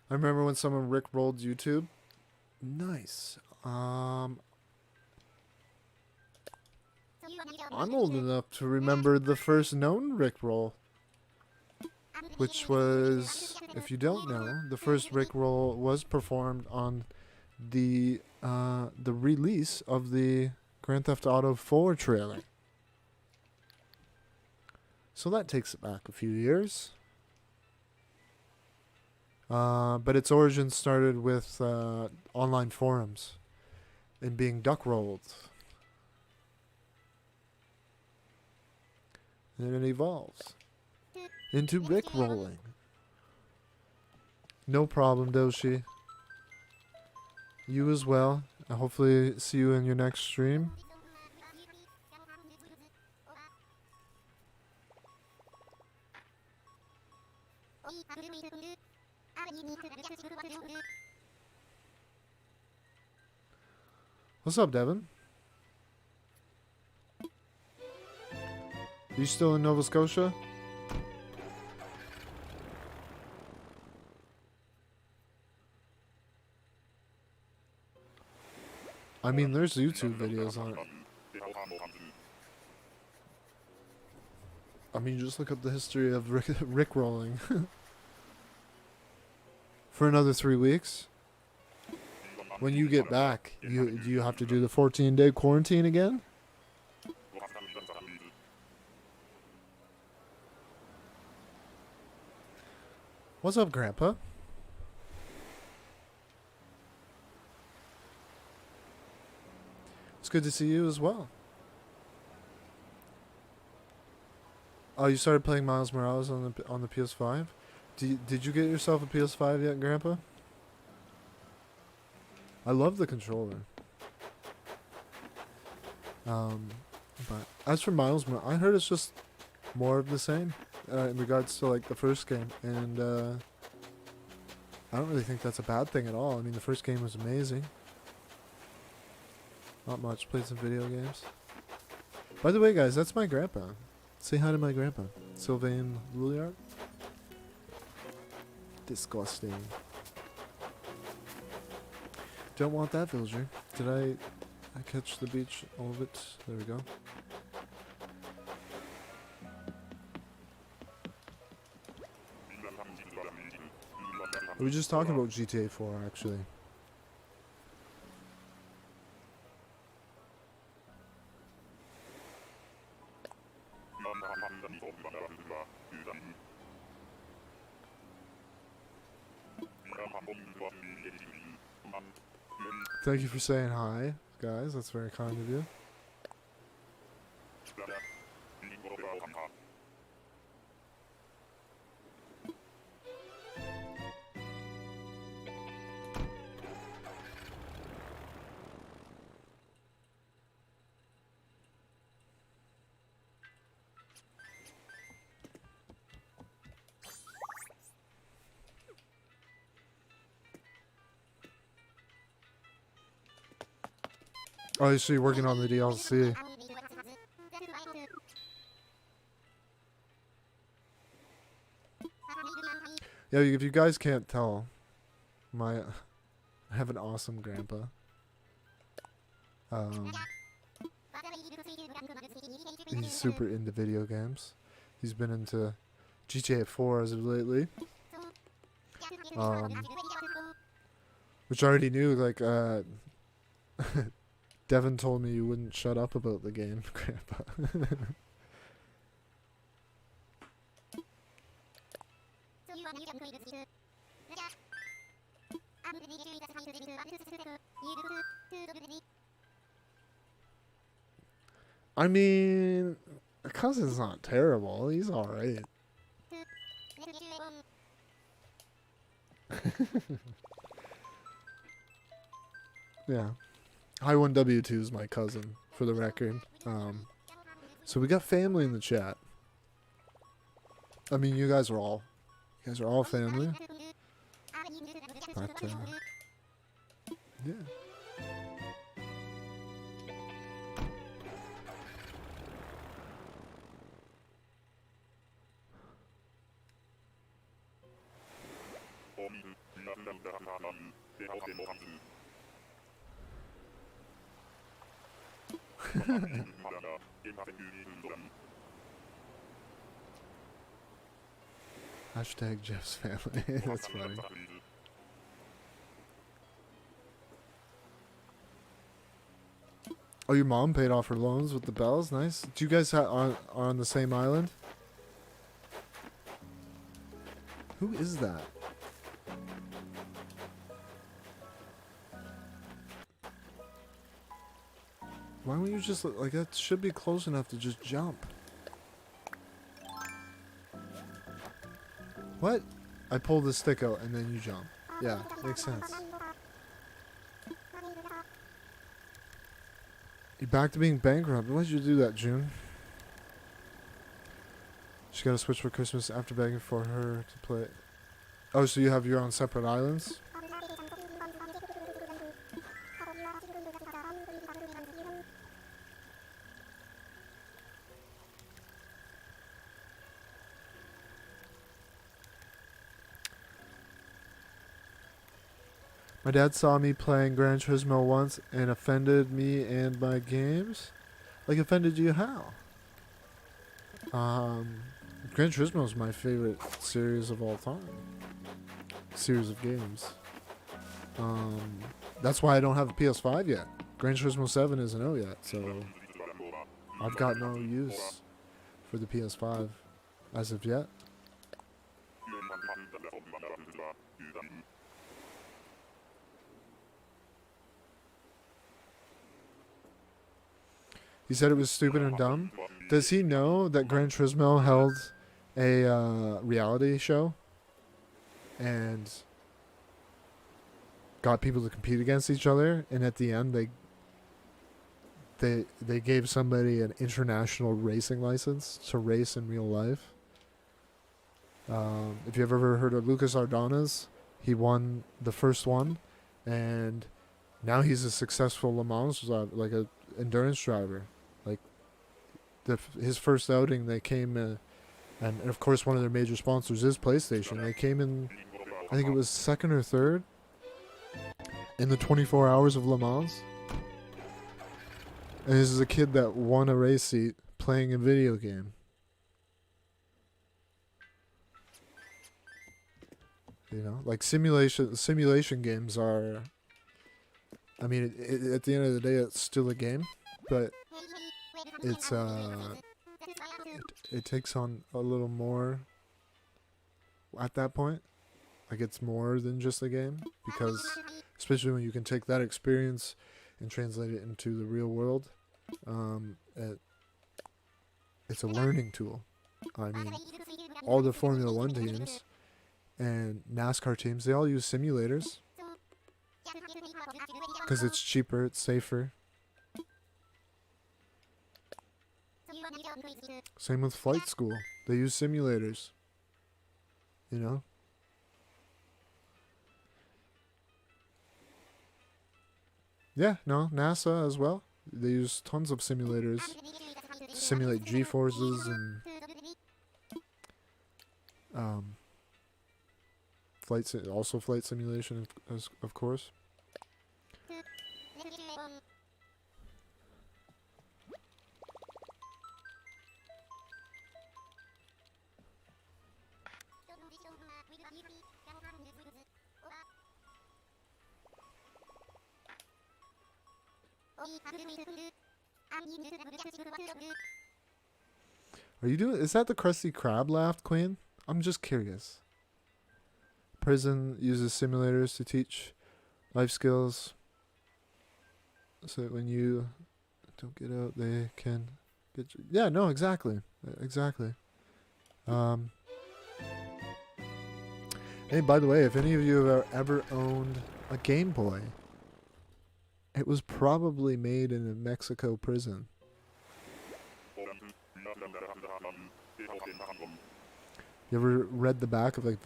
I remember when someone rickrolled YouTube. Nice. I'm old enough to remember the first known rickroll, which was, if you don't know, the first rickroll was performed on the release of the Grand Theft Auto 4 trailer. So that takes it back a few years. But its origin started with online forums and being duck-rolled. And then it evolves into rickrolling. No problem, Doshi. You as well. I hopefully see you in your next stream. What's up, Devin? You still in Nova Scotia? I mean, there's YouTube videos on it. I mean, just look up the history of rickrolling. For another 3 weeks. When you get back, do you have to do the 14-day quarantine again? What's up, Grandpa? It's good to see you as well. Oh, you started playing Miles Morales on the PS5? Did you get yourself a PS5 yet, Grandpa? I love the controller. But as for Miles Morales, I heard it's just more of the same in regards to like the first game, and I don't really think that's a bad thing at all. I mean, the first game was amazing. Not much. Played some video games. By the way, guys, that's my grandpa. Say hi to my grandpa, Sylvain Louliard. Disgusting. Don't want that, villager. Did I catch the beach? All of it. There we go. We were just talking about GTA 4, actually. Thank you for saying hi, guys. That's very kind of you. Oh, so you're working on the DLC. Yeah, if you guys can't tell, I have an awesome grandpa. He's super into video games. He's been into GTA 4 as of lately. Which I already knew, like, Devin told me you wouldn't shut up about the game, Grandpa. I mean, cousin's not terrible. He's alright. Yeah. High1W2 is my cousin, for the record. So we got family in the chat. I mean, you guys are all family. But, yeah. Hashtag Jeff's family. That's funny. Oh, your mom paid off her loans with the bells? Nice. Do you guys are on the same island? Who is that? Why don't you just, like, that should be close enough to just jump. What? I pulled the stick out and then you jump. Yeah, makes sense. You're back to being bankrupt. Why did you do that, June? She got a Switch for Christmas after begging for her to play. Oh, so you have your own separate islands? My dad saw me playing Gran Turismo once and offended me and my games. Like, offended you how? Gran Turismo is my favorite series of all time. Series of games. That's why I don't have a PS5 yet. Gran Turismo 7 isn't out yet, so I've got no use for the PS5 as of yet. He said it was stupid and dumb. Does he know that Gran Turismo held a reality show and got people to compete against each other, and at the end they gave somebody an international racing license to race in real life? If you've ever heard of Lucas Ardonas, he won the first one, and now he's a successful Le Mans, like a endurance driver. Like his first outing, they came, and of course one of their major sponsors is PlayStation. They came in, I think it was second or third in the 24 hours of Le Mans. And this is a kid that won a race seat playing a video game. You know, like simulation games are. I mean, at the end of the day, it's still a game, but it's it takes on a little more at that point. Like, it's more than just a game, because especially when you can take that experience and translate it into the real world, it's a learning tool. I mean, all the Formula One teams and NASCAR teams, they all use simulators because it's cheaper, it's safer. Same with flight school. They use simulators. You know? Yeah, no, NASA as well. They use tons of simulators to simulate G-forces and also flight simulation, of course. Are you doing? Is that the Krusty Krab laugh, Queen? I'm just curious. Prison uses simulators to teach life skills, so that when you don't get out, they can get you. Yeah, no, exactly, exactly. Hey, by the way, if any of you have ever owned a Game Boy, it was probably made in a Mexico prison. You ever read the back of, like,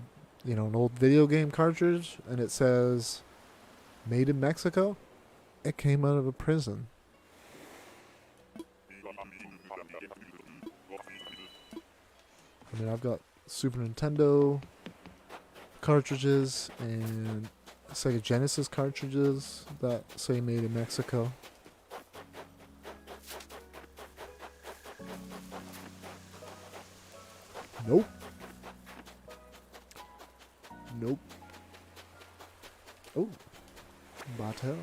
you know, an old video game cartridge and it says made in Mexico? It came out of a prison. I mean, I've got Super Nintendo cartridges and Sega Genesis cartridges that say made in Mexico. Nope. Nope. Oh, Batel.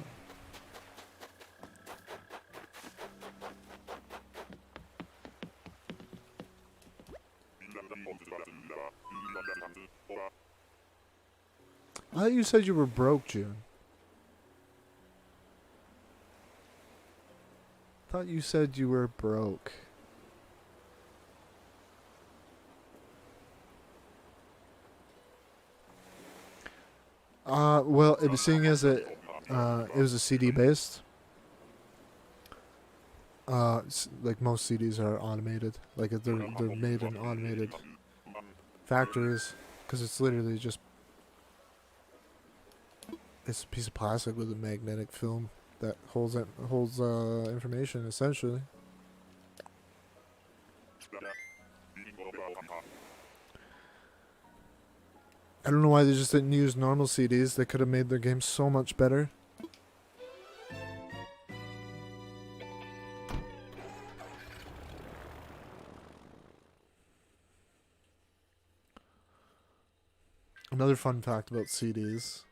I thought you said you were broke, June. I thought you said you were broke. Well, it was seeing as it was a CD based. Like most CDs are automated. Like they're made in automated factories, because it's literally just it's a piece of plastic with a magnetic film that holds information essentially. I don't know why they just didn't use normal CDs. They could have made their game so much better. Another fun fact about CDs.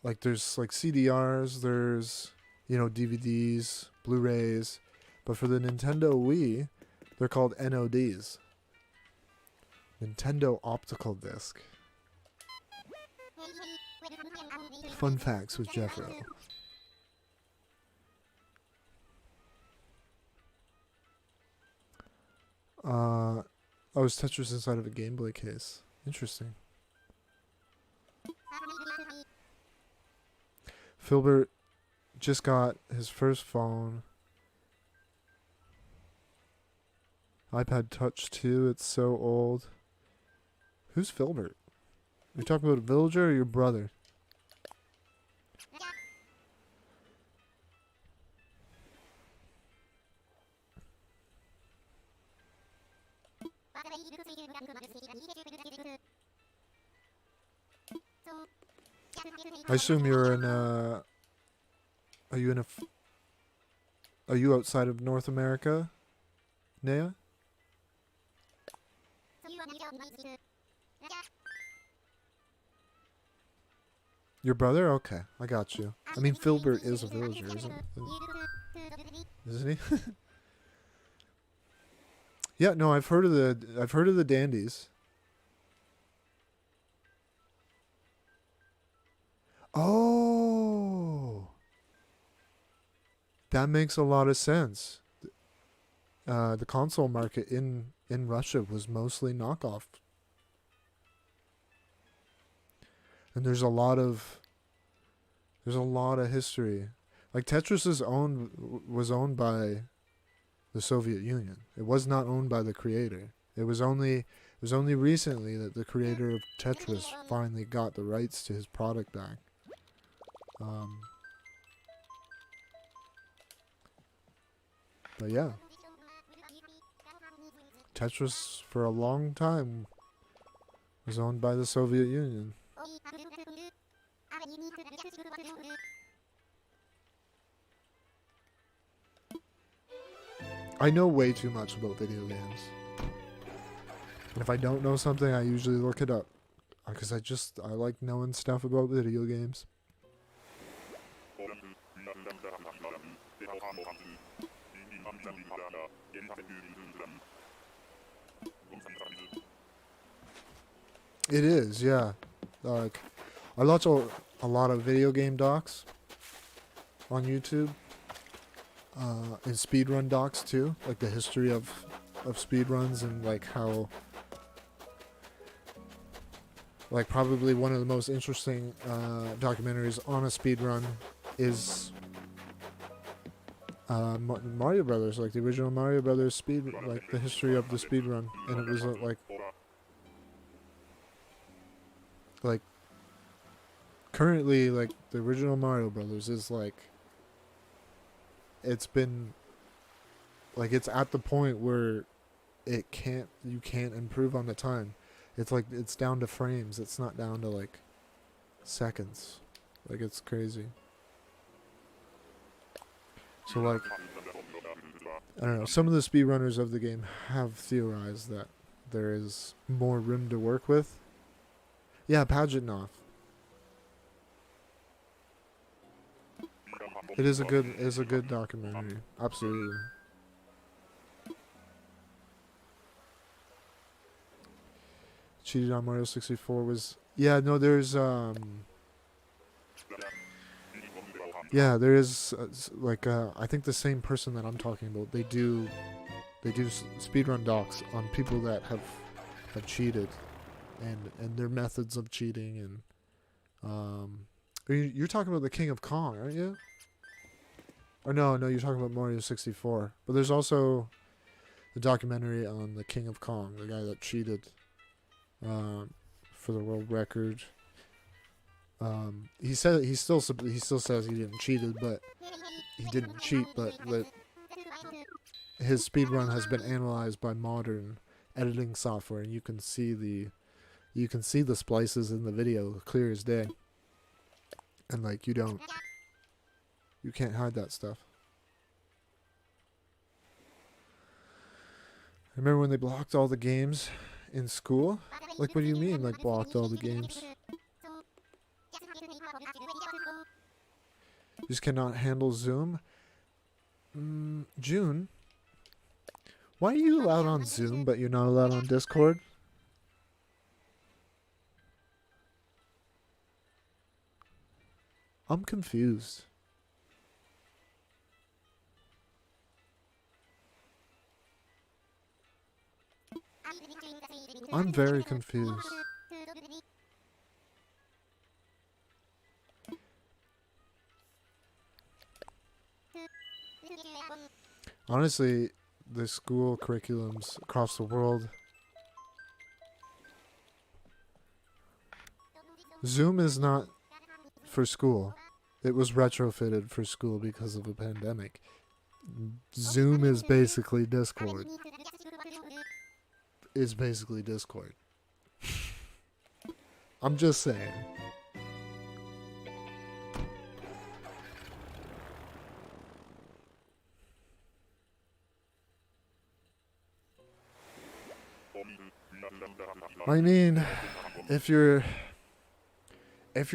Like there's like CDRs, there's, you know, DVDs, Blu-rays, but for the Nintendo Wii, they're called NODs. Nintendo Optical Disc. Fun facts with Jeffro. Oh, it's Tetris inside of a Game Boy case. Interesting. Filbert just got his first phone. iPad Touch 2, it's so old. Who's Filbert? Are you talking about a villager or your brother? I assume you're in a... Are you in a... Are you outside of North America, Nea? Your brother? Okay, I got you. I mean, Filbert is a villager, isn't he? Yeah, no, I've heard of the dandies. Oh, that makes a lot of sense. The console market in Russia was mostly knockoff. And there's a lot of history. Like Tetris was owned by the Soviet Union. It was not owned by the creator. It was only recently that the creator of Tetris finally got the rights to his product back. But yeah, Tetris for a long time was owned by the Soviet Union. I know way too much about video games. And if I don't know something, I usually look it up. Because I like knowing stuff about video games. It is, yeah. Like, I watch a lot of video game docs on YouTube. And speedrun docs too. Like the history of speedruns and like how... Like probably one of the most interesting documentaries on a speedrun is Mario Brothers, like the original Mario Brothers speed, like the history of the speedrun, and it was like currently like the original Mario Brothers is like it's been like it's at the point where you can't improve on the time. It's like it's down to frames. It's not down to like seconds. Like it's crazy. So like I don't know, some of the speedrunners of the game have theorized that there is more room to work with. Yeah, Paginoff. It is a good documentary. Absolutely. Cheated on Mario 64 was... Yeah, no, there's... Yeah, there is, like, I think the same person that I'm talking about, they do speedrun docs on people that have cheated and their methods of cheating and... You're talking about the King of Kong, aren't you? Or no, you're talking about Mario 64. But there's also the documentary on the King of Kong, the guy that cheated for the world record. He still says he didn't cheated, but he didn't cheat. But his speedrun has been analyzed by modern editing software, and you can see the splices in the video clear as day. And like you can't hide that stuff. I remember when they blocked all the games in school. Like, what do you mean, like, blocked all the games? You just cannot handle Zoom? June? Why are you allowed on Zoom, but you're not allowed on Discord? I'm confused. I'm very confused. Honestly, the school curriculums across the world. Zoom is not for school. It was retrofitted for school because of a pandemic. Zoom is basically Discord. Is basically Discord. I'm just saying. I mean, if your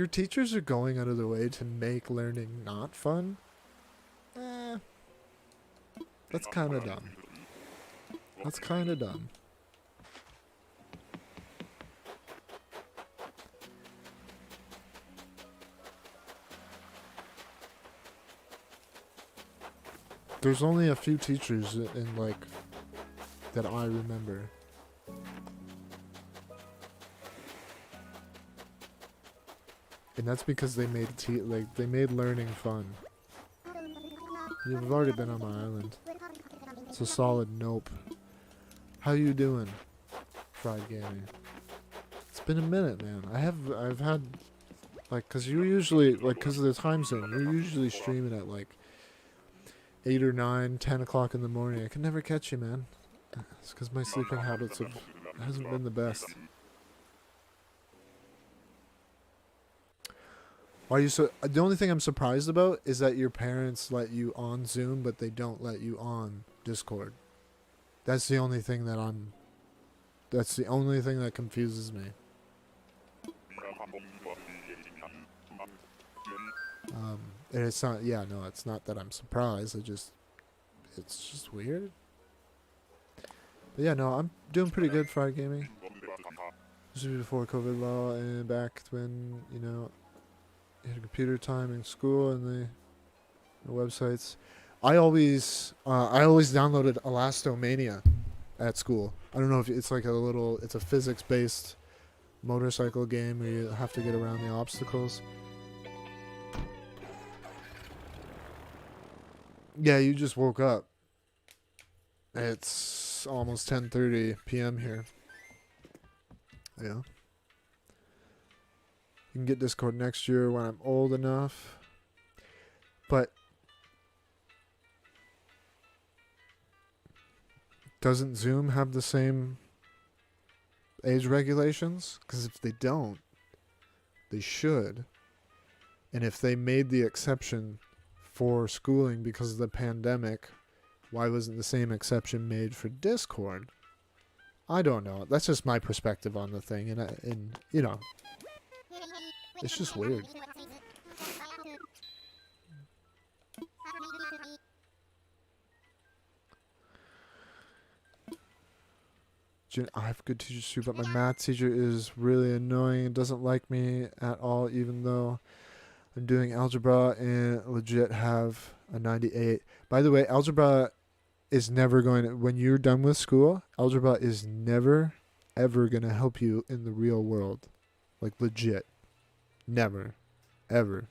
teachers are going out of their way to make learning not fun, that's kind of dumb. That's kind of dumb. There's only a few teachers in like that I remember. And that's because they made they made learning fun. You've already been on my island. It's a solid nope. How you doing, Fried Gaming? It's been a minute, man. I've had like, cause you usually like, cause of the time zone, you're usually streaming at like 8 or 9, 10 o'clock in the morning. I can never catch you, man. It's because my sleeping habits hasn't been the best. Why are you so? The only thing I'm surprised about is that your parents let you on Zoom, but they don't let you on Discord. That's the only thing that I'm. That's the only thing that confuses me. And it's not. Yeah, no, it's not that I'm surprised. It's just weird. But yeah, no, I'm doing pretty good for gaming. This was before COVID law and back when, you know, you had computer time in school and the websites. I always downloaded Elastomania at school. I don't know if it's like it's a physics-based motorcycle game where you have to get around the obstacles. Yeah, you just woke up. It's almost 10:30 p.m. here. Yeah. You can get Discord next year when I'm old enough. But doesn't Zoom have the same age regulations? Because if they don't, they should. And if they made the exception for schooling because of the pandemic, why wasn't the same exception made for Discord? I don't know. That's just my perspective on the thing, and you know, it's just weird. I have good teachers too, but my math teacher is really annoying and doesn't like me at all, even though I'm doing algebra and legit have a 98. By the way, algebra is never going to, when you're done with school, algebra is never, ever going to help you in the real world. Like, legit. Never. Ever.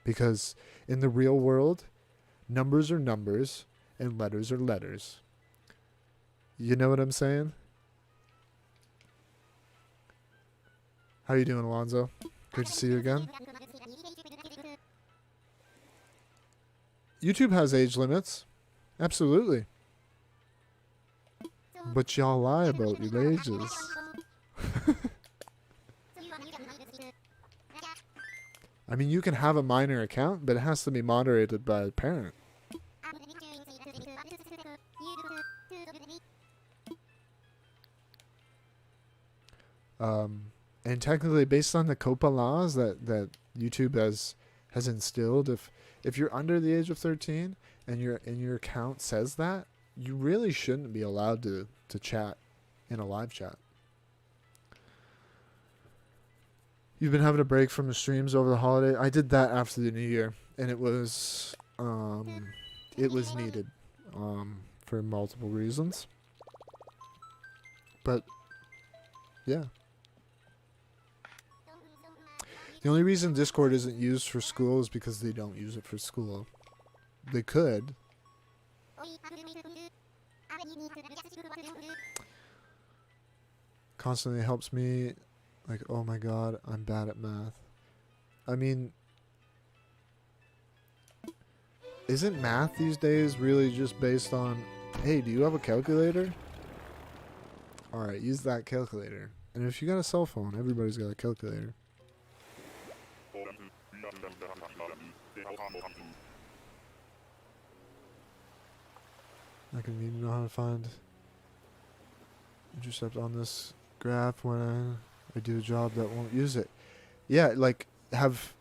Because in the real world, numbers are numbers and letters are letters. You know what I'm saying? How you doing, Alonzo? Great to see you again. YouTube has age limits. Absolutely. But y'all lie about your ages. I mean, you can have a minor account, but it has to be moderated by a parent. And technically, based on the COPPA laws that YouTube has instilled, if you're under the age of 13 and your account says that, you really shouldn't be allowed to chat in a live chat. You've been having a break from the streams over the holiday. I did that after the new year, and it was needed for multiple reasons. But yeah. The only reason Discord isn't used for school is because they don't use it for school. They could. Constantly helps me. Like, oh my god, I'm bad at math. I mean, isn't math these days really just based on, hey, do you have a calculator? Alright, use that calculator. And if you got a cell phone, everybody's got a calculator. I can need to know how to find intercept on this graph when I do a job that won't use it. Yeah, like have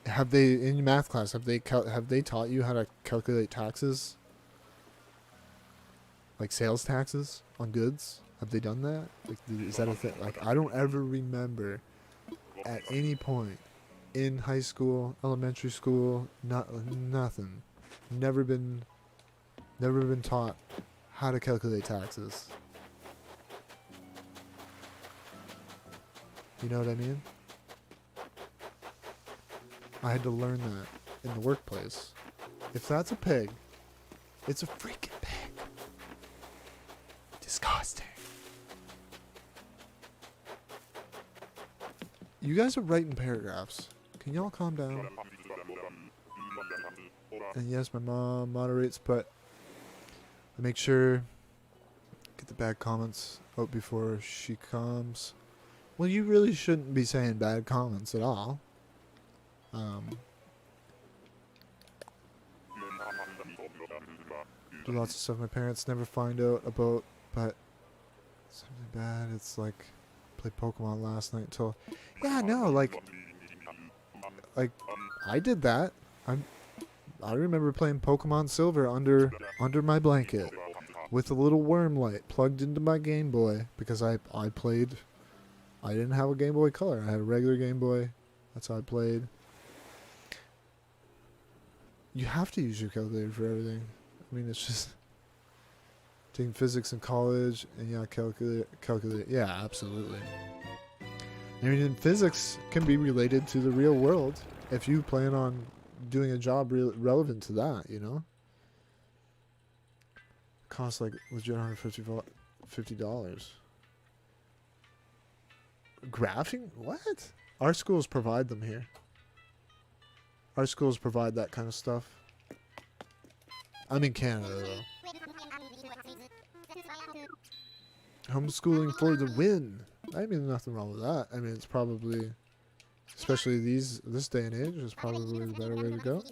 they in math class have they taught you how to calculate taxes? Like sales taxes on goods? Have they done that? Like, is that a thing? Like, I don't ever remember at any point in high school, elementary school, nothing. Never been taught how to calculate taxes. You know what I mean? I had to learn that in the workplace. If that's a pig, it's a freaking pig. Disgusting. You guys are writing paragraphs. Can y'all calm down? And yes, my mom moderates, but I make sure get the bad comments out before she comes. Well, you really shouldn't be saying bad comments at all. Do lots of stuff my parents never find out about, but something bad. It's like played Pokemon last night until. Yeah, no, like I did that. I remember playing Pokemon Silver under my blanket with a little worm light plugged into my Game Boy because I played. I didn't have a Game Boy Color. I had a regular Game Boy. That's how I played. You have to use your calculator for everything. I mean, it's just taking physics in college, and yeah, calculate. Yeah, absolutely. I mean, physics can be related to the real world if you plan on doing a job relevant to that. You know, costs like legit $150. Graphing? What? Our schools provide them here. Our schools provide that kind of stuff. I'm in Canada, though. Homeschooling for the win. I mean, nothing wrong with that. I mean, it's probably, especially this day and age, is probably the better way to go.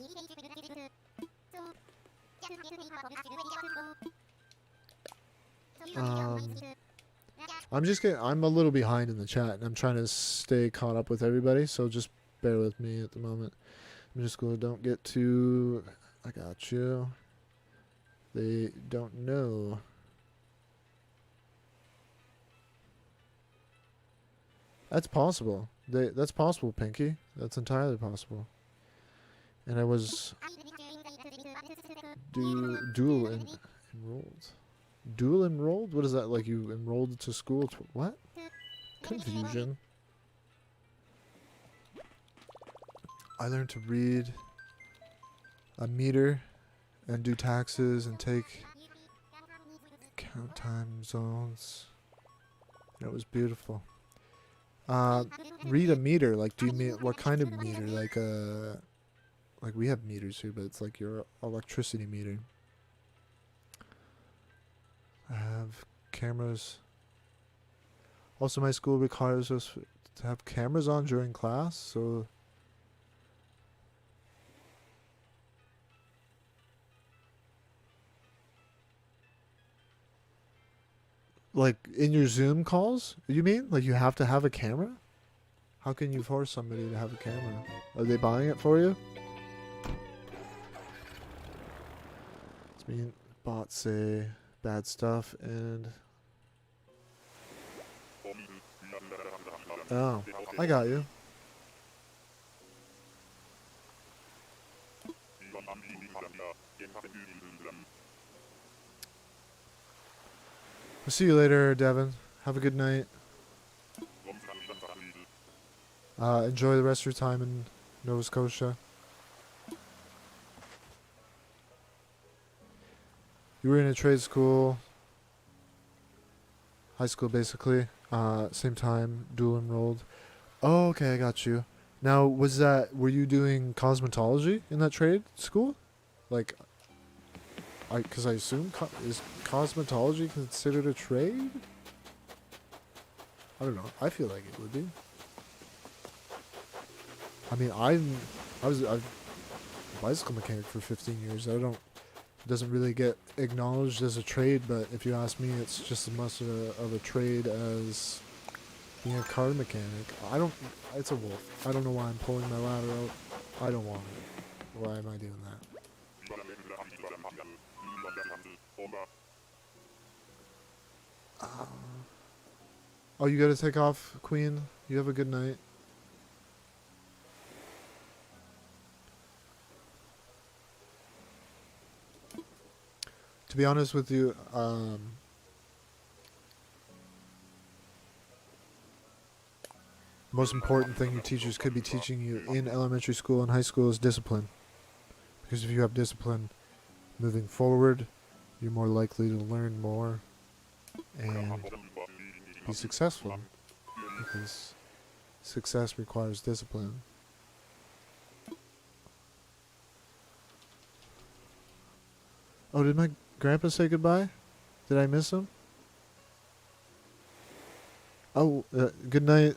I'm a little behind in the chat, and I'm trying to stay caught up with everybody, so just bear with me at the moment. Middle school, don't get too. I got you. They don't know. That's possible. That's possible, Pinky. That's entirely possible. And I was dual enrolled. Dual enrolled? What is that? Like you enrolled to school? What? Confusion. I learned to read a meter and do taxes and take count time zones. It was beautiful. Read a meter. Like, do you mean what kind of meter? Like we have meters here, but it's like your electricity meter. I have cameras. Also, my school requires us to have cameras on during class, so. Like, in your Zoom calls? You mean? Like, you have to have a camera? How can you force somebody to have a camera? Are they buying it for you? It's mean bots say bad stuff and... Oh, I got you. I'll see you later, Devin. Have a good night. Enjoy the rest of your time in Nova Scotia. You were in a trade school, high school basically, same time, dual enrolled. Oh, okay, I got you. Now, were you doing cosmetology in that trade school? Like, because I assume, is cosmetology considered a trade? I don't know. I feel like it would be. I mean, I was a bicycle mechanic for 15 years. It doesn't really get acknowledged as a trade, but if you ask me, it's just as much of a trade as being a car mechanic. It's a wolf. I don't know why I'm pulling my ladder out. I don't want it. Why am I doing that? Oh, you gotta take off, Queen. You have a good night. To be honest with you, the most important thing your teachers could be teaching you in elementary school and high school is discipline. Because if you have discipline moving forward, you're more likely to learn more and be successful. Because success requires discipline. Oh, did my grandpa say goodbye? Did I miss him? Oh, good night,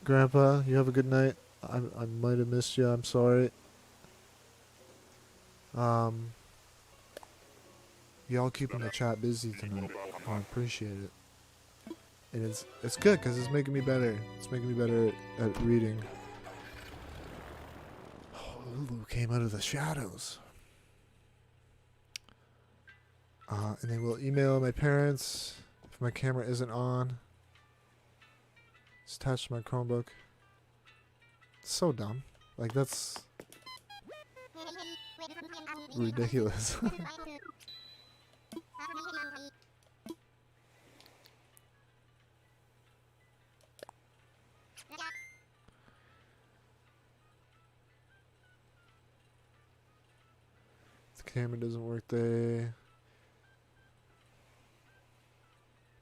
Grandpa. You have a good night. I might have missed you. I'm sorry. Um, y'all keeping the chat busy tonight. I appreciate it. And it's good because it's making me better. It's making me better at reading. Oh, Lulu came out of the shadows. And they will email my parents if my camera isn't on. It's attached to my Chromebook. It's so dumb. Like, that's ridiculous. The camera doesn't work. They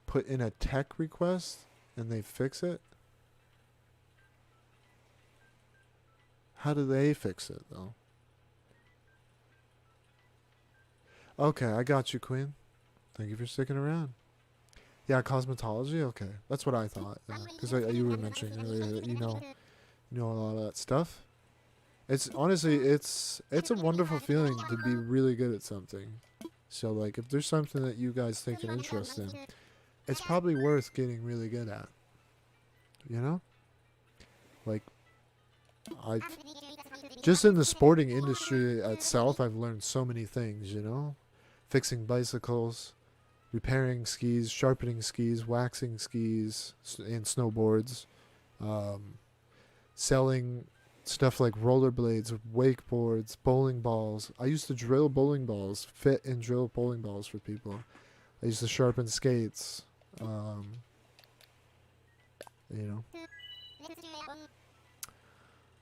put in a tech request and they fix it. How do they fix it, though? Okay, I got you, Queen. Thank you for sticking around. Yeah, cosmetology? Okay. That's what I thought. Because you were mentioning earlier that you know a lot of that stuff. It's honestly, it's a wonderful feeling to be really good at something. So, like, if there's something that you guys take an interest in, it's probably worth getting really good at. You know? Like, just in the sporting industry itself, I've learned so many things, you know? Fixing bicycles, repairing skis, sharpening skis, waxing skis and snowboards, selling stuff like rollerblades, wakeboards, bowling balls. I used to drill bowling balls, fit and drill bowling balls for people. I used to sharpen skates, you know.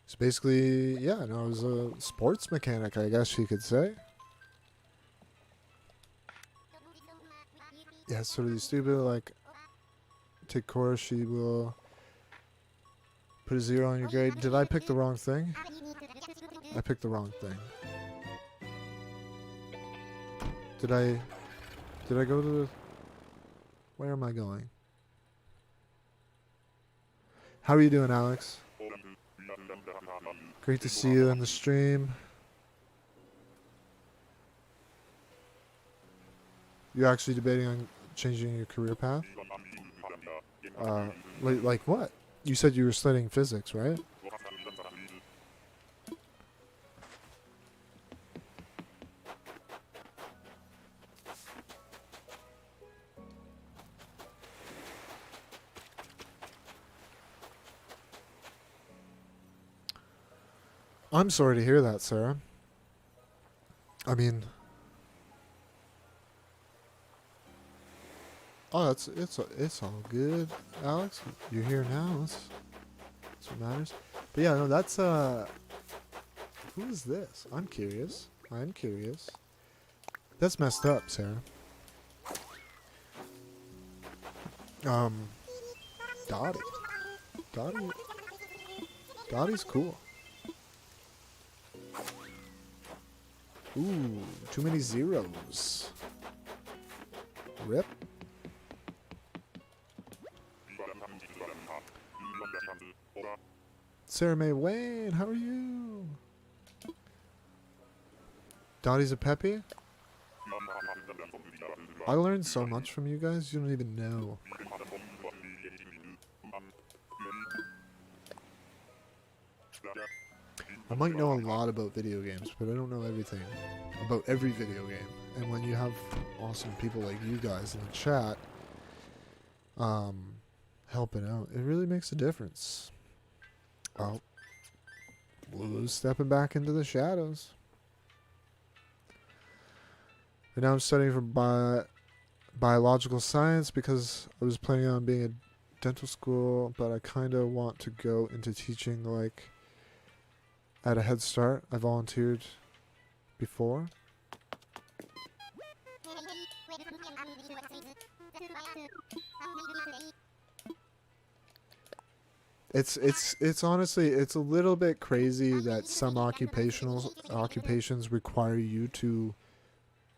So basically, yeah, no, I was a sports mechanic, I guess you could say. Yeah, it's totally stupid. Like, take course, she will put a 0 on your grade. Did I pick the wrong thing? I picked the wrong thing. Did I go to the... Where am I going? How are you doing, Alex? Great to see you in the stream. You're actually debating on changing your career path? Like what? You said you were studying physics, right? I'm sorry to hear that, Sarah. I mean... Oh, it's all good, Alex. You're here now. That's what matters. But yeah, no, that's who is this? I'm curious. That's messed up, Sarah. Dottie. Dottie's cool. Ooh, too many zeros. Rip. Sarah May Wayne, how are you? Dottie's a peppy? I learned so much from you guys, you don't even know. I might know a lot about video games, but I don't know everything about every video game. And when you have awesome people like you guys in the chat, helping out, it really makes a difference. Oh, Lulu's stepping back into the shadows. But now I'm studying for biological science because I was planning on being a dental school, but I kind of want to go into teaching, like, at a head start. I volunteered before. It's honestly, it's a little bit crazy that some occupations require you to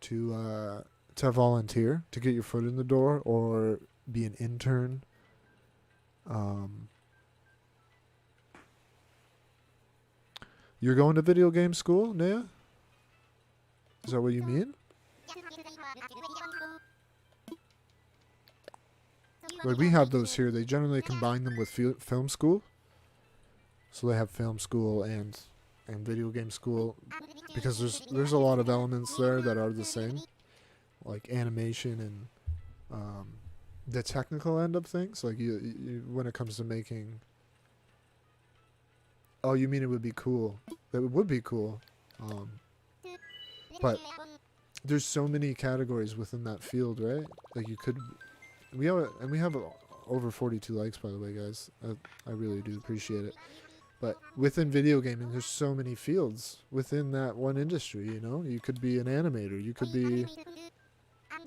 to volunteer, to get your foot in the door, or be an intern. You're going to video game school, Naya? Is that what you mean? Like, we have those here. They generally combine them with film school. So they have film school and video game school, because there's a lot of elements there that are the same, like animation and the technical end of things. Like you when it comes to making. Oh, you mean it would be cool? That would be cool, but there's so many categories within that field, right? Like you could. We have over 42 likes, by the way, guys. I really do appreciate it. But within video gaming, there's so many fields within that one industry, you know? You could be an animator. You could be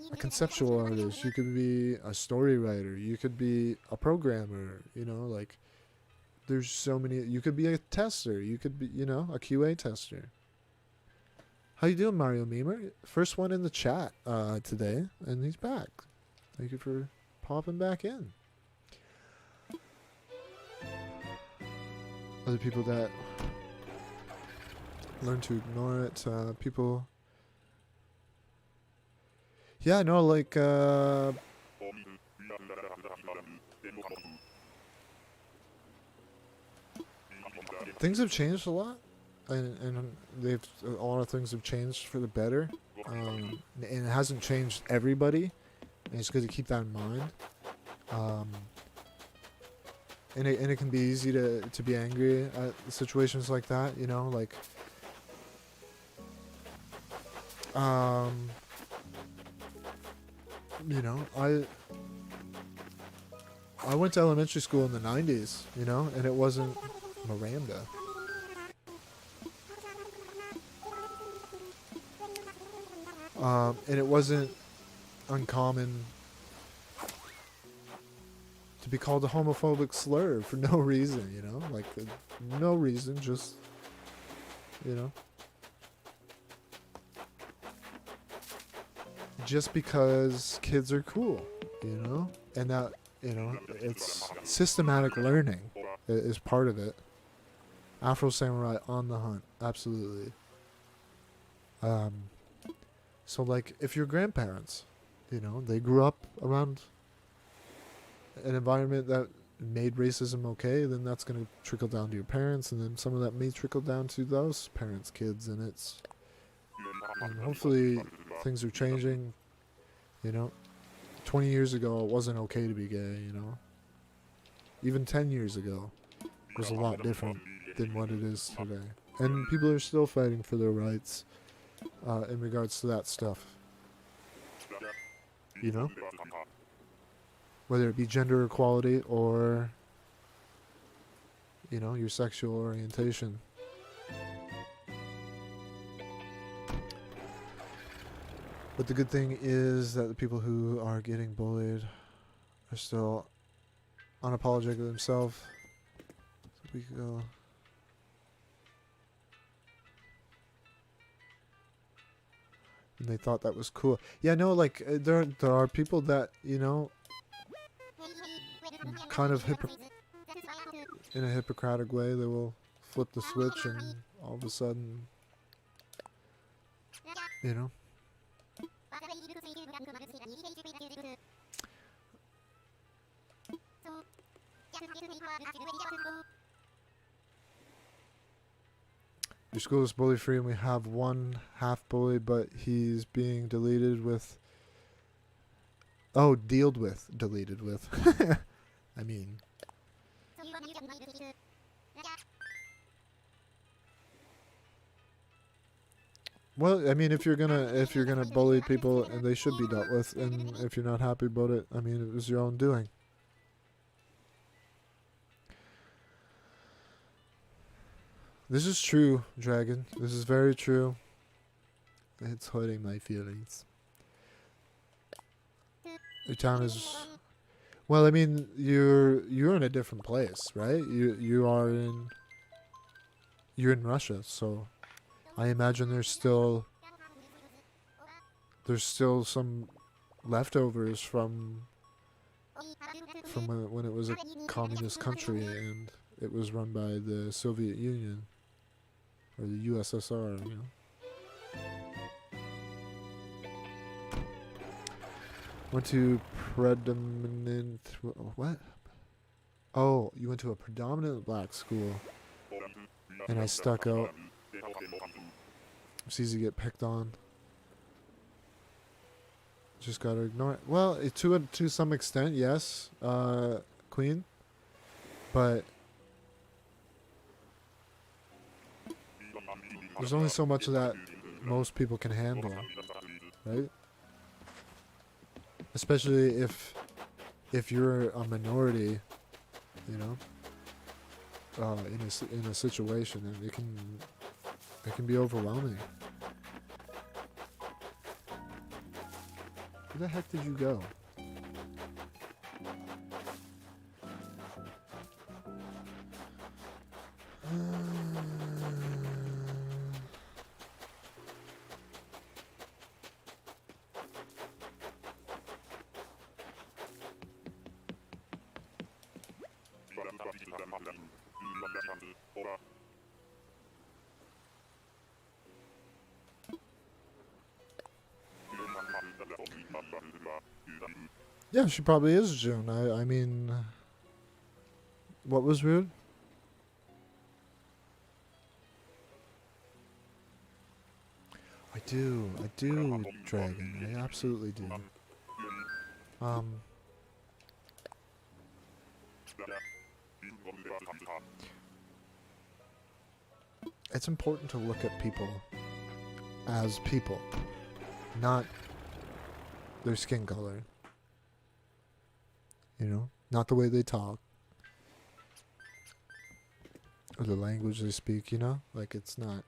a conceptual artist. You could be a story writer. You could be a programmer, you know? Like, there's so many. You could be a tester. You could be, you know, a QA tester. How you doing, Mario Memer? First one in the chat today, and he's back. Thank you for popping back in. Other people that learn to ignore it, people. Yeah, no, like, things have changed a lot, and a lot of things have changed for the better, and it hasn't changed everybody, and it's good to keep that in mind. And it can be easy to be angry at situations like that, you know, like, you know, I went to elementary school in the 90s, you know, and it wasn't Miranda. And it wasn't uncommon to be called a homophobic slur for no reason, you know? Like, no reason, just, you know? Just because kids are cool, you know? And that, you know, it's systematic learning is part of it. Afro Samurai on the hunt, absolutely. So, like, if your grandparents, you know, they grew up around an environment that made racism okay, then that's going to trickle down to your parents, and then some of that may trickle down to those parents' kids, and hopefully things are changing, you know. 20 years ago, it wasn't okay to be gay, you know. Even 10 years ago, it was a lot different than what it is today. And people are still fighting for their rights in regards to that stuff, you know. Whether it be gender equality or, you know, your sexual orientation. But the good thing is that the people who are getting bullied are still unapologetic of themselves. So we could go. And they thought that was cool. Yeah, no, like, there are people that, you know, kind of in a Hippocratic way, they will flip the switch and all of a sudden, you know. Your school is bully free and we have one half bully, but he's being deleted with. Oh, deleted with. I mean. Well, I mean, if you're gonna bully people, and they should be dealt with, and if you're not happy about it, I mean, it was your own doing. This is true, Dragon. This is very true. It's hurting my feelings. Your town is. Well, I mean, you're in a different place, right? You're in Russia, so I imagine there's still there's still some leftovers from when it was a communist country and it was run by the Soviet Union or the USSR, you know. Went to predominant what? Oh, you went to a predominant black school, and I stuck out. It's easy to get picked on. Just gotta ignore it. Well, to some extent, yes, Queen. But there's only so much of that most people can handle, right? Especially if you're a minority, you know, in a situation, and it can be overwhelming. Where the heck did you go? Yeah, she probably is June. I mean, what was rude? I do, Dragon. I absolutely do. It's important to look at people as people, not their skin color. You know, not the way they talk or the language they speak, you know? Like, it's not,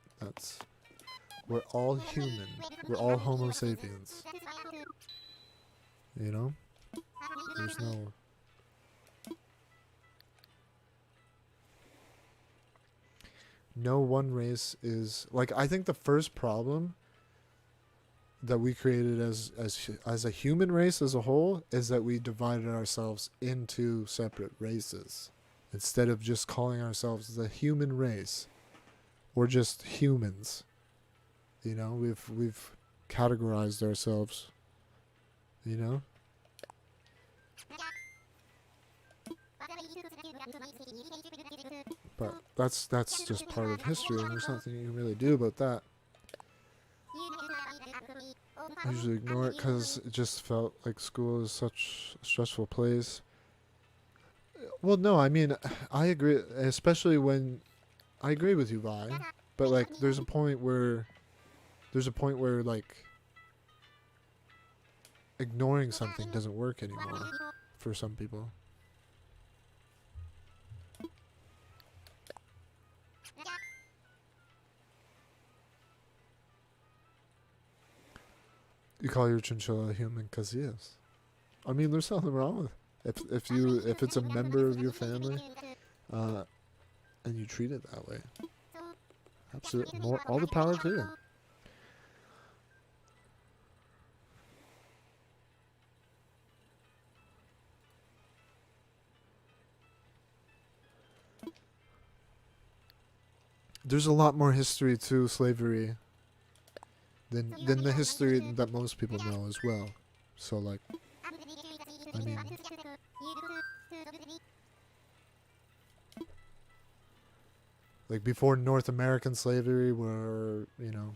we're all human. We're all Homo sapiens. You know? There's no one race is, like, I think the first problem that we created as a human race as a whole is that we divided ourselves into separate races instead of just calling ourselves the human race or just humans. You know, we've categorized ourselves, you know. But that's just part of history, and there's nothing you can really do about that. I usually ignore it because it just felt like school is such a stressful place. Well, no, I mean, I agree, especially when I agree with you, Vi. But like, there's a point where like ignoring something doesn't work anymore for some people. You call your chinchilla a human because he is. I mean, there's nothing wrong with it. If it's a member of your family, and you treat it that way, absolutely, all the power to you. There's a lot more history to slavery than the history that most people know as well. So like, I mean, like before North American slavery, where, you know,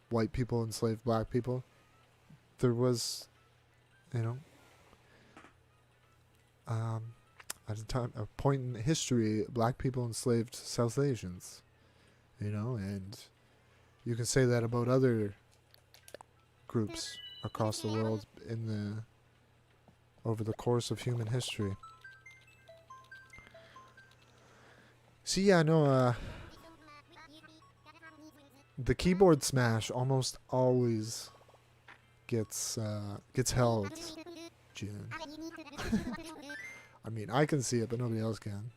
white people enslaved black people, there was, you know, at a point in history, black people enslaved South Asians, you know, and you can say that about other groups across the world over the course of human history. See, yeah, no, the keyboard smash almost always gets held, June. I mean, I can see it, but nobody else can.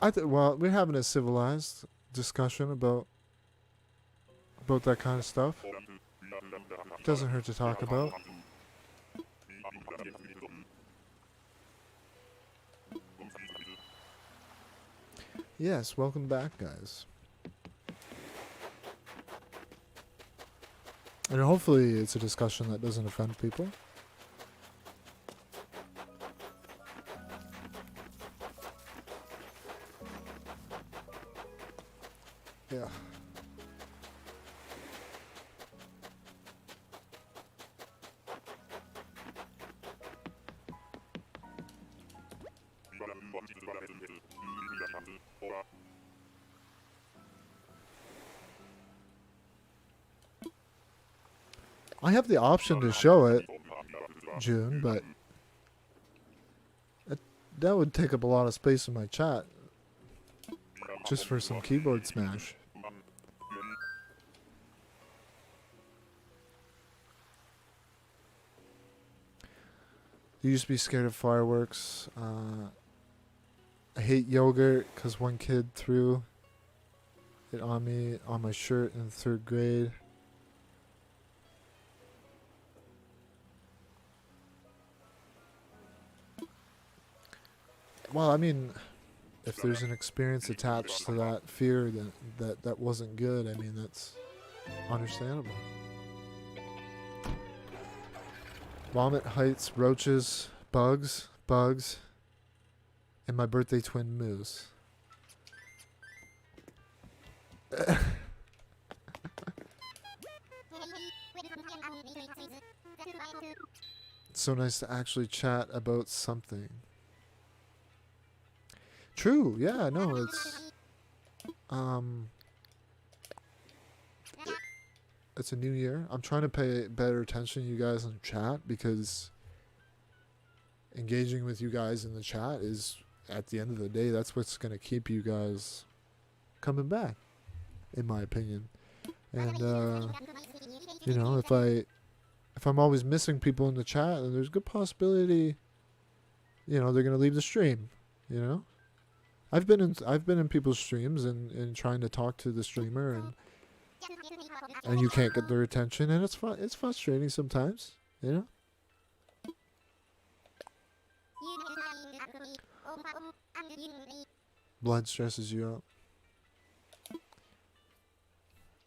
Well, we're having a civilized discussion about that kind of stuff. Doesn't hurt to talk about. Yes, welcome back, guys. And hopefully it's a discussion that doesn't offend people. Yeah. I have the option to show it, June, but that would take up a lot of space in my chat. Just for some keyboard smash. You used to be scared of fireworks. I hate yogurt because one kid threw it on me, on my shirt in 3rd grade. Well, I mean, if there's an experience attached to that fear that wasn't good, I mean, that's understandable. Vomit, heights, roaches, bugs, and my birthday twin Moose. It's so nice to actually chat about something. True, yeah, no, it's a new year. I'm trying to pay better attention to you guys in chat because engaging with you guys in the chat is, at the end of the day, that's what's going to keep you guys coming back, in my opinion. And, you know, if I'm always missing people in the chat, then there's a good possibility, you know, they're going to leave the stream, you know? I've been in people's streams and trying to talk to the streamer and you can't get their attention, and it's frustrating sometimes, you know? Blood stresses you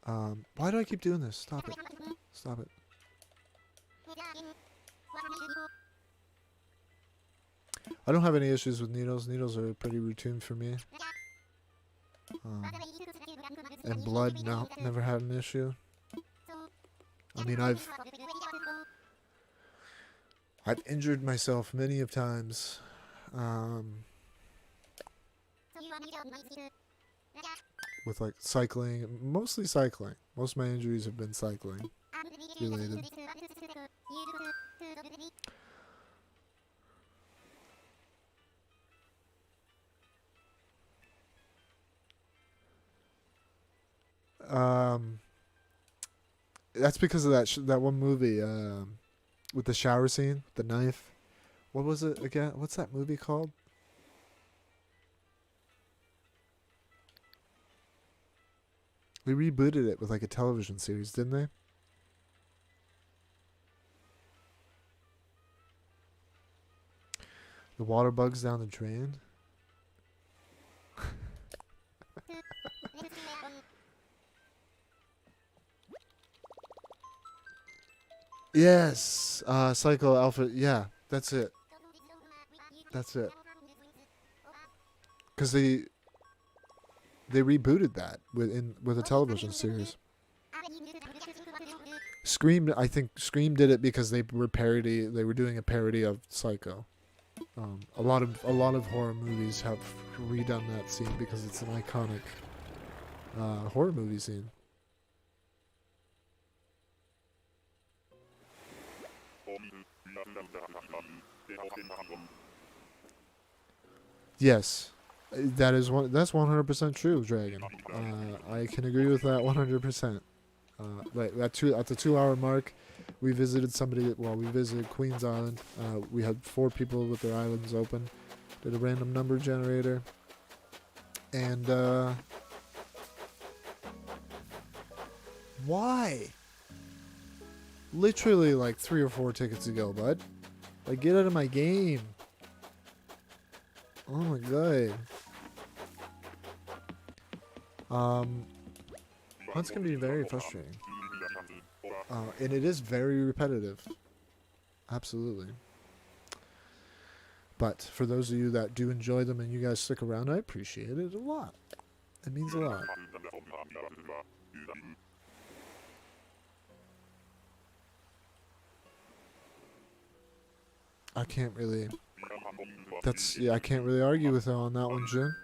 out. Why do I keep doing this? Stop it. Stop it. I don't have any issues with needles. Needles are pretty routine for me. And blood, no, never had an issue. I mean, I've injured myself many of times. With like cycling, mostly cycling. Most of my injuries have been cycling related. That's because of that one movie with the shower scene, the knife. What was it again? What's that movie called? They rebooted it with like a television series, didn't they? The water bugs down the drain. Yes, Psycho Alpha. Yeah, that's it. That's it. Because they rebooted that with a television series. Scream, I think Scream did it because they were doing a parody of Psycho. A lot of horror movies have redone that scene because it's an iconic horror movie scene. Yes, that's 100% true, Dragon. I can agree with that 100%. Like at the 2-hour mark, we visited we visited Queen's Island. We had 4 people with their islands open. Did a random number generator. And, why? Literally like 3 or 4 tickets ago, bud. Like, get out of my game. Oh my god. That's gonna be very frustrating. And it is very repetitive. Absolutely. But for those of you that do enjoy them and you guys stick around, I appreciate it a lot. It means a lot. I can't really... I can't really argue with her on that one, Jim.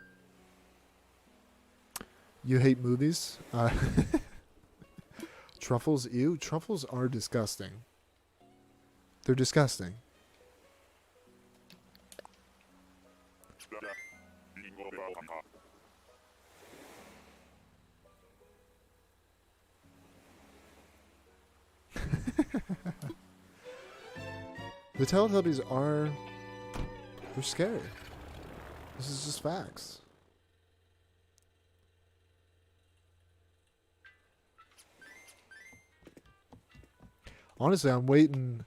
You hate movies? Truffles? Ew. Truffles are disgusting. They're disgusting. The Teletubbies are... They're scary. This is just facts. Honestly, I'm waiting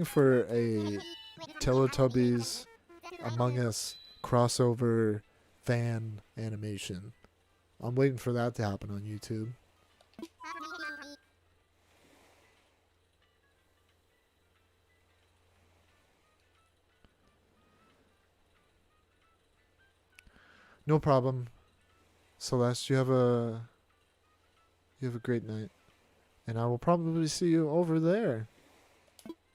for a Teletubbies Among Us crossover fan animation. I'm waiting for that to happen on YouTube. No problem. Celeste, you have a great night. And I will probably see you over there.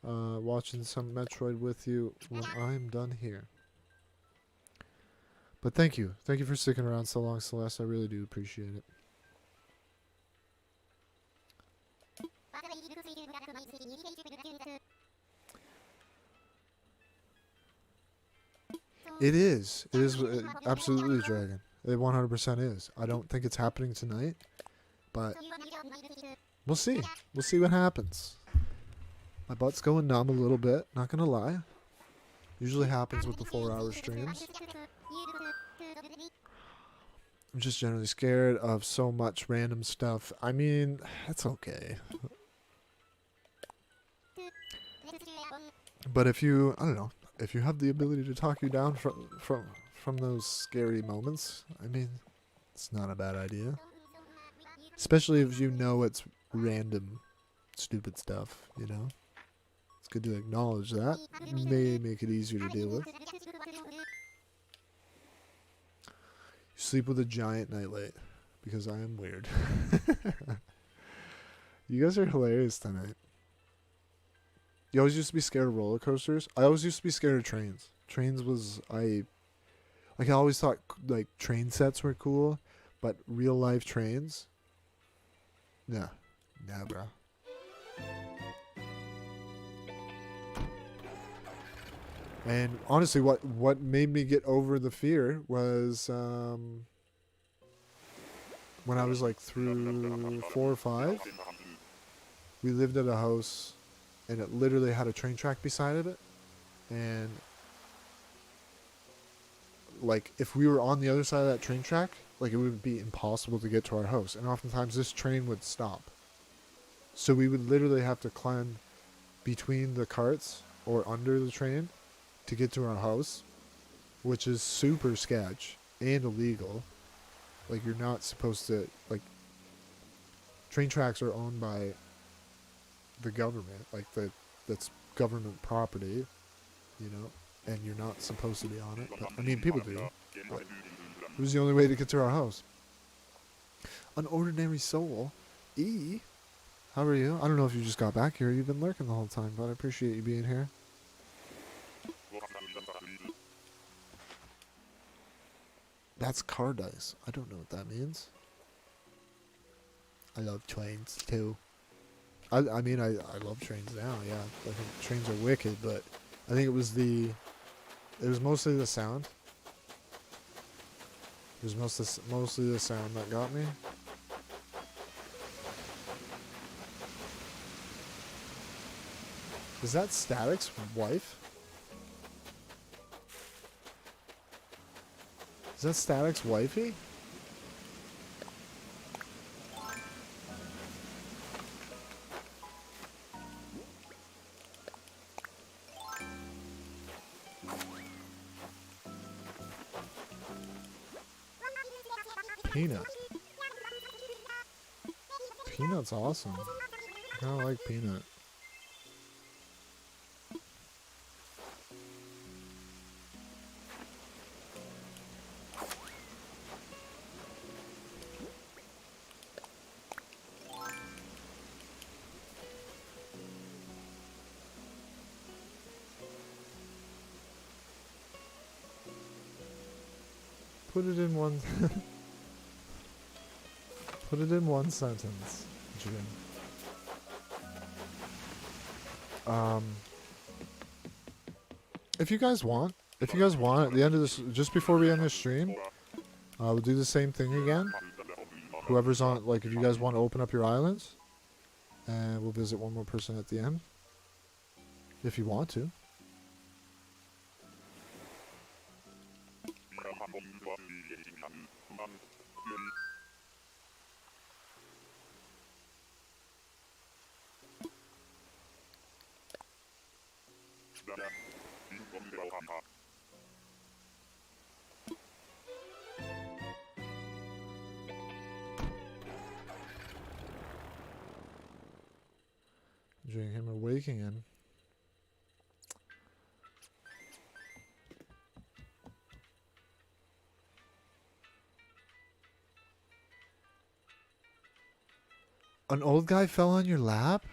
Watching some Metroid with you when I'm done here. But thank you. Thank you for sticking around so long, Celeste. I really do appreciate it. It is. It is absolutely Dragon. It 100% is. I don't think it's happening tonight, but we'll see. We'll see what happens. My butt's going numb a little bit, not gonna lie. Usually happens with the 4-hour streams. I'm just generally scared of so much random stuff. I mean, that's okay. But if you, I don't know, if you have the ability to talk you down from those scary moments, I mean, it's not a bad idea. Especially if you know it's random, stupid stuff, you know? It's good to acknowledge that. May make it easier to deal with. You sleep with a giant nightlight, because I am weird. You guys are hilarious tonight. You always used to be scared of roller coasters. I always used to be scared of trains. Trains was, I always thought like train sets were cool, but real life trains, nah, bro. And honestly, what made me get over the fear was when I was like through 4 or 5. We lived at a house, and it literally had a train track beside of it, and like if we were on the other side of that train track, like it would be impossible to get to our house, and oftentimes this train would stop, so we would literally have to climb between the carts or under the train to get to our house, which is super sketch and illegal. Like, you're not supposed to, like, train tracks are owned by the government, like that's government property, you know, and you're not supposed to be on it, but I mean, people do. But it was the only way to get to our house. An ordinary soul. E, how are you? I don't know if you just got back here. You've been lurking the whole time, but I appreciate you being here. That's car dice. I don't know what that means. I love trains too. I mean, I love trains now, yeah. I think trains are wicked, but I think it was mostly the sound. It was mostly the sound that got me. Is that Static's wife? Is that Static's wifey? Peanut. Peanut's awesome. I kind of like Peanut. Put it in one. Put it in one sentence, Jim. If you guys want, at the end of this, just before we end the stream, we'll do the same thing again. Whoever's on, like, if you guys want to open up your islands, and we'll visit one more person at the end, if you want to. Enjoying him awaking in. An old guy fell on your lap?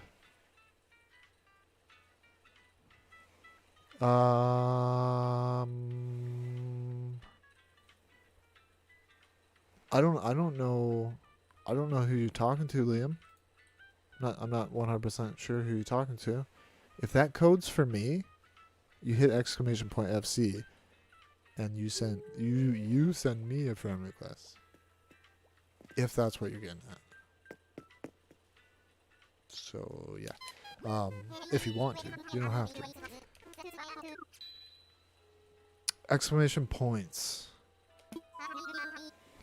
I don't know. I don't know who you're talking to, Liam. I'm not 100% sure who you're talking to. If that code's for me, you hit !FC and you send me a friend request. If that's what you're getting at. So yeah. If you want to, you don't have to. Exclamation points.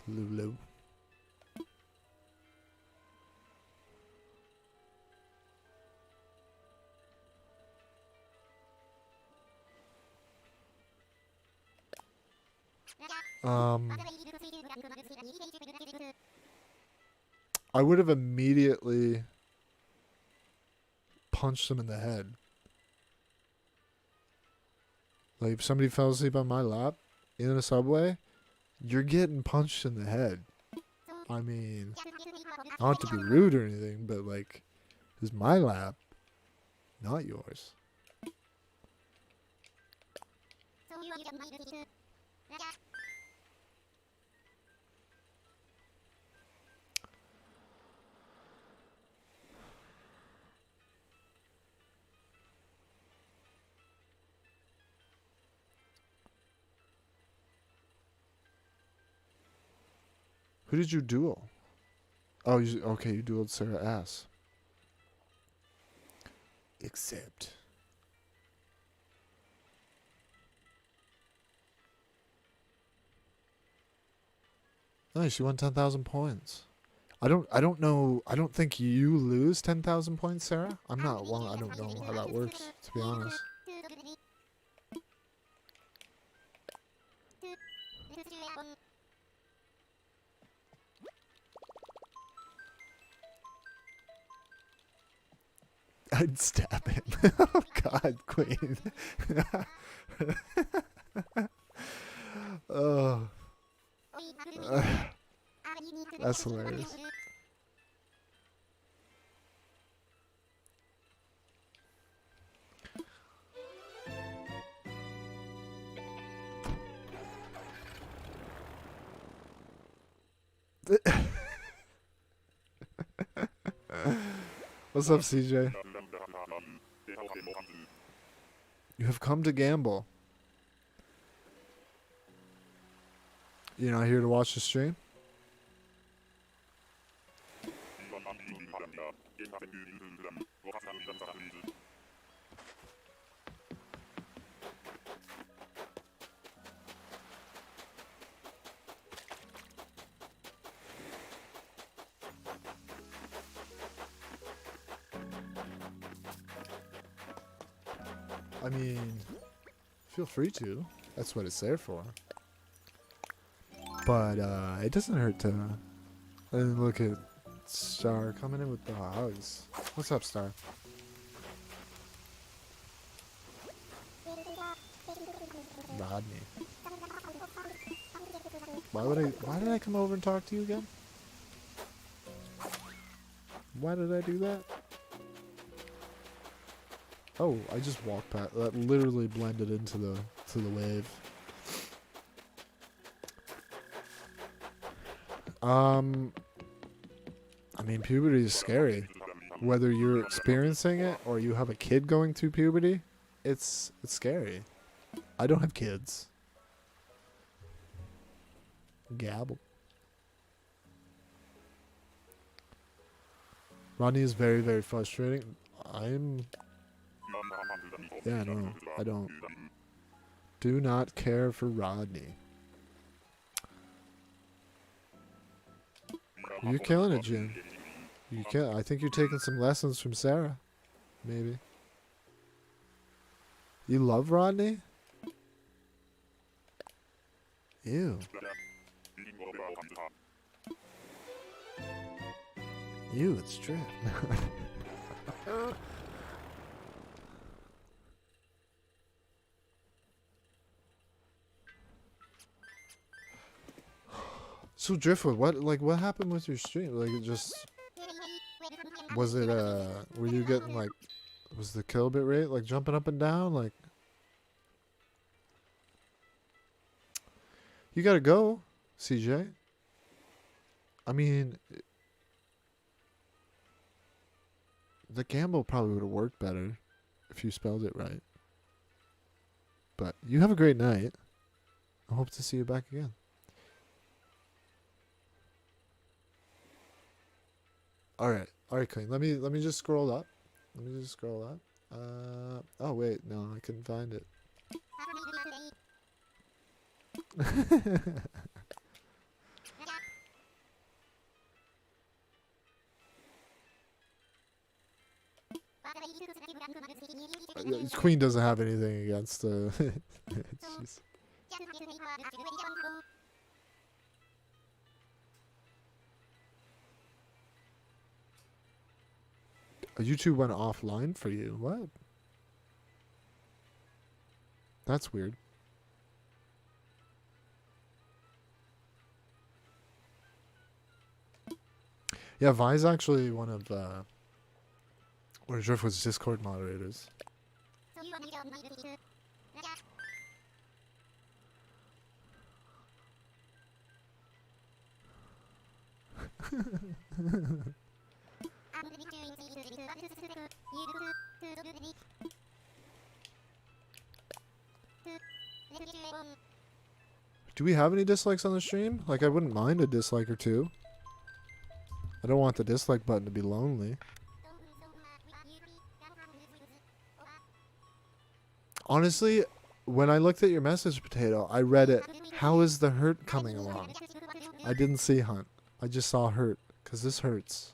Lulu. I would have immediately punched him in the head. Like, if somebody fell asleep on my lap in a subway, you're getting punched in the head. I mean, not to be rude or anything, but like, it's my lap, not yours. Who did you duel? Oh, okay, you dueled Sarah S. Except. Nice, you won 10,000 points. I don't know. I don't think you lose 10,000 points, Sarah. I'm not one. I don't know how that works, to be honest. I'd stab him. Oh God, Queen. Oh, that's hilarious. What's up, CJ? You have come to gamble. You're not here to watch the stream? I mean, feel free to. That's what it's there for. But it doesn't hurt to. And look at Star coming in with the hugs. What's up, Star? Rodney. Why did I come over and talk to you again? Why did I do that? Oh, I just walked past. That literally blended into the wave. I mean, puberty is scary. Whether you're experiencing it or you have a kid going through puberty, it's scary. I don't have kids. Gabble. Rodney is very, very frustrating. Yeah, no, I don't. Do not care for Rodney. You're killing it, Jim. You can. I think you're taking some lessons from Sarah. Maybe. You love Rodney? Ew. Ew, it's drip. So Driftwood, what happened with your stream? Like it just was it were you getting like was the kilobit rate like jumping up and down like you gotta go, CJ. I mean the gamble probably would have worked better if you spelled it right. But you have a great night. I hope to see you back again. All right, Queen. Let me just scroll up. Oh wait, no, I couldn't find it. Queen doesn't have anything against she's YouTube went offline for you. What? That's weird. Yeah, Vi's actually one of Driftwood's Discord moderators. Do we have any dislikes on the stream? Like, I wouldn't mind a dislike or two. I don't want the dislike button to be lonely. Honestly, when I looked at your message, Potato, I read it. How is the hurt coming along? I didn't see Hunt. I just saw hurt. Because this hurts.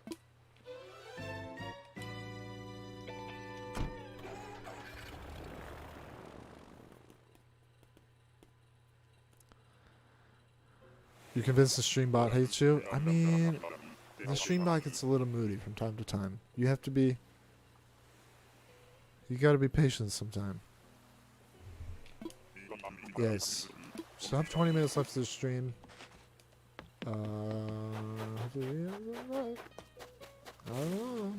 You convinced the stream bot hates you? I mean, the stream bot gets a little moody from time to time. You have to be... You gotta be patient sometime. Yes. So I have 20 minutes left of the stream. I don't know.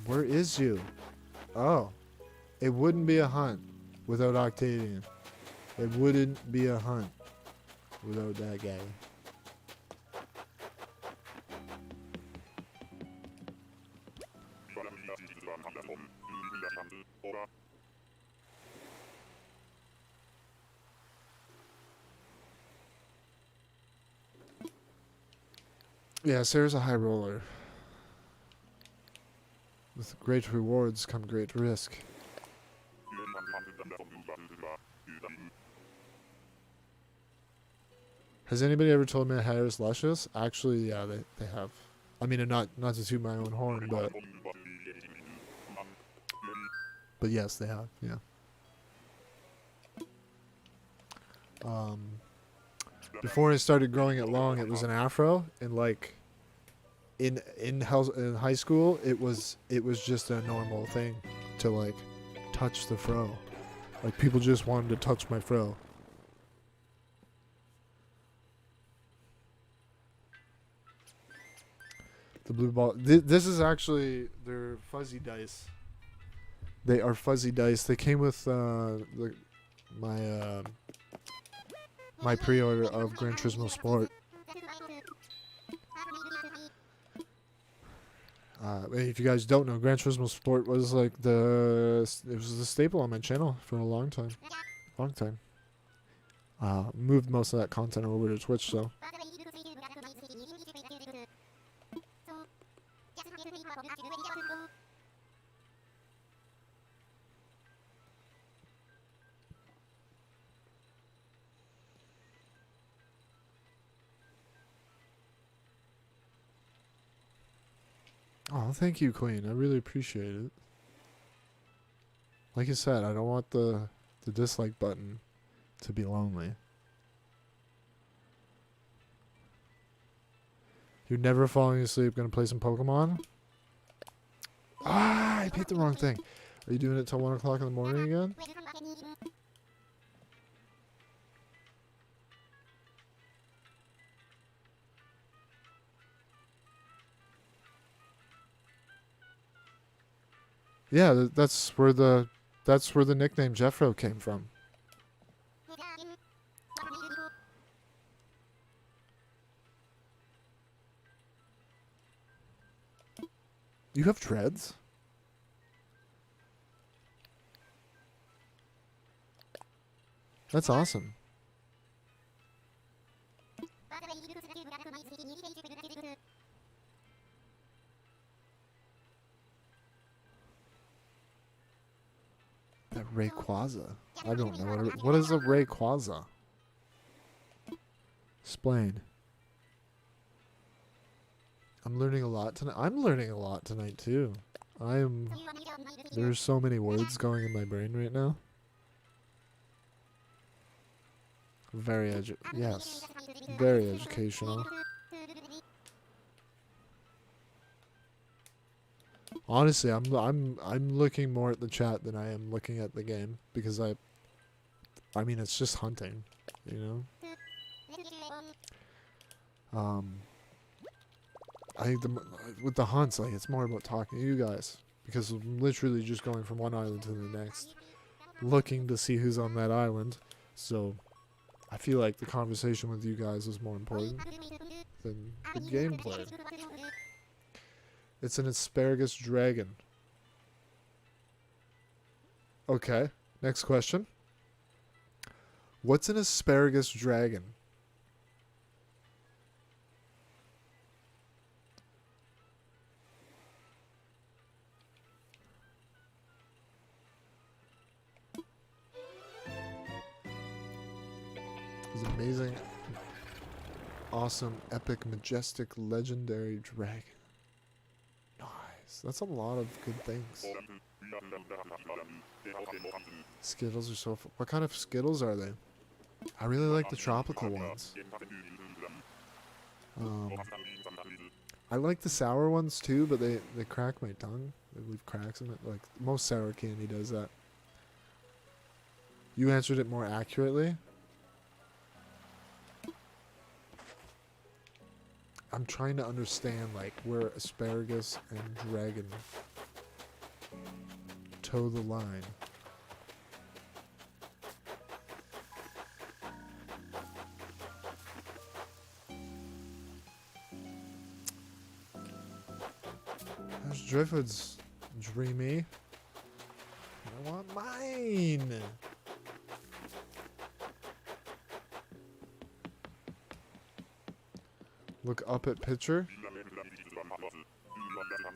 Where is you? Oh. It wouldn't be a hunt without Octavian. It wouldn't be a hunt without that guy. Yeah, Sarah's a high roller. With great rewards come great risk. Has anybody ever told me my hair is luscious? Actually, yeah, they have. I mean, not to toot my own horn, but yes, they have. Yeah. Before I started growing it long, it was an afro, and like in high school, it was just a normal thing to like touch the fro. Like people just wanted to touch my fro. The blue ball. This is actually they're fuzzy dice. They are fuzzy dice. They came with my my pre-order of Gran Turismo Sport. If you guys don't know, Gran Turismo Sport was like it was the staple on my channel for a long time. Moved most of that content over to Twitch, so. Oh, thank you, Queen. I really appreciate it. Like I said, I don't want the dislike button to be lonely. You're never falling asleep. Gonna play some Pokemon? Ah, I picked the wrong thing. Are you doing it till 1 o'clock in the morning again? Yeah, that's where the nickname Jeffro came from. You have dreads? That's awesome. That Rayquaza. I don't know what is a Rayquaza? Explain. I'm learning a lot tonight. I'm learning a lot tonight too. There's so many words going in my brain right now. Very educational. Honestly, I'm looking more at the chat than I am looking at the game because I mean it's just hunting, you know. With the hunts, like it's more about talking to you guys because I'm literally just going from one island to the next, looking to see who's on that island. So I feel like the conversation with you guys is more important than the gameplay. It's an asparagus dragon. Okay, next question. What's an asparagus dragon? It's amazing, awesome, epic, majestic, legendary dragon. Nice. That's a lot of good things. Skittles are so what kind of Skittles are they? I really like the tropical ones. I like the sour ones too, but they crack my tongue. They leave cracks in it. Like most sour candy does that. You answered it more accurately. I'm trying to understand like where asparagus and dragon toe the line. There's Driftwood's dreamy. I want mine. Look up at picture.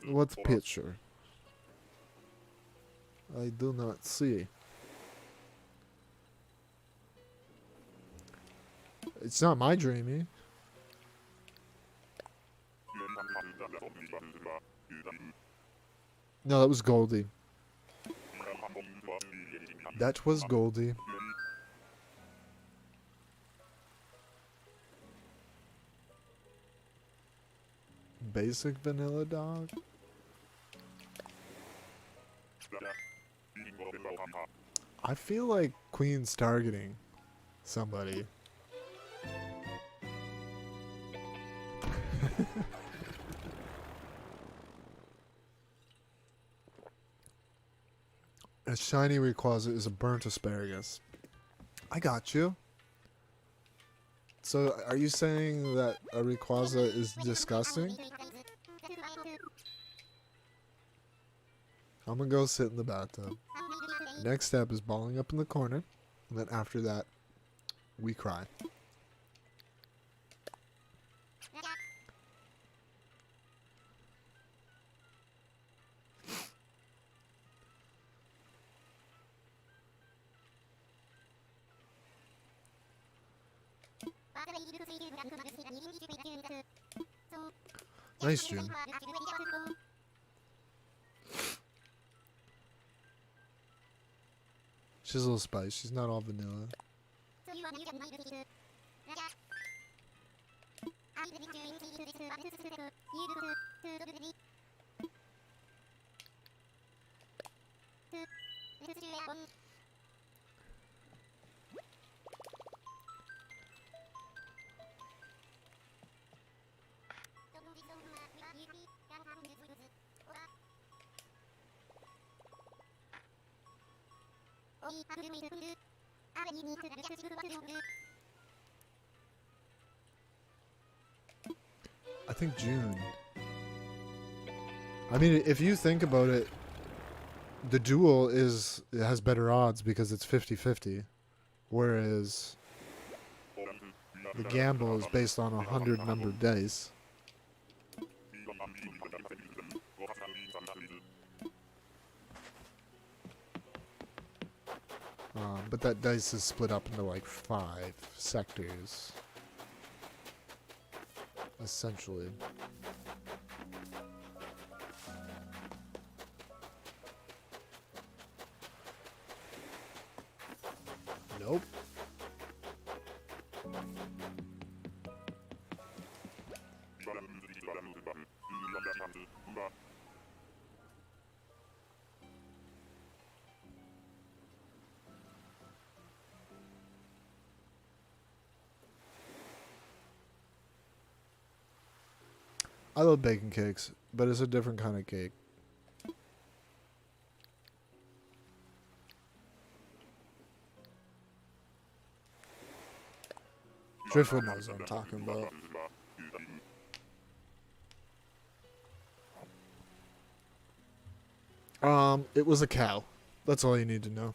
What's picture? I do not see. It's not my dreamy. No, that was Goldie. That was Goldie. Basic vanilla dog? I feel like Queen's targeting somebody. A shiny Rayquaza is a burnt asparagus. I got you. So, are you saying that a Rayquaza is disgusting? I'm gonna go sit in the bathtub. Next step is balling up in the corner, and then after that, we cry. Nice, June. She's a little spice. She's not all vanilla. I think June. I mean, if you think about it, the duel has better odds because it's 50-50, whereas the gamble is based on 100 numbered dice. But that dice is split up into like 5 sectors, essentially. Nope. I love baking cakes, but it's a different kind of cake. Driftwood knows what I'm talking about. It was a cow. That's all you need to know.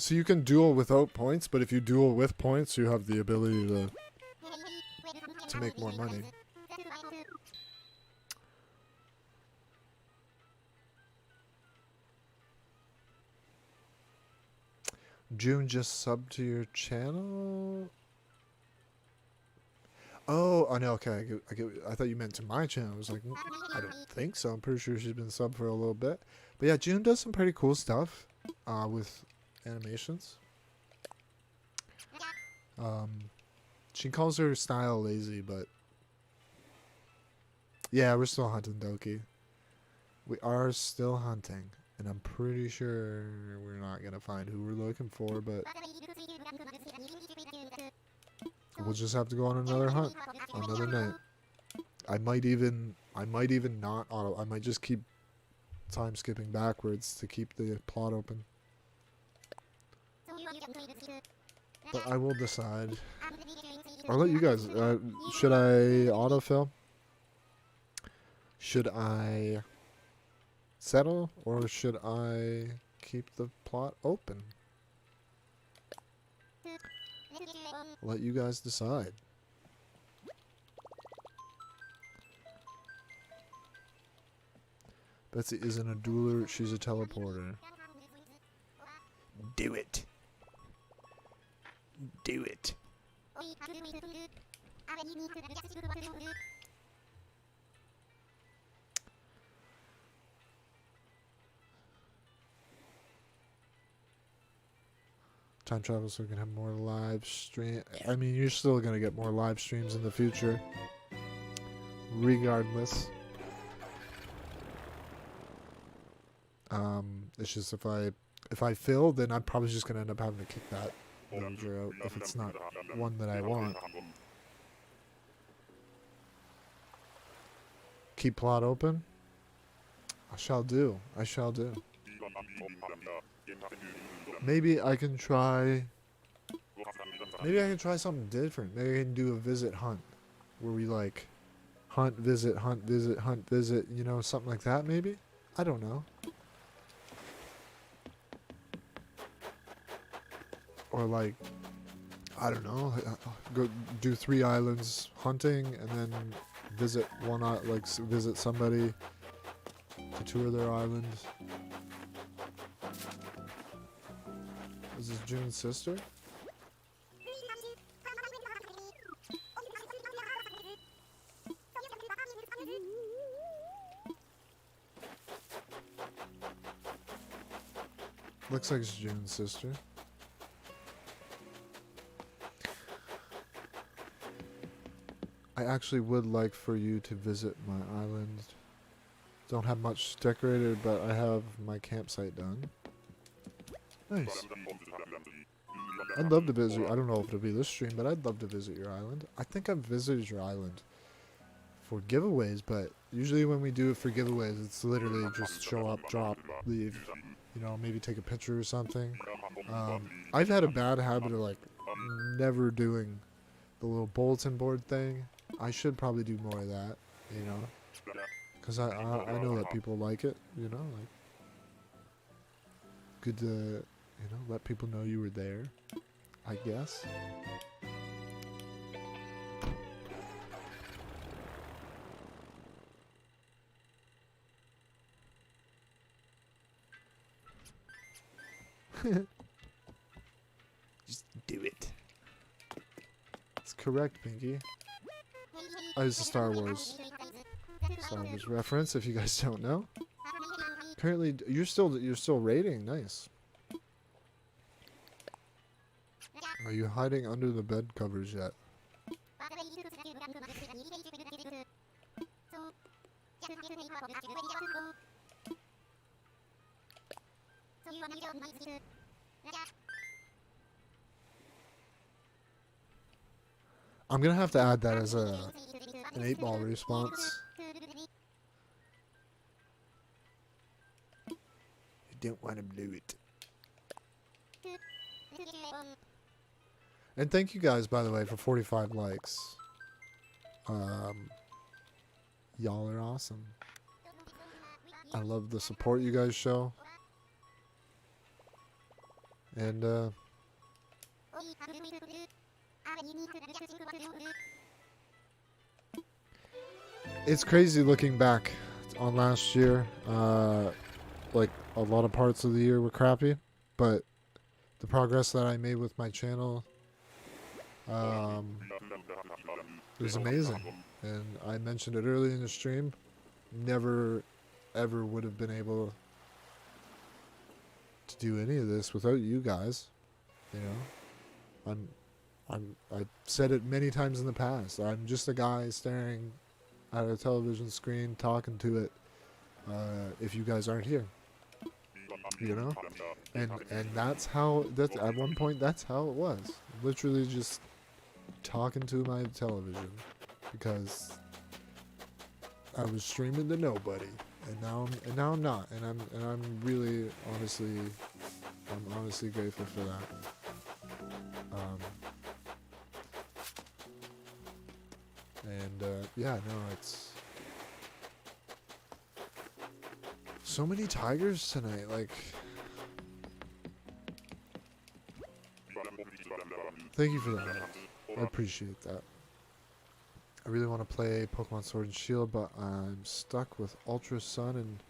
So you can duel without points, but if you duel with points, you have the ability to make more money. June just subbed to your channel? Oh, no, okay. I thought you meant to my channel. I was like, I don't think so. I'm pretty sure she's been subbed for a little bit. But yeah, June does some pretty cool stuff with animations. She calls her style lazy, but yeah, we're still hunting Doki. We are still hunting, and I'm pretty sure we're not gonna find who we're looking for, but we'll just have to go on another hunt, another night. I might even not auto. I might just keep time skipping backwards to keep the plot open. But I will decide. I'll let you guys. Should I autofill? Should I settle, or should I keep the plot open? I'll let you guys decide. Betsy isn't a dueler, she's a teleporter. Do it. Do it. Time travel so we can have more live stream. I mean, you're still going to get more live streams in the future. Regardless. It's just if I fail, then I'm probably just gonna end up having to kick that villager out if it's not one that I want. Keep plot open. I shall do. I shall do. Maybe I can try. Maybe I can try something different. Maybe I can do a visit hunt, where we like hunt, visit, hunt, visit, hunt, visit. You know, something like that. Maybe. I don't know. Or like, I don't know, go do 3 islands hunting and then visit one, like visit somebody to 2 of their islands. Is this June's sister? Looks like it's June's sister. I actually would like for you to visit my island. Don't have much decorated, but I have my campsite done. Nice. I'd love to visit. I don't know if it'll be this stream, but I'd love to visit your island. I think I've visited your island for giveaways, but usually when we do it for giveaways, it's literally just show up, drop, leave. You know, maybe take a picture or something. I've had a bad habit of like never doing the little bulletin board thing. I should probably do more of that, you know, because I know that people like it, you know, like, good to, you know, let people know you were there, I guess. Just do it. It's correct, Pinky. Oh, it's a Star Wars reference, if you guys don't know. Currently, you're still raiding. Nice. Are you hiding under the bed covers yet? I'm gonna have to add that as an 8-ball response. You don't want to blow it. And thank you guys, by the way, for 45 likes. Y'all are awesome. I love the support you guys show. And it's crazy looking back on last year. Like, a lot of parts of the year were crappy, but the progress that I made with my channel was amazing. And I mentioned it early in the stream. Never ever would have been able to do any of this without you guys. You know, I've said it many times in the past. I'm just a guy staring at a television screen, talking to it. If you guys aren't here, you know, and that's how. That's at one point. That's how it was. Literally just talking to my television because I was streaming to nobody, and now I'm not, and I'm really honestly grateful for that. And yeah, no, it's so many tigers tonight. Like, thank you for that. I appreciate that. I really want to play Pokemon Sword and Shield, but I'm stuck with Ultra Sun and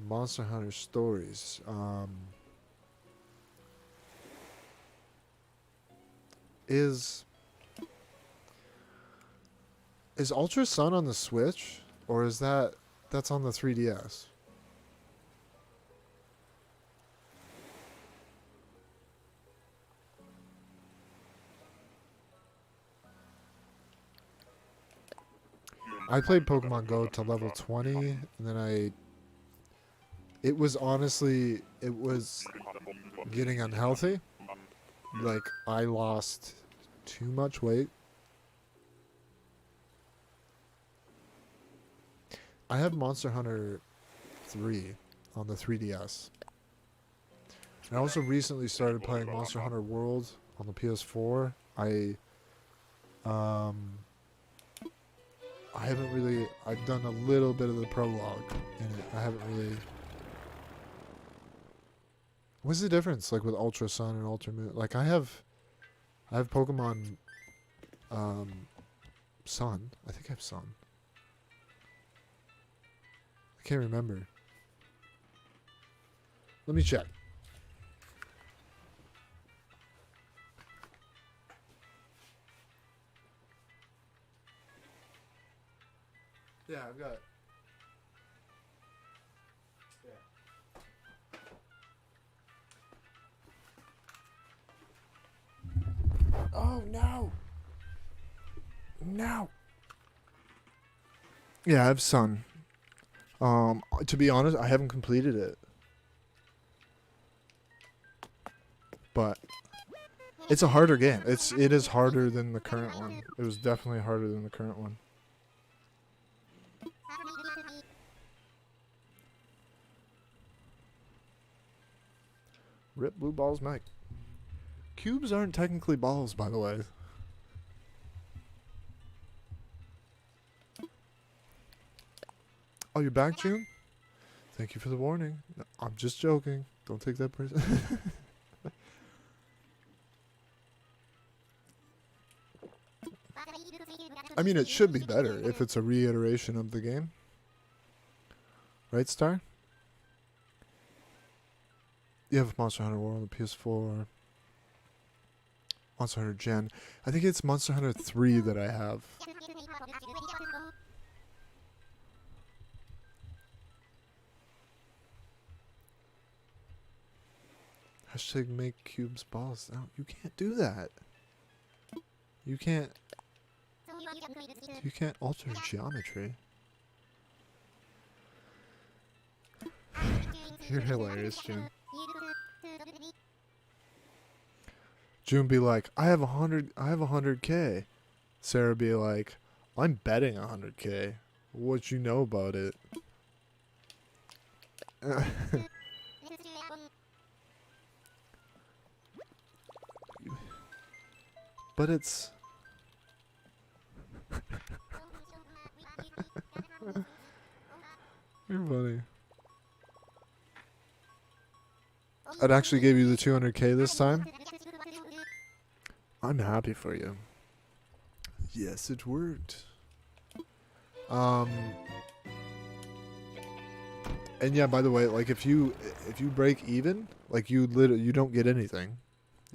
Monster Hunter Stories. Is Ultra Sun on the Switch, or is that's on the 3DS? I played Pokemon Go to level 20, and then it was getting unhealthy. Like, I lost too much weight. I have Monster Hunter 3 on the 3DS. I also recently started playing Monster Hunter World on the PS4. I've done a little bit of the prologue in it. I haven't really... What's the difference, like, with Ultra Sun and Ultra Moon? Like, I have Pokemon, Sun. I think I have Sun. I can't remember. Let me check. Yeah, I've got... Oh, no! No! Yeah, I have Sun. To be honest, I haven't completed it. But it's a harder game. It is harder than the current one. It was definitely harder than the current one. Rip Blue Balls Mike. Cubes aren't technically balls, by the way. Oh, you're back, June? Thank you for the warning. No, I'm just joking. Don't take that person. I mean, it should be better if it's a reiteration of the game. Right, Star? You have Monster Hunter World on the PS4. Monster Hunter Gen. I think it's Monster Hunter 3 that I have. Hashtag make cubes balls. No, you can't do that. You can't alter geometry. You're hilarious, June. June be like, I have 100K. Sarah be like, I'm betting 100K. What you know about it? But it's... You're funny. I'd actually gave you the 200K this time. I'm happy for you. Yes, it worked. And yeah, by the way, like if you break even, like you don't get anything.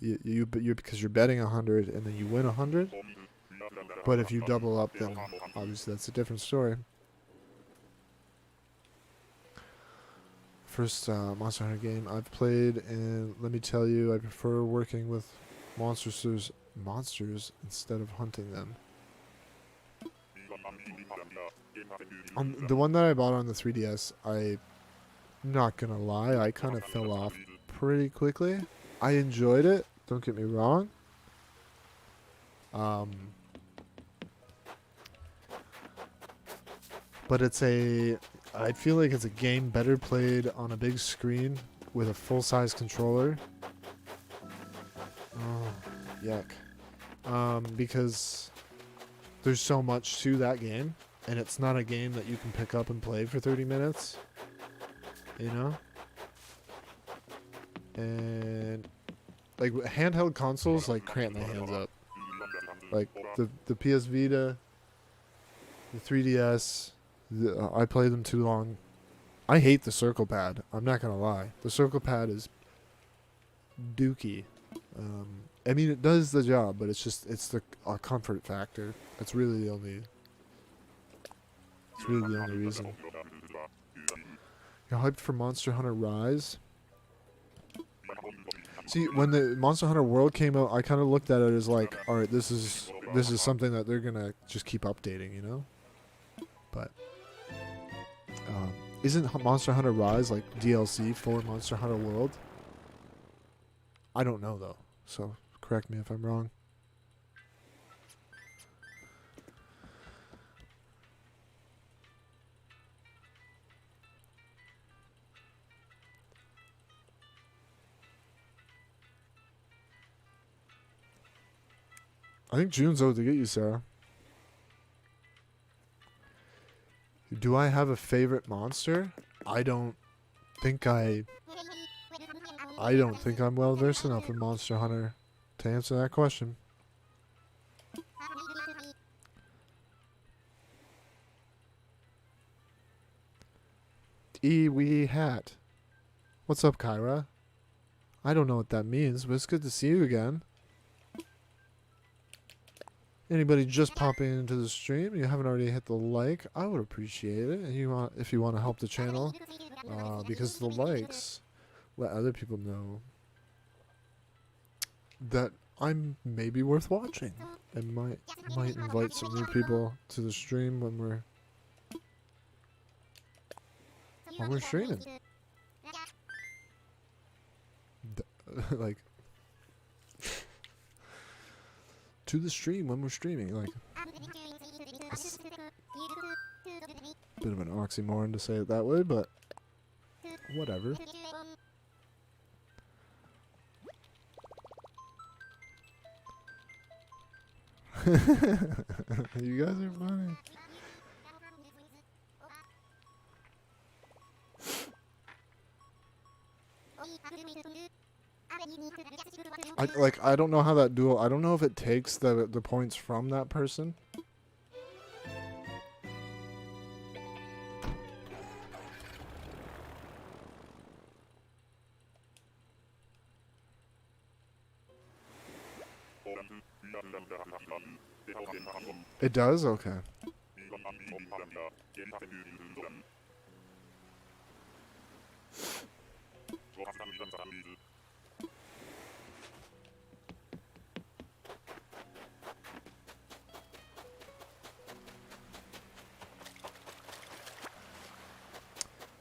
You because you're betting 100 and then you win 100. But if you double up, then obviously that's a different story. First Monster Hunter game I've played, and let me tell you, I prefer working with monsters instead of hunting them. On the one that I bought on the 3DS, I'm not gonna lie, I kind of fell off pretty quickly. I enjoyed it, don't get me wrong. But I feel like it's a game better played on a big screen with a full-size controller. Oh, yuck. Because there's so much to that game, and it's not a game that you can pick up and play for 30 minutes, you know? And like handheld consoles like cramp my hands up. Like the PS Vita, the 3DS, I play them too long. I hate the circle pad. I'm not gonna lie. The circle pad is dookie. I mean, it does the job, but it's the comfort factor. It's really the only. It's really the only reason. You're hyped for Monster Hunter Rise? See, when the Monster Hunter World came out, I kind of looked at it as like, all right, this is something that they're gonna just keep updating, you know. But isn't Monster Hunter Rise like DLC for Monster Hunter World? I don't know though, so correct me if I'm wrong. I think June's out to get you, Sarah. Do I have a favorite monster? I don't think I'm well versed enough in Monster Hunter to answer that question. Wee hat. What's up, Kyra? I don't know what that means, but it's good to see you again. Anybody just popping into the stream, you haven't already hit the like, I would appreciate it. And if you want to help the channel, because the likes let other people know that I'm maybe worth watching, and might invite some new people to the stream when we're streaming. Like. To the stream when we're streaming, like, it's a bit of an oxymoron to say it that way, but whatever. You guys are funny. I don't know how that duel. I don't know if it takes the points from that person. It does? Okay.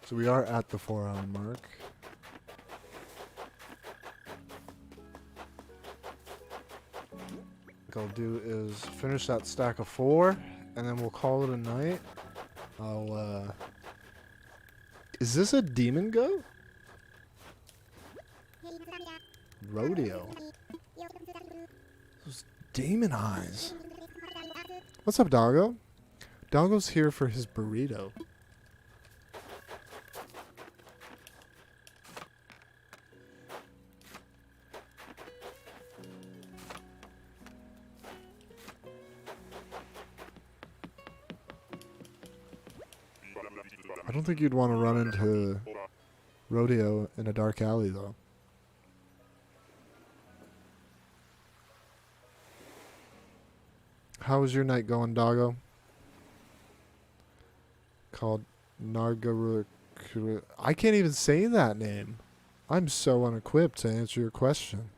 So we are at the 4-hour mark. What I'll do is finish that stack of 4, and then we'll call it a night. Is this a demon goat? Rodeo. Those demon eyes. What's up, Doggo? Doggo's here for his burrito. I don't think you'd want to run into Rodeo in a dark alley, though. How was your night going, Doggo? Called Nargaru. I can't even say that name. I'm so unequipped to answer your question.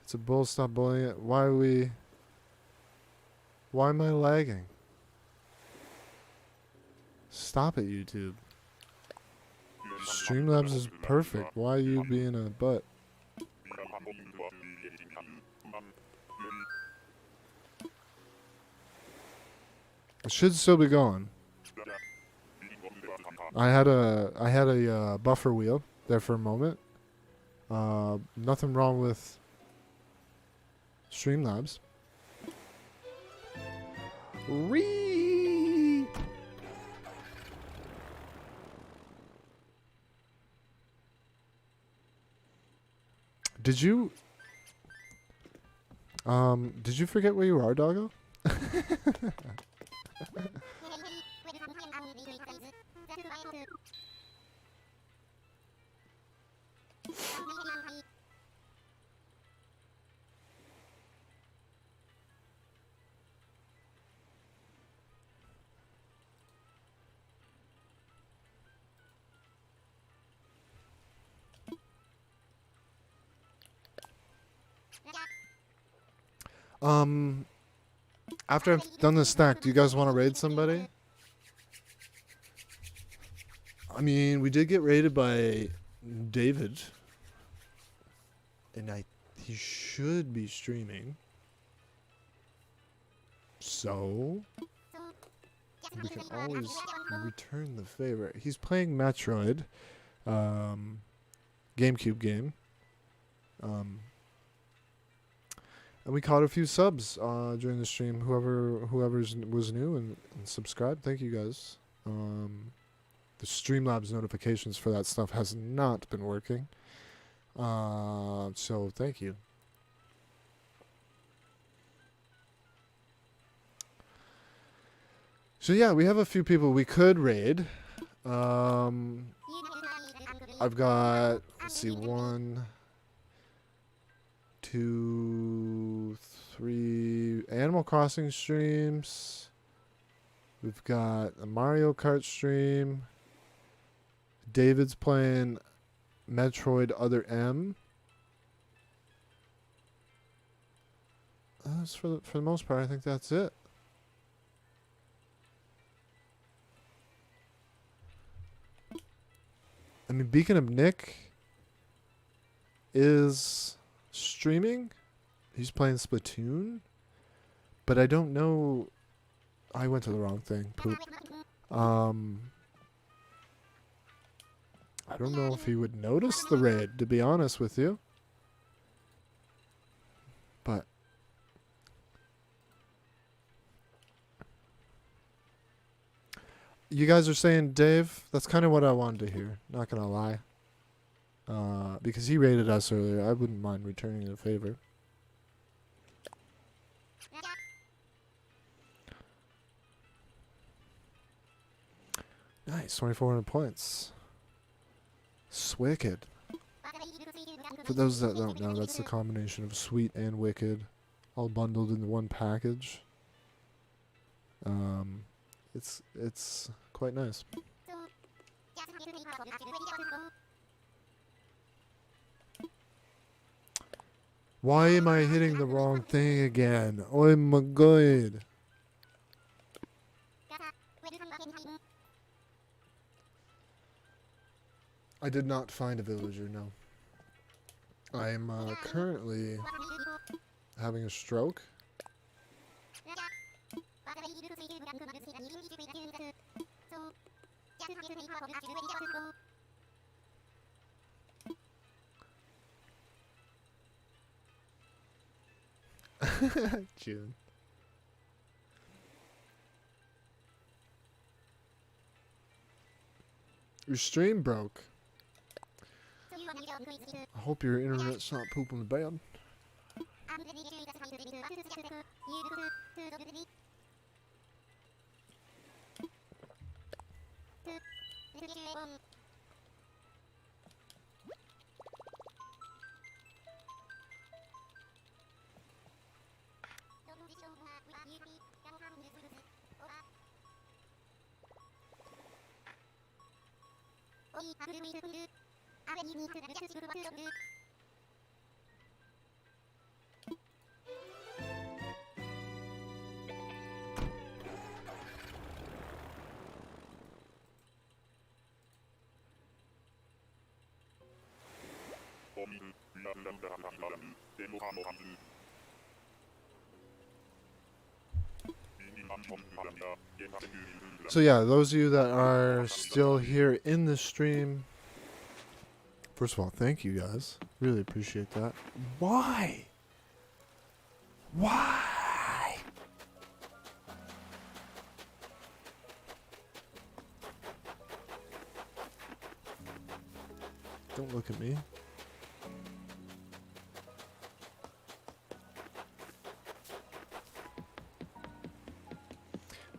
It's a bull, stop bullying it. Why am I lagging? Stop it, YouTube. Streamlabs is perfect. Why are you being a butt? It should still be going. I had a buffer wheel there for a moment. Nothing wrong with Streamlabs. Did you forget where you are, doggo? After I've done this stack, do you guys want to raid somebody? I mean, we did get raided by David. And he should be streaming. So we can always return the favor. He's playing Metroid. GameCube game. And we caught a few subs during the stream. Whoever was new and subscribed, thank you guys. The Streamlabs notifications for that stuff has not been working. So thank you. So yeah, we have a few people we could raid. I've got, let's see, 1, 2, 3 Animal Crossing streams. We've got a Mario Kart stream. David's playing Metroid Other M. That's for the most part, I think that's it. I mean, Beacon of Nick is streaming. He's playing Splatoon. But I don't know. I went to the wrong thing. Poop. I don't know if he would notice the raid, to be honest with you. But you guys are saying Dave? That's kind of what I wanted to hear. Not gonna lie. Because he raided us earlier. I wouldn't mind returning the favor. Nice, 2,400 points. Swicked. For those that don't know, that's the combination of sweet and wicked, all bundled into one package. It's quite nice. Why am I hitting the wrong thing again? Oh my god. I did not find a villager, no. I am currently having a stroke. June. Your stream broke. I hope your internet's not pooping the bed. So yeah, those of you that are still here in the stream, First of all, thank you guys. Really appreciate that. Why? Why? Don't look at me.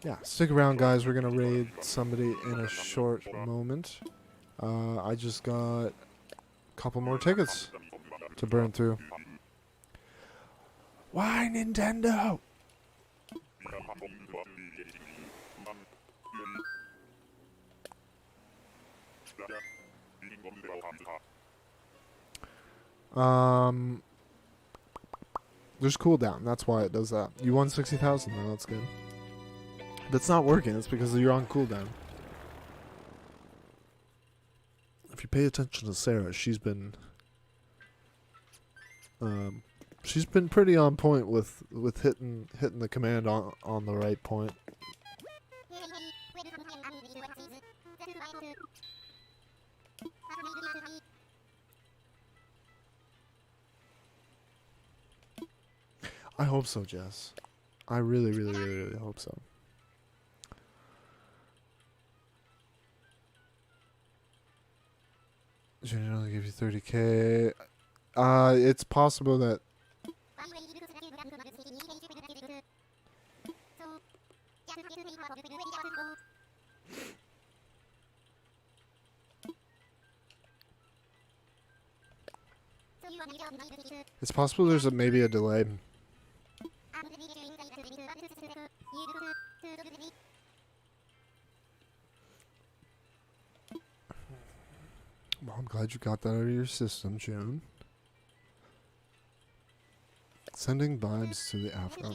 Yeah, stick around, guys. We're gonna raid somebody in a short moment. I just got a couple more tickets to burn through. Why Nintendo? There's cooldown. That's why it does that. You won 60,000 though. That's good. If it's not working, it's because you're on cooldown. If you pay attention to Sarah, she's been pretty on point with hitting the command on the right point. I hope so, Jess. I really, really, really, really hope so. Generally give you 30k. It's possible that. It's possible there's maybe a delay. Well, I'm glad you got that out of your system, June. Sending vibes to the Afro.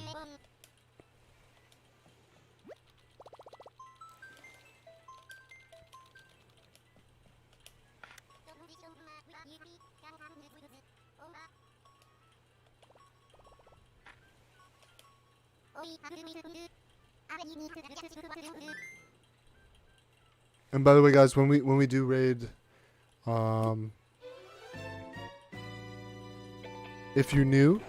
And by the way, guys, when we do raid, if you're new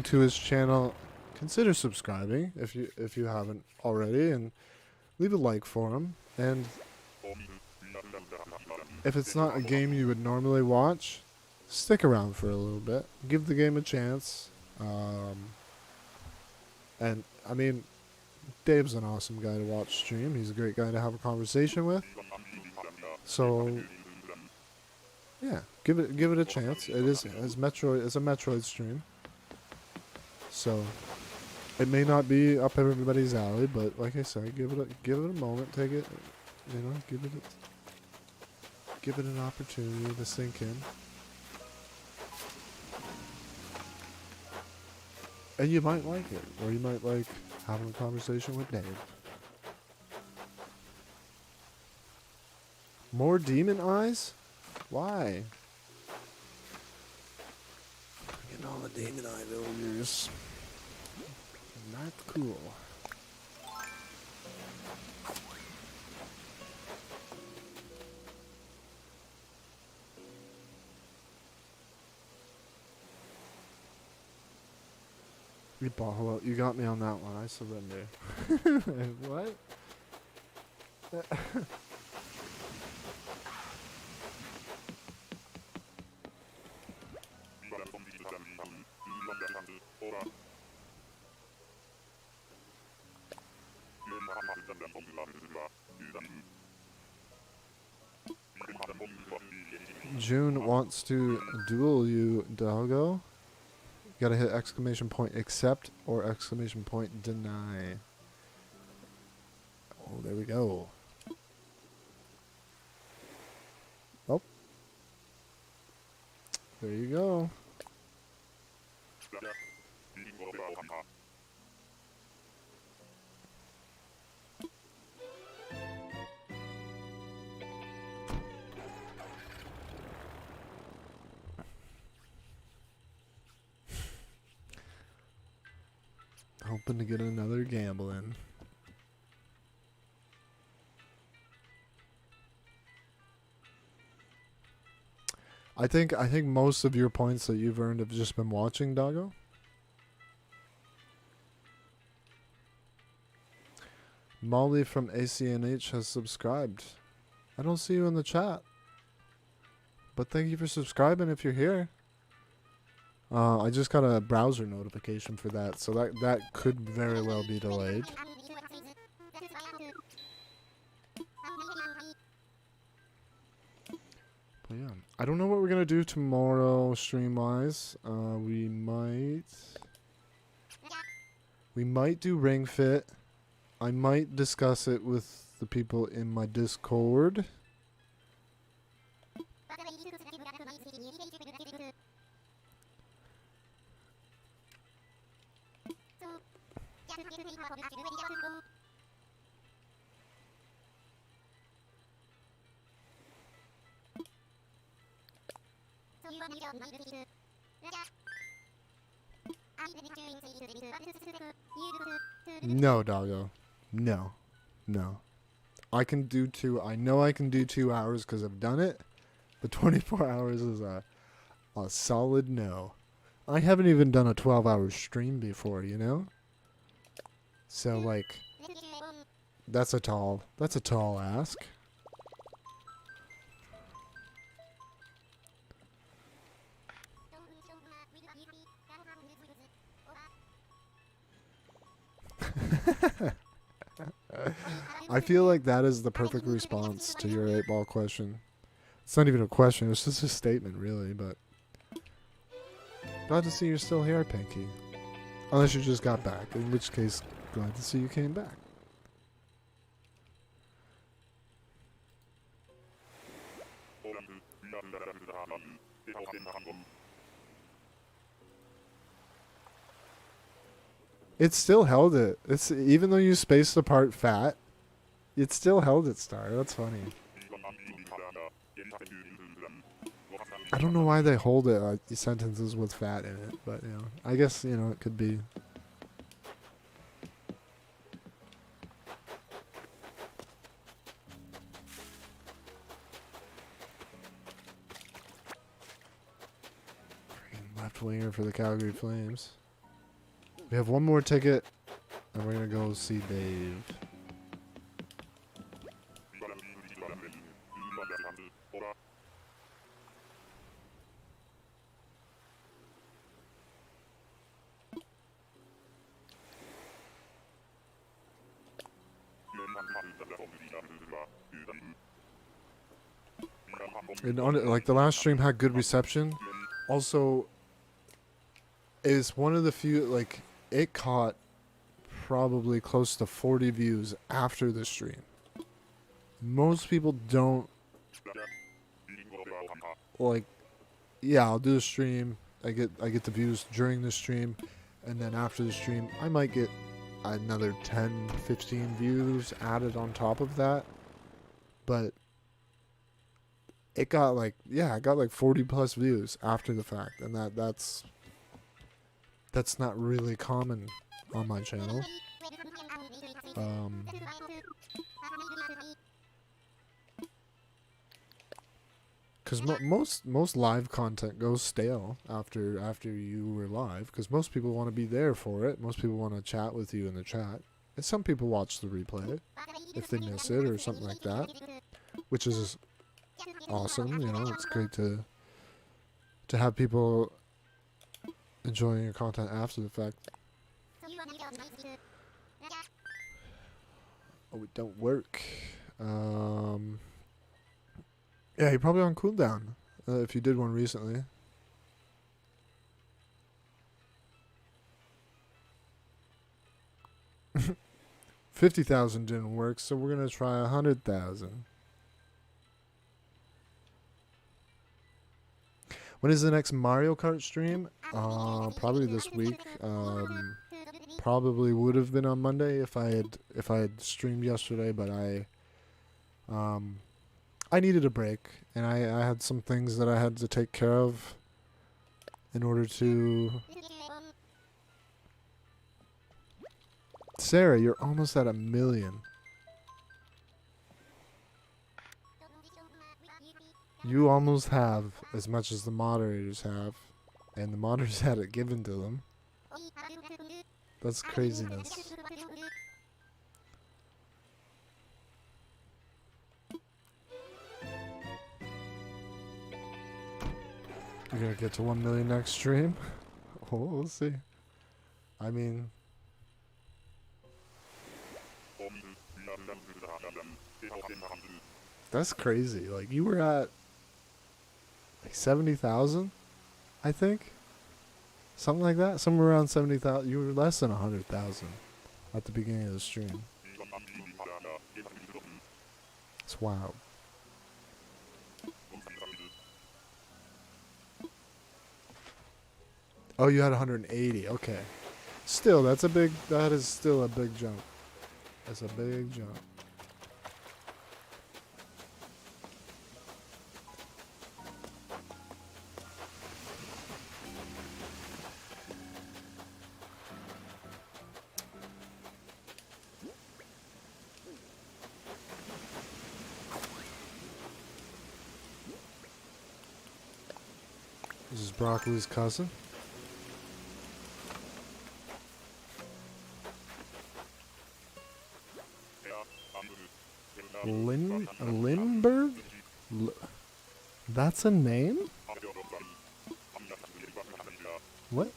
to his channel, consider subscribing if you haven't already, and leave a like for him. And if it's not a game you would normally watch, stick around for a little bit. Give the game a chance. And I mean, Dave's an awesome guy to watch stream. He's a great guy to have a conversation with. So yeah, give it a chance. It's a Metroid stream. So it may not be up everybody's alley, but like I said, give it a moment. Take it, give it an opportunity to sink in. And you might like it, or you might like having a conversation with Dave. More demon eyes? Why? Getting all the demon eye villagers. Not cool. You got me on that one. I surrender. What? June wants to duel you, doggo. You gotta hit exclamation point accept or exclamation point deny. Oh, there we go. Oh. There you go. Hoping to get another gamble in. I think most of your points that you've earned have just been watching, Doggo. Molly from ACNH has subscribed. I don't see you in the chat, but thank you for subscribing if you're here. I just got a browser notification for that, so that could very well be delayed. But yeah, I don't know what we're gonna do tomorrow stream-wise. We might do Ring Fit. I might discuss it with the people in my Discord. No, Doggo. No. No. I can do I know I can do 2 hours because I've done it, but 24 hours is a solid no. I haven't even done a 12-hour stream before, you know? So, like, that's a tall ask. I feel like that is the perfect response to your 8-ball question. It's not even a question, it's just a statement, really, but... Glad to see you're still here, Pinky. Unless you just got back, in which case, glad to see you came back. It still held it. It's even though you spaced apart fat, it still held it, Star. That's funny. I don't know why they hold it like sentences with fat in it, but you know, I guess you know it could be. Left winger for the Calgary Flames. We have one more ticket, and we're gonna go see Dave. And on it, like the last stream had good reception. Also, is one of the few like it caught probably close to 40 views after the stream. Most people don't like. Yeah, I'll do the stream. I get the views during the stream, and then after the stream, I might get another 10, 15 views added on top of that. But it got like I got like 40 plus views after the fact, and that's not really common on my channel. Because most live content goes stale after you were live, because most people want to be there for it. Most people want to chat with you in the chat, and some people watch the replay if they miss it or something like that, which is awesome. You know, it's great to have people enjoying your content after the fact. Oh, it don't work. Yeah, you're probably on cooldown if you did one recently. $50,000 didn't work, so we're gonna try 100,000. When is the next Mario Kart stream? Probably this week. Probably would have been on Monday if I had streamed yesterday, but I needed a break, and I had some things that I had to take care of in order to... Sarah, you're almost at 1 million. You almost have as much as the moderators have, and the moderators had it given to them. That's craziness. You're gonna get to 1 million next stream? Oh, we'll see. I mean, that's crazy. Like, you were at like 70,000, I think. Something like that. Somewhere around 70,000. You were less than 100,000 at the beginning of the stream. It's wild. Oh, you had 180. Okay. Still, that is still a big jump. That's a big jump. This is Broccoli's cousin. Lindbergh? That's a name? What?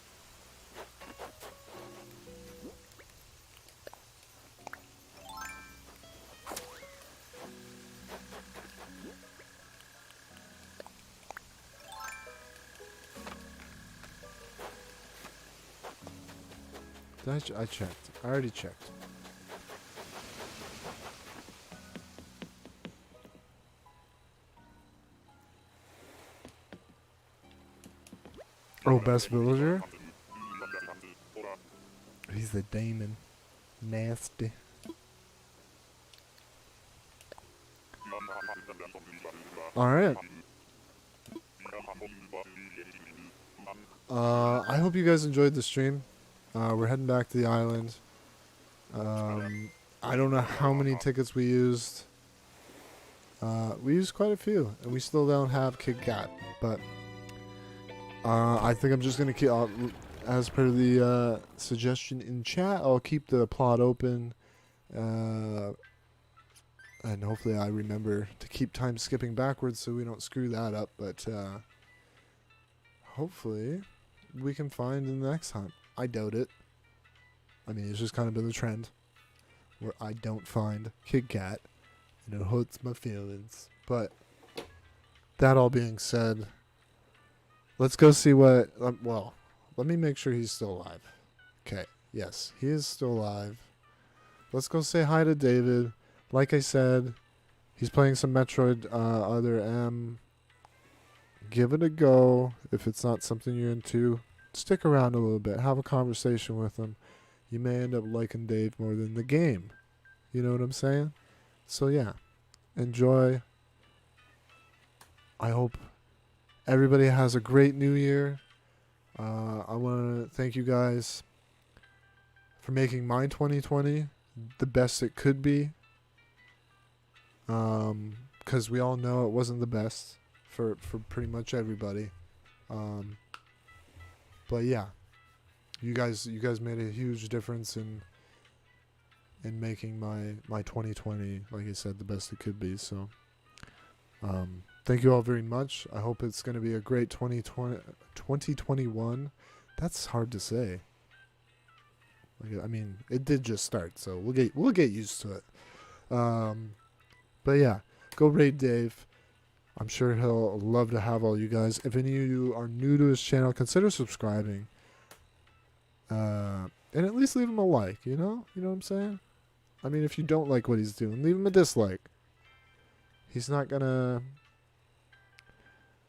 I checked. I already checked. Oh, best villager? He's the Damon. Nasty. Alright. I hope you guys enjoyed the stream. We're heading back to the island. I don't know how many tickets we used. We used quite a few, and we still don't have Kit Kat, but I think I'm just going to keep, as per the suggestion in chat, I'll keep the plot open, and hopefully I remember to keep time skipping backwards so we don't screw that up, but hopefully we can find in the next hunt. I doubt it. I mean, it's just kind of been the trend where I don't find Kit Kat, and it hurts my feelings. But that all being said, let's go see what. Well, let me make sure he's still alive. Okay, yes, he is still alive. Let's go say hi to David. Like I said, he's playing some Metroid Other M. Give it a go. If it's not something you're into, stick around a little bit. Have a conversation with him. You may end up liking Dave more than the game. You know what I'm saying? So yeah, enjoy. I hope everybody has a great new year. I want to thank you guys for making my 2020 the best it could be. Because we all know it wasn't the best for pretty much everybody. But yeah, you guys made a huge difference in making my 2020, like I said, the best it could be. So thank you all very much. I hope it's going to be a great 2021. That's hard to say. Like, I mean, it did just start, so we'll get used to it. But yeah, go raid Dave. I'm sure he'll love to have all you guys. If any of you are new to his channel, consider subscribing. And at least leave him a like, you know? You know what I'm saying? I mean, if you don't like what he's doing, leave him a dislike. He's not gonna...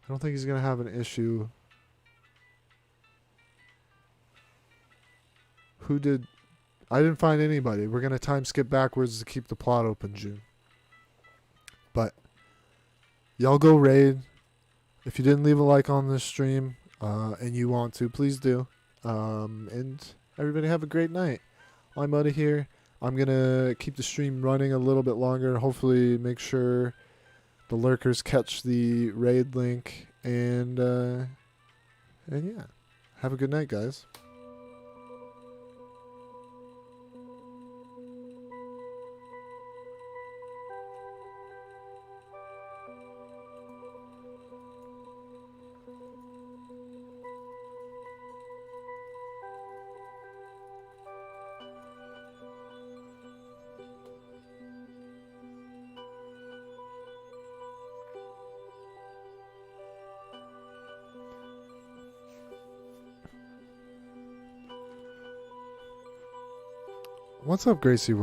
I don't think he's gonna have an issue. Who did... I didn't find anybody. We're gonna time skip backwards to keep the plot open, June. But y'all go raid. If you didn't leave a like on this stream, and you want to, please do. And everybody have a great night. I'm out of here. I'm going to keep the stream running a little bit longer. Hopefully make sure the lurkers catch the raid link, and yeah, have a good night, guys. What's up, Gracie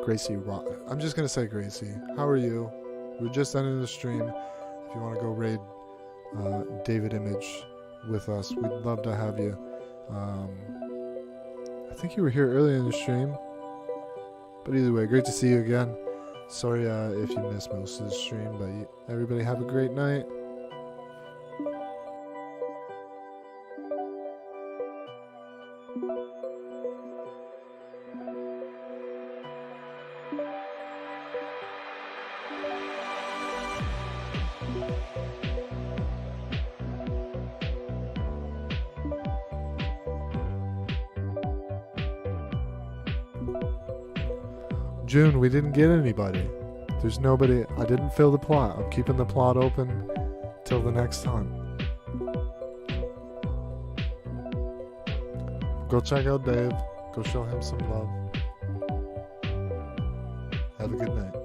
Gracie Rock. I'm just gonna say Gracie. How are you? We're just ending the stream. If you want to go raid David Image with us, we'd love to have you. I think you were here earlier in the stream, but either way, great to see you again. Sorry if you missed most of the stream, but everybody have a great night. June, we didn't get anybody. There's nobody. I didn't fill the plot. I'm keeping the plot open till the next time. Go check out Dave. Go show him some love. Have a good night.